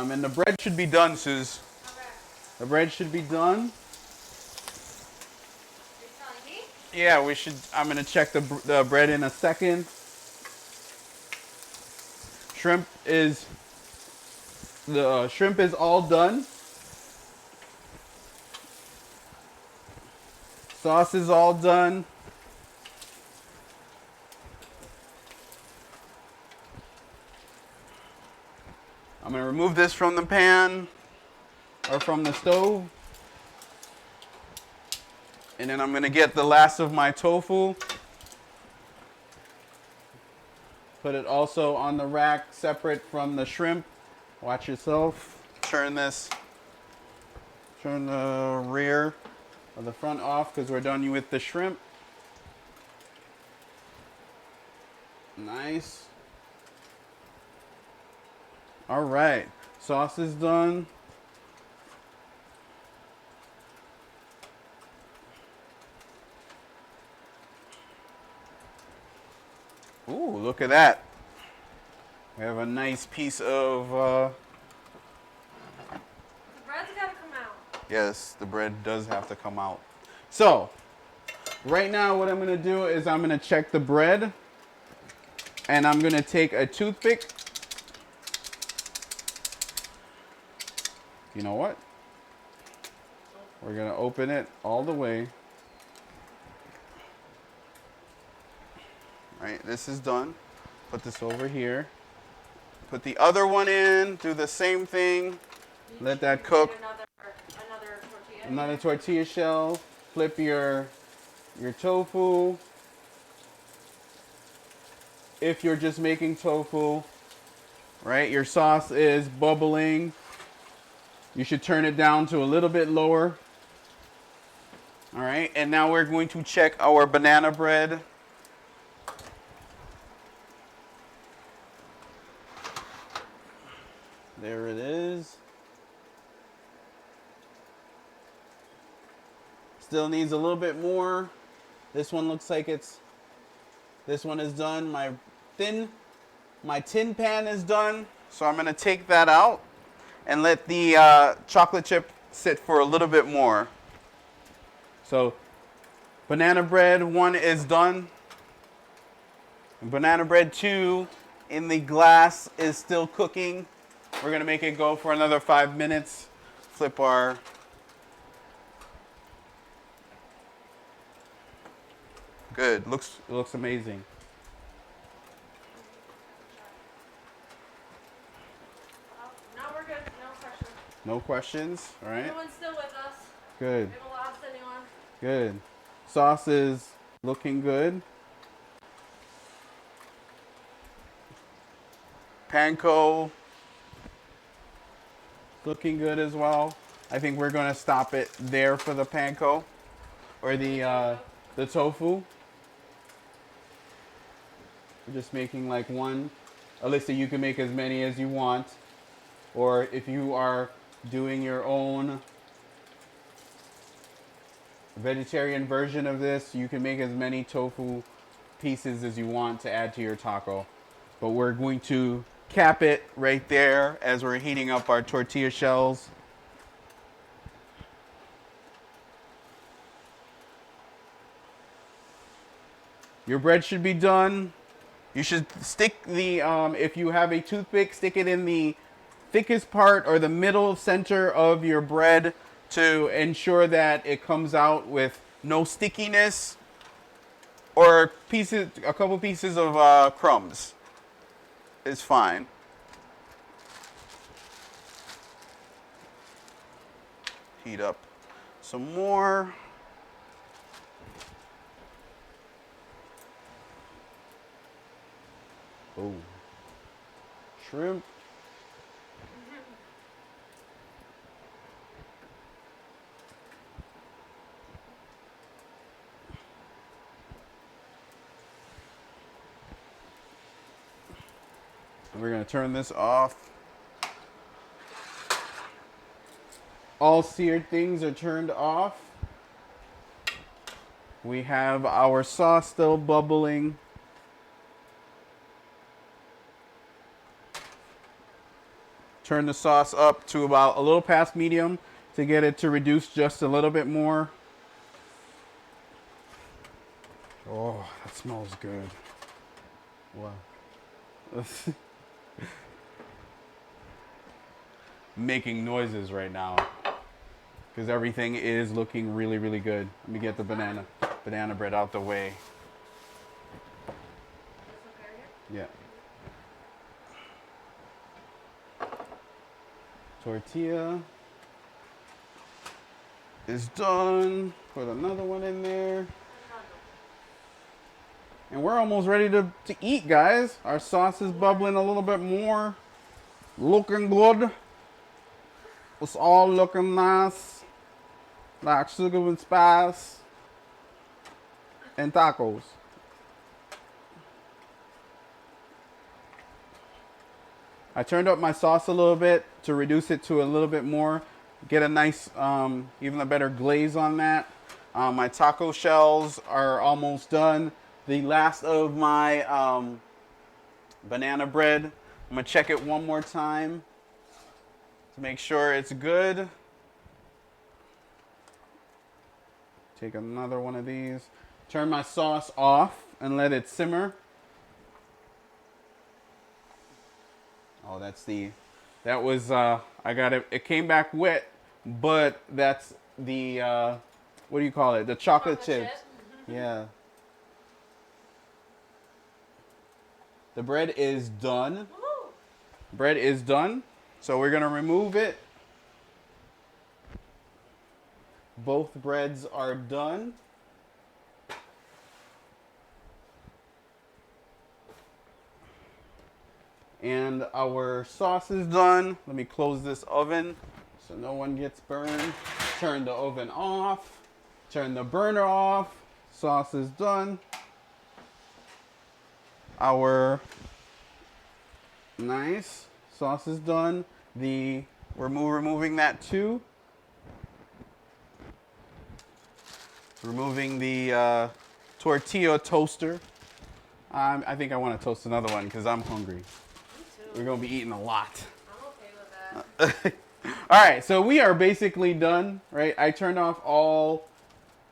and the bread should be done, Suze. Okay. The bread should be done. Are you telling me? Yeah, we should. I'm gonna check the bread in a second. The shrimp is all done. Sauce is all done. I'm gonna remove this from the pan or from the stove. And then I'm gonna get the last of my tofu. Put it also on the rack separate from the shrimp. Watch yourself. Turn the rear or the front off because we're done with the shrimp. Nice. All right, sauce is done. Ooh, look at that. We have a nice piece of... The bread's gotta come out. Yes, the bread does have to come out. So, right now what I'm gonna do is I'm gonna check the bread and I'm gonna take a toothpick You know what? We're going to open it all the way. Right, this is done. Put this over here. Put the other one in. Do the same thing. Let that cook. Another tortilla. Another tortilla shell. Flip your tofu. If you're just making tofu, right, your sauce is bubbling. You should turn it down to a little bit lower. All right, and now we're going to check our banana bread. There it is. Still needs a little bit more. This one looks like this one is done. My tin pan is done. So I'm gonna take that out and let the chocolate chip sit for a little bit more. So banana bread 1 is done. Banana bread 2 in the glass is still cooking. We're gonna make it go for another 5 minutes. Flip our good. It looks amazing. No, we're good. No questions. No questions. All right. Everyone's still with us. Good. We haven't lost anyone. Good. Sauce is looking good. Panko looking good as well. I think we're gonna stop it there for the panko or the tofu. We're just making like one. Alyssa, you can make as many as you want, or if you are doing your own vegetarian version of this, you can make as many tofu pieces as you want to add to your taco. But we're going to cap it right there as we're heating up our tortilla shells. Your bread should be done. You should stick the, if you have a toothpick, stick it in the thickest part or the middle center of your bread to ensure that it comes out with no stickiness or a couple pieces of crumbs is fine. Heat up some more. Oh, shrimp. And we're going to turn this off. All seared things are turned off. We have our sauce still bubbling. Turn the sauce up to about a little past medium to get it to reduce just a little bit more. Oh, that smells good. Wow. Making noises right now because everything is looking really, really good. Let me get the banana bread out the way. Yeah. Tortilla is done. Put another one in there. And we're almost ready to eat, guys. Our sauce is bubbling a little bit more. Looking good. It's all looking nice. Like sugar and spice. And tacos. I turned up my sauce a little bit to reduce it to a little bit more. Get a nice, even a better glaze on that. My taco shells are almost done. The last of my banana bread. I'm gonna check it one more time to make sure it's good. Take another one of these. Turn my sauce off and let it simmer. Oh, that's That was, I got it. It came back wet, but that's the, what do you call it? The chocolate chips. Yeah. The bread is done. Woo. Bread is done. So we're going to remove it. Both breads are done. And our sauce is done. Let me close this oven so no one gets burned. Turn the oven off. Turn the burner off. Sauce is done. Our nice sauce is done. We're removing that too. Removing the tortilla toaster. I think I want to toast another one because I'm hungry. We're going to be eating a lot. I'm okay with that. All right, so we are basically done, right? I turned off all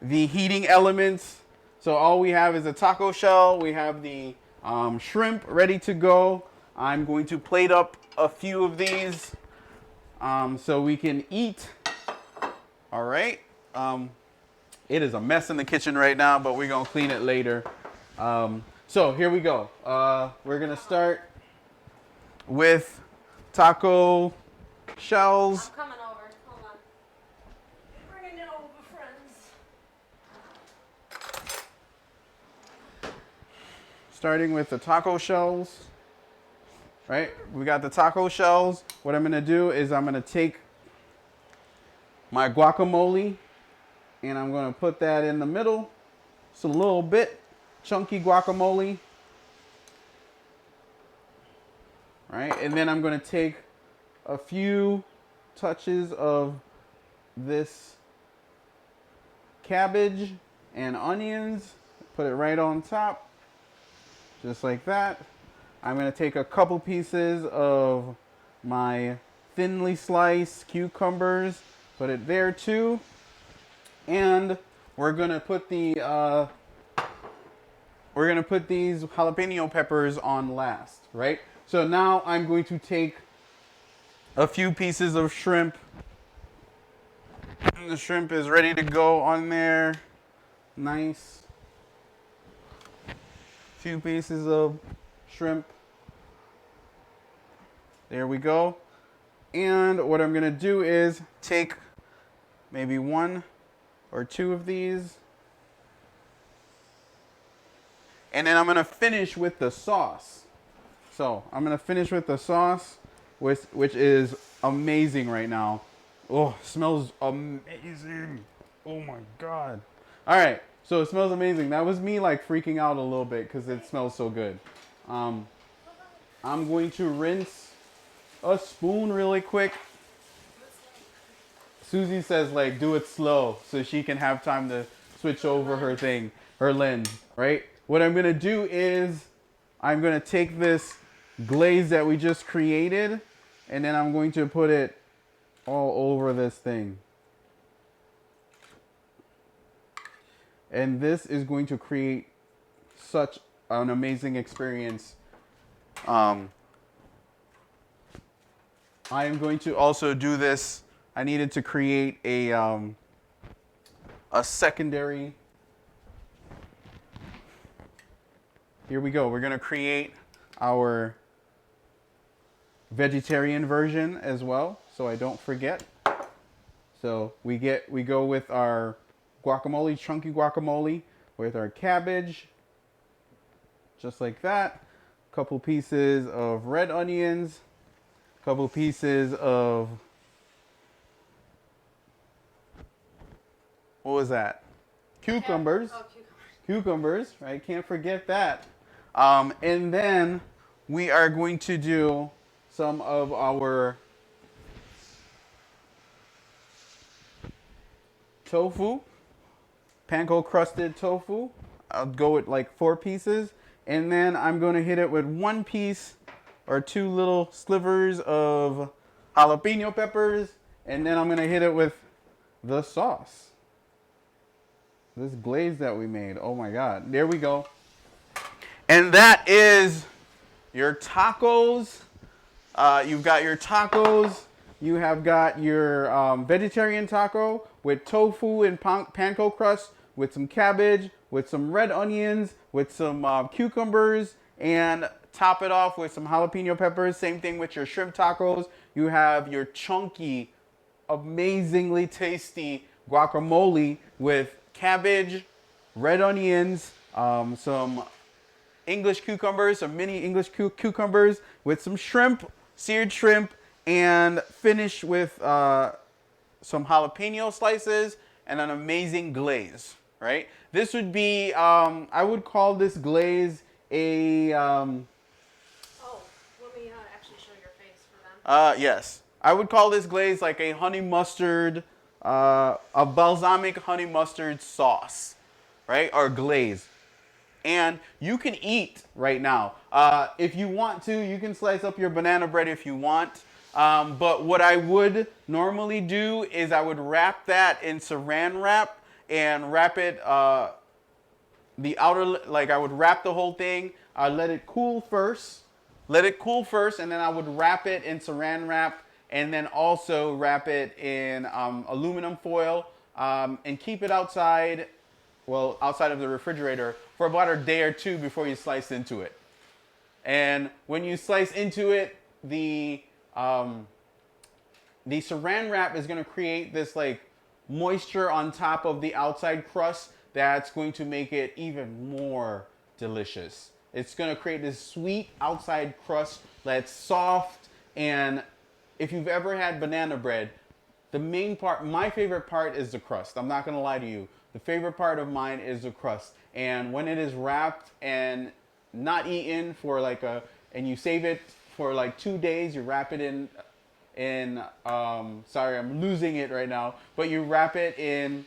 the heating elements. So all we have is a taco shell. We have the shrimp ready to go. I'm going to plate up a few of these so we can eat. All right. It is a mess in the kitchen right now, but we're going to clean it later. So here we go. We're going to start with taco shells. I'm coming over. Hold on. Bringing it over, friends. Starting with the taco shells. Right? We got the taco shells. What I'm going to do is I'm going to take my guacamole and I'm going to put that in the middle. Just a little bit. Chunky guacamole. Right? And then I'm going to take a few touches of this cabbage and onions. Put it right on top. Just like that. I'm going to take a couple pieces of my thinly sliced cucumbers. Put it there too. And we're going to put these jalapeno peppers on last, right? So now I'm going to take a few pieces of shrimp. And the shrimp is ready to go on there. Nice. Few pieces of shrimp. There we go. And what I'm going to do is take maybe one or two of these. And then I'm going to finish with the sauce. So I'm going to finish with the sauce, which is amazing right now. Oh, it smells amazing. Oh my God. All right. So it smells amazing. That was me like freaking out a little bit because it smells so good. I'm going to rinse a spoon really quick. Susie says like do it slow so she can have time to switch over her lens, right? What I'm going to do is I'm going to take this glaze that we just created and then I'm going to put it all over this thing. And this is going to create such an amazing experience. I am going to also do this. I needed to create a secondary. Here we go. We're going to create our vegetarian version as well, so I don't forget. So we go with our guacamole, chunky guacamole, with our cabbage, just like that. A couple pieces of red onions, a couple pieces of, what was that? Cucumbers. Oh, Cucumbers, right? Can't forget that. And then we are going to do some of our tofu, panko crusted tofu. I'll go with like 4 pieces. And then I'm going to hit it with 1 piece or 2 little slivers of jalapeno peppers. And then I'm going to hit it with the sauce. This glaze that we made. Oh my God. There we go. And that is your tacos You've got your tacos. You have got your vegetarian taco with tofu and panko crust, with some cabbage, with some red onions, with some cucumbers, and top it off with some jalapeno peppers. Same thing with your shrimp tacos. You have your chunky, amazingly tasty guacamole with cabbage, red onions, some English cucumbers, some mini English cucumbers with some shrimp, seared shrimp, and finish with some jalapeno slices and an amazing glaze, right? This would be, I would call this glaze a... Oh, let me actually show your face for them. Yes. I would call this glaze like a honey mustard, a balsamic honey mustard sauce, right? Or glaze. And you can eat right now. If you want to, you can slice up your banana bread if you want. But what I would normally do is I would wrap that in saran wrap and wrap it, the outer, like I would wrap the whole thing, let it cool first. Let it cool first, and then I would wrap it in saran wrap and then also wrap it in aluminum foil and keep it outside, well, outside of the refrigerator for about a day or two before you slice into it. And when you slice into it, the saran wrap is going to create this like moisture on top of the outside crust that's going to make it even more delicious. It's going to create this sweet outside crust that's soft. And if you've ever had banana bread, the main part, my favorite part is the crust. I'm not going to lie to you. The favorite part of mine is the crust. And when it is wrapped and not eaten for like and you save it for like 2 days, you wrap it in sorry, I'm losing it right now, but you wrap it in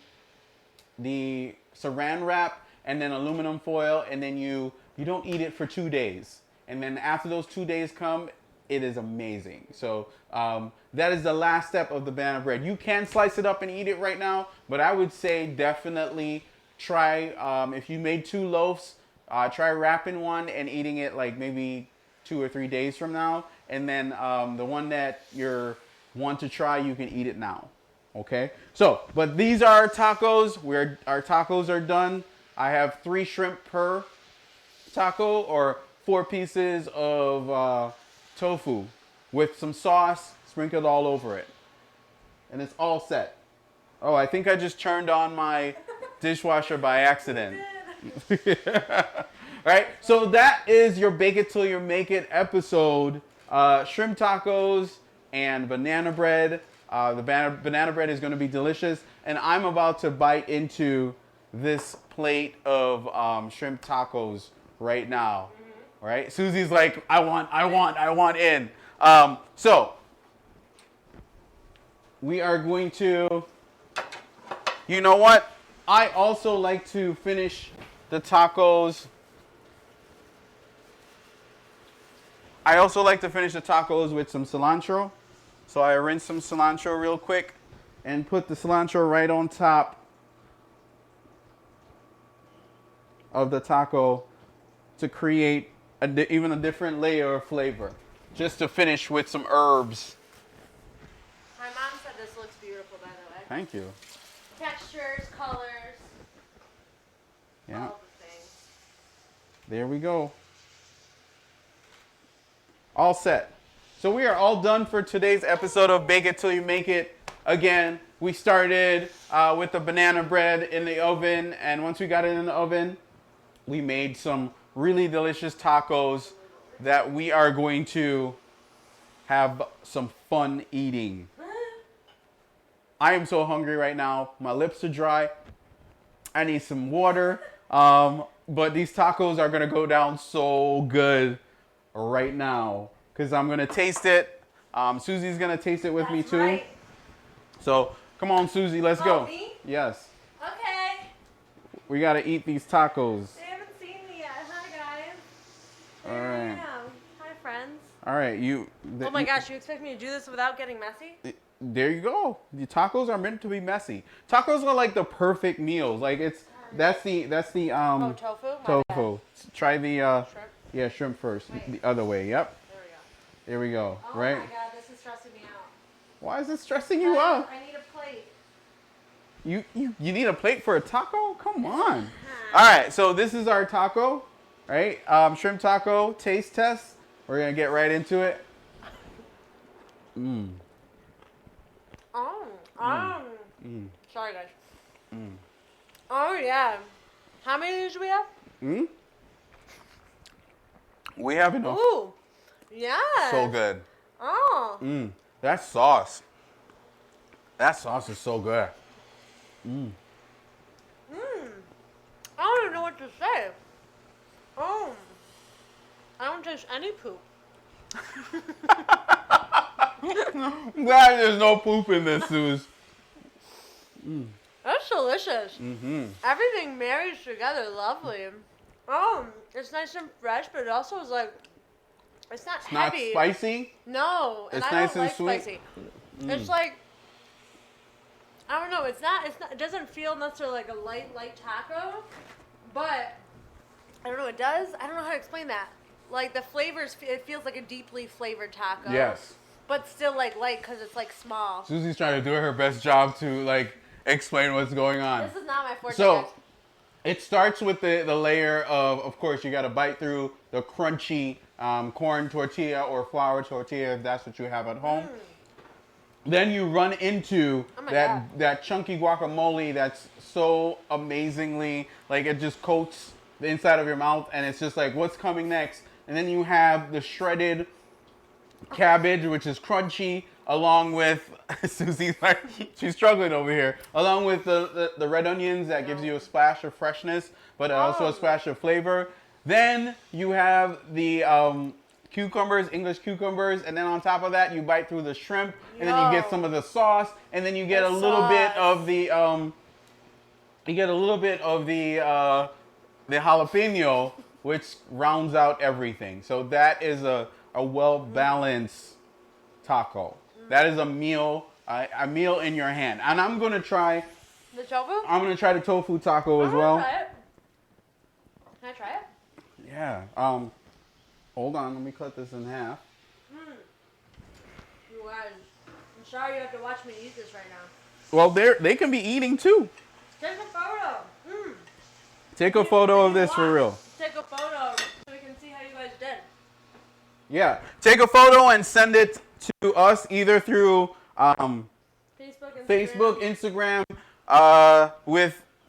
the saran wrap and then aluminum foil, and then you don't eat it for 2 days. And then after those 2 days come, it is amazing. So that is the last step of the banana bread. You can slice it up and eat it right now, but I would say definitely try, if you made 2 loaves, try wrapping one and eating it like maybe 2 or 3 days from now. And then the one that you're want to try, you can eat it now. Okay? So, but these are our tacos. Our tacos are done. I have 3 shrimp per taco, or 4 pieces of tofu with some sauce sprinkled all over it. And it's all set. Oh, I think I just turned on my dishwasher by accident. Right? So that is your Bake It Till You Make It episode. Shrimp tacos and banana bread. The banana bread is going to be delicious. And I'm about to bite into this plate of shrimp tacos right now. Right? Susie's like, I want in. So we are going to, you know what? I also like to finish the tacos. I also like to finish the tacos with some cilantro. So I rinse some cilantro real quick and put the cilantro right on top of the taco to create even a different layer of flavor. Just to finish with some herbs. My mom said this looks beautiful, by the way. Thank you. Textures, colors. Yeah. All the things. There we go. All set. So we are all done for today's episode of Bake It Till You Make It. Again, we started with the banana bread in the oven, and once we got it in the oven, we made some really delicious tacos that we are going to have some fun eating. I am so hungry right now. My lips are dry. I need some water. But these tacos are going to go down so good right now because I'm going to taste it. Susie's going to taste it with me too. Right. So come on, Susie, let's go. Me? Yes. Okay. We got to eat these tacos. They haven't seen me yet. Hi, guys. All Here right. I am. Hi, friends. All right. Oh my gosh, you expect me to do this without getting messy? There you go. The tacos are meant to be messy. Tacos are like the perfect meals. Like that's the Oh, tofu? My tofu. Try the Shrimp? yeah, shrimp first. Wait. The other way. Yep. There we go. Here we go. Oh Right? my god, this is stressing me out. Why is it stressing you out? I need a plate. You need a plate for a taco? Come on. All right, so this is our taco, right? Shrimp taco taste test. We're gonna get right into it. Mmm. Sorry, guys. Oh yeah. How many of these do we have? We have enough. Ooh. Yeah. So good. Oh. That sauce. That sauce is so good. I don't even know what to say. Oh. I don't taste any poop. I'm glad there's no poop in this, Suze. That's delicious. Everything marries together lovely. It's nice and fresh, but it also is like, it's not heavy. Not spicy. No, and It's I nice don't and like sweet. spicy. It's like, I don't know. It's not. It doesn't feel necessarily like a light taco, but I don't know. It does. I don't know how to explain that. Like the flavors, it feels like a deeply flavored taco. Yes. But still like light because it's like small. Susie's trying to do her best job to like explain what's going on. This is not my forte. So guys. it starts with the layer of course, you got to bite through the crunchy corn tortilla or flour tortilla if that's what you have at home. Then you run into that chunky guacamole that's so amazingly, like it just coats the inside of your mouth and it's just like, what's coming next? And then you have the shredded cabbage, which is crunchy, along with, Susie's like, she's struggling over here, along with the red onions that gives you a splash of freshness, but also a splash of flavor. Then you have the cucumbers, English cucumbers, and then on top of that, you bite through the shrimp, and then you get some of the sauce, and then you get a little bit of the, the jalapeno, which rounds out everything. So that is a well-balanced taco. That is a meal in your hand. And I'm gonna try the tofu. I'm gonna try the tofu taco as well. Try it. Can I try it? Yeah. Hold on. Let me cut this in half. You guys, I'm sorry you have to watch me eat this right now. Well, they can be eating too. Take a photo. Take a photo of this for real. Take a photo so we can see how you guys did. Yeah. Take a photo and send it to us either through Facebook, Instagram,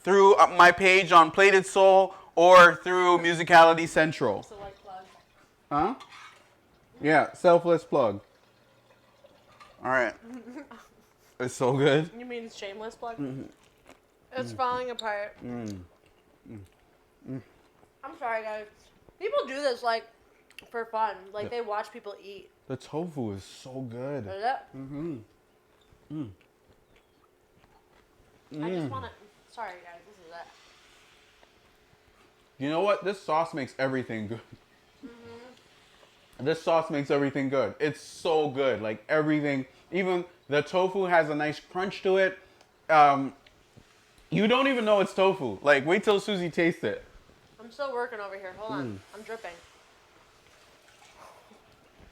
through my page on Plated Soul or through Musicality Central. So like plug. Huh? Yeah, selfless plug. All right. It's so good. You mean shameless plug? It's falling apart. I'm sorry, guys. People do this like for fun. Like they watch people eat. The tofu is so good. Is it? I just want to. Sorry, guys. This is it. You know what? This sauce makes everything good. This sauce makes everything good. It's so good. Like everything, even the tofu has a nice crunch to it. You don't even know it's tofu. Like wait till Susie tastes it. I'm still working over here. Hold on. I'm dripping.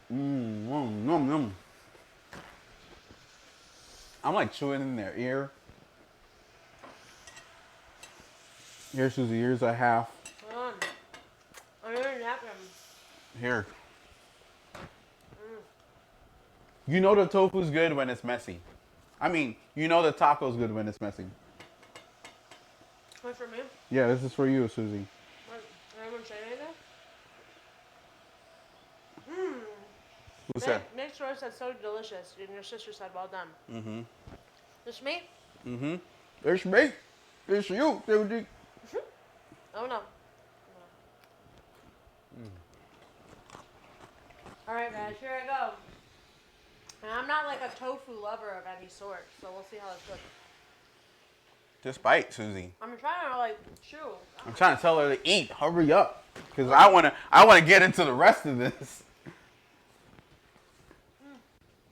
Nom, nom. I'm like chewing in their ear. Here, Susie, here's a half. Hold on. I need a napkin. Here. You know the tofu's good when it's messy. I mean, you know the taco's good when it's messy. Wait for me? Yeah, this is for you, Susie. What? Did anyone say anything? Who said? Nick's roast said so delicious, and your sister said well done. This meat? It's me. It's you, Susie. Oh no. Alright guys, here I go. And I'm not like a tofu lover of any sort, so we'll see how this looks. Just bite, Susie. I'm trying to like chew. I'm trying to tell her to eat. Hurry up, because I wanna get into the rest of this.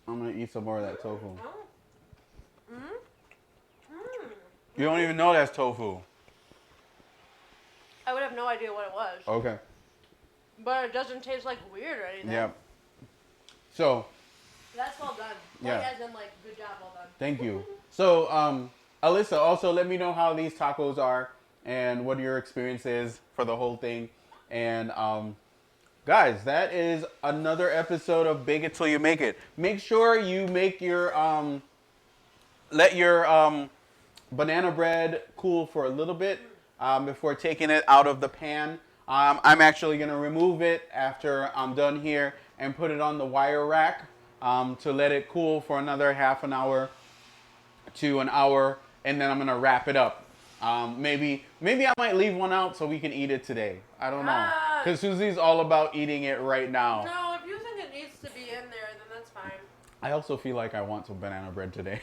I'm gonna eat some more of that tofu. You don't even know that's tofu. I would have no idea what it was. Okay. But it doesn't taste like weird or anything. Yeah. So, That's well done. yeah. Like, as in, like, good job, well done. Thank you. So, Alyssa, also let me know how these tacos are and what your experience is for the whole thing. And guys, that is another episode of Bake It Till You Make It. Make sure you make your let your banana bread cool for a little bit before taking it out of the pan. I'm actually going to remove it after I'm done here and put it on the wire rack to let it cool for another half an hour to an hour, and then I'm going to wrap it up. Maybe I might leave one out so we can eat it today. I don't know. Because Susie's all about eating it right now. No, if you think it needs to be in there, then that's fine. I also feel like I want some banana bread today.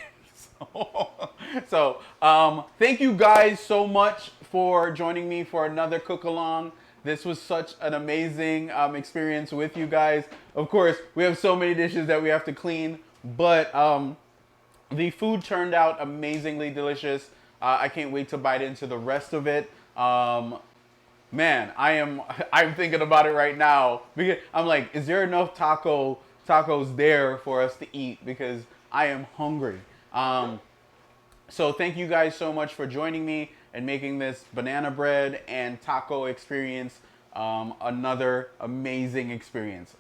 So, thank you guys so much for joining me for another cook along. This was such an amazing experience with you guys. Of course, we have so many dishes that we have to clean, but the food turned out amazingly delicious. I can't wait to bite into the rest of it. Man, I'm thinking about it right now because I'm like, is there enough tacos there for us to eat? Because I am hungry. So thank you guys so much for joining me and making this banana bread and taco experience another amazing experience.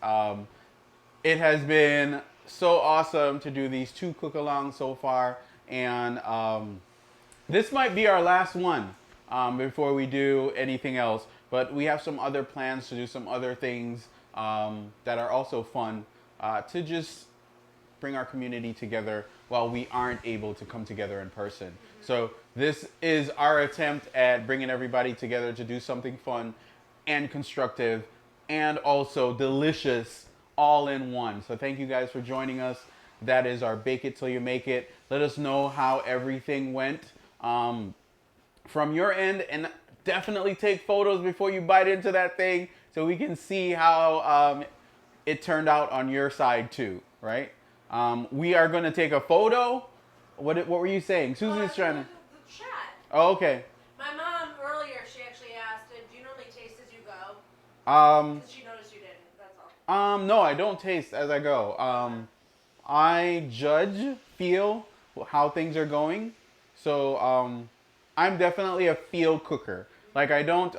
It has been so awesome to do these 2 cook-alongs so far, and this might be our last one before we do anything else. But we have some other plans to do some other things that are also fun to just bring our community together while we aren't able to come together in person. So this is our attempt at bringing everybody together to do something fun and constructive and also delicious all in one. So thank you guys for joining us. That is our Bake It Till You Make It. Let us know how everything went from your end, and definitely take photos before you bite into that thing so we can see how it turned out on your side too, right? We are going to take a photo. What were you saying? Susie's trying to... The chat. Oh, okay. My mom, earlier, she actually asked, do you normally taste as you go? Because she noticed you didn't, that's all. No, I don't taste as I go. I judge, feel how things are going. So, I'm definitely a feel cooker. Like I don't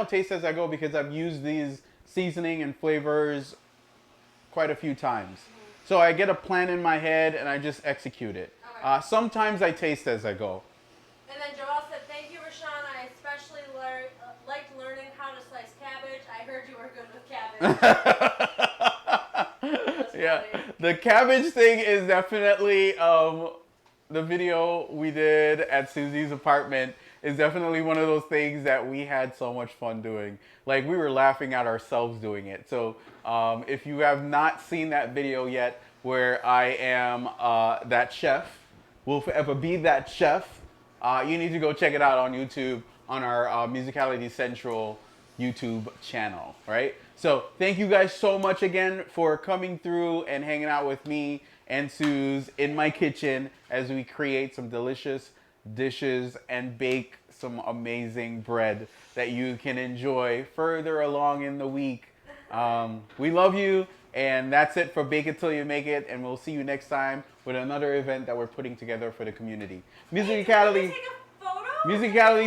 taste as I go because I've used these seasoning and flavors quite a few times. So I get a plan in my head and I just execute it. Okay. Sometimes I taste as I go. And then Joelle said, thank you, Rashawn. I especially liked learning how to slice cabbage. I heard you were good with cabbage. Yeah, the cabbage thing is definitely the video we did at Susie's apartment is definitely one of those things that we had so much fun doing. Like we were laughing at ourselves doing it. So if you have not seen that video yet, where I am that chef, will forever be that chef, you need to go check it out on YouTube on our Musicality Central YouTube channel, right? So thank you guys so much again for coming through and hanging out with me and Suze in my kitchen as we create some delicious dishes and bake some amazing bread that you can enjoy further along in the week. We love you, and that's it for Bake It Till You Make It, and we'll see you next time with another event that we're putting together for the community. Musicality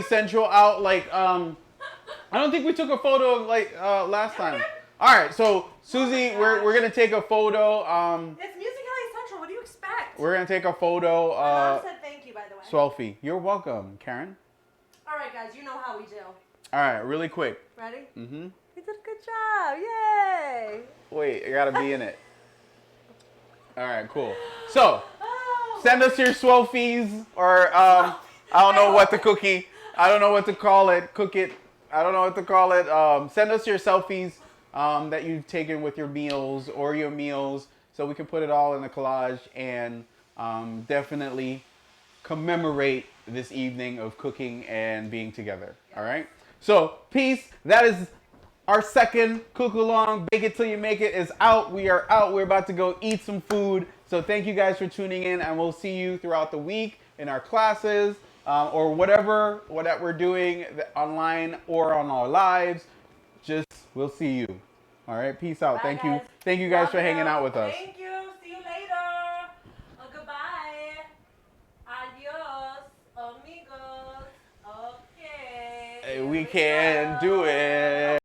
Central out like I don't think we took a photo of like last time. All right, so Susie, we're gonna take a photo. It's Musicality Central. What do you expect? We're gonna take a photo. My mom said thank you, by the way. Swelfie, you're welcome, Karen. All right, guys, you know how we do. All right, really quick. Ready? Mm-hmm. You did a good job. Yay! Wait, I gotta be in it. All right, cool. So, send us your swelfies or I don't know what the cookie. I don't know what to call it. Cook it. I don't know what to call it. Send us your selfies that you've taken with your meals or your meals, so we can put it all in a collage and definitely commemorate this evening of cooking and being together. All right. So peace. That is our second cook along. Bake It Till You Make It is out. We are out. We're about to go eat some food. So thank you guys for tuning in, and we'll see you throughout the week in our classes or whatever that we're doing online or on our lives. Just we'll see you. All right, peace out. Bye, Thank you. guys. Thank you guys Love for hanging out with us. Thank you. See you later. Goodbye. Adios, amigos. Okay. We can do it.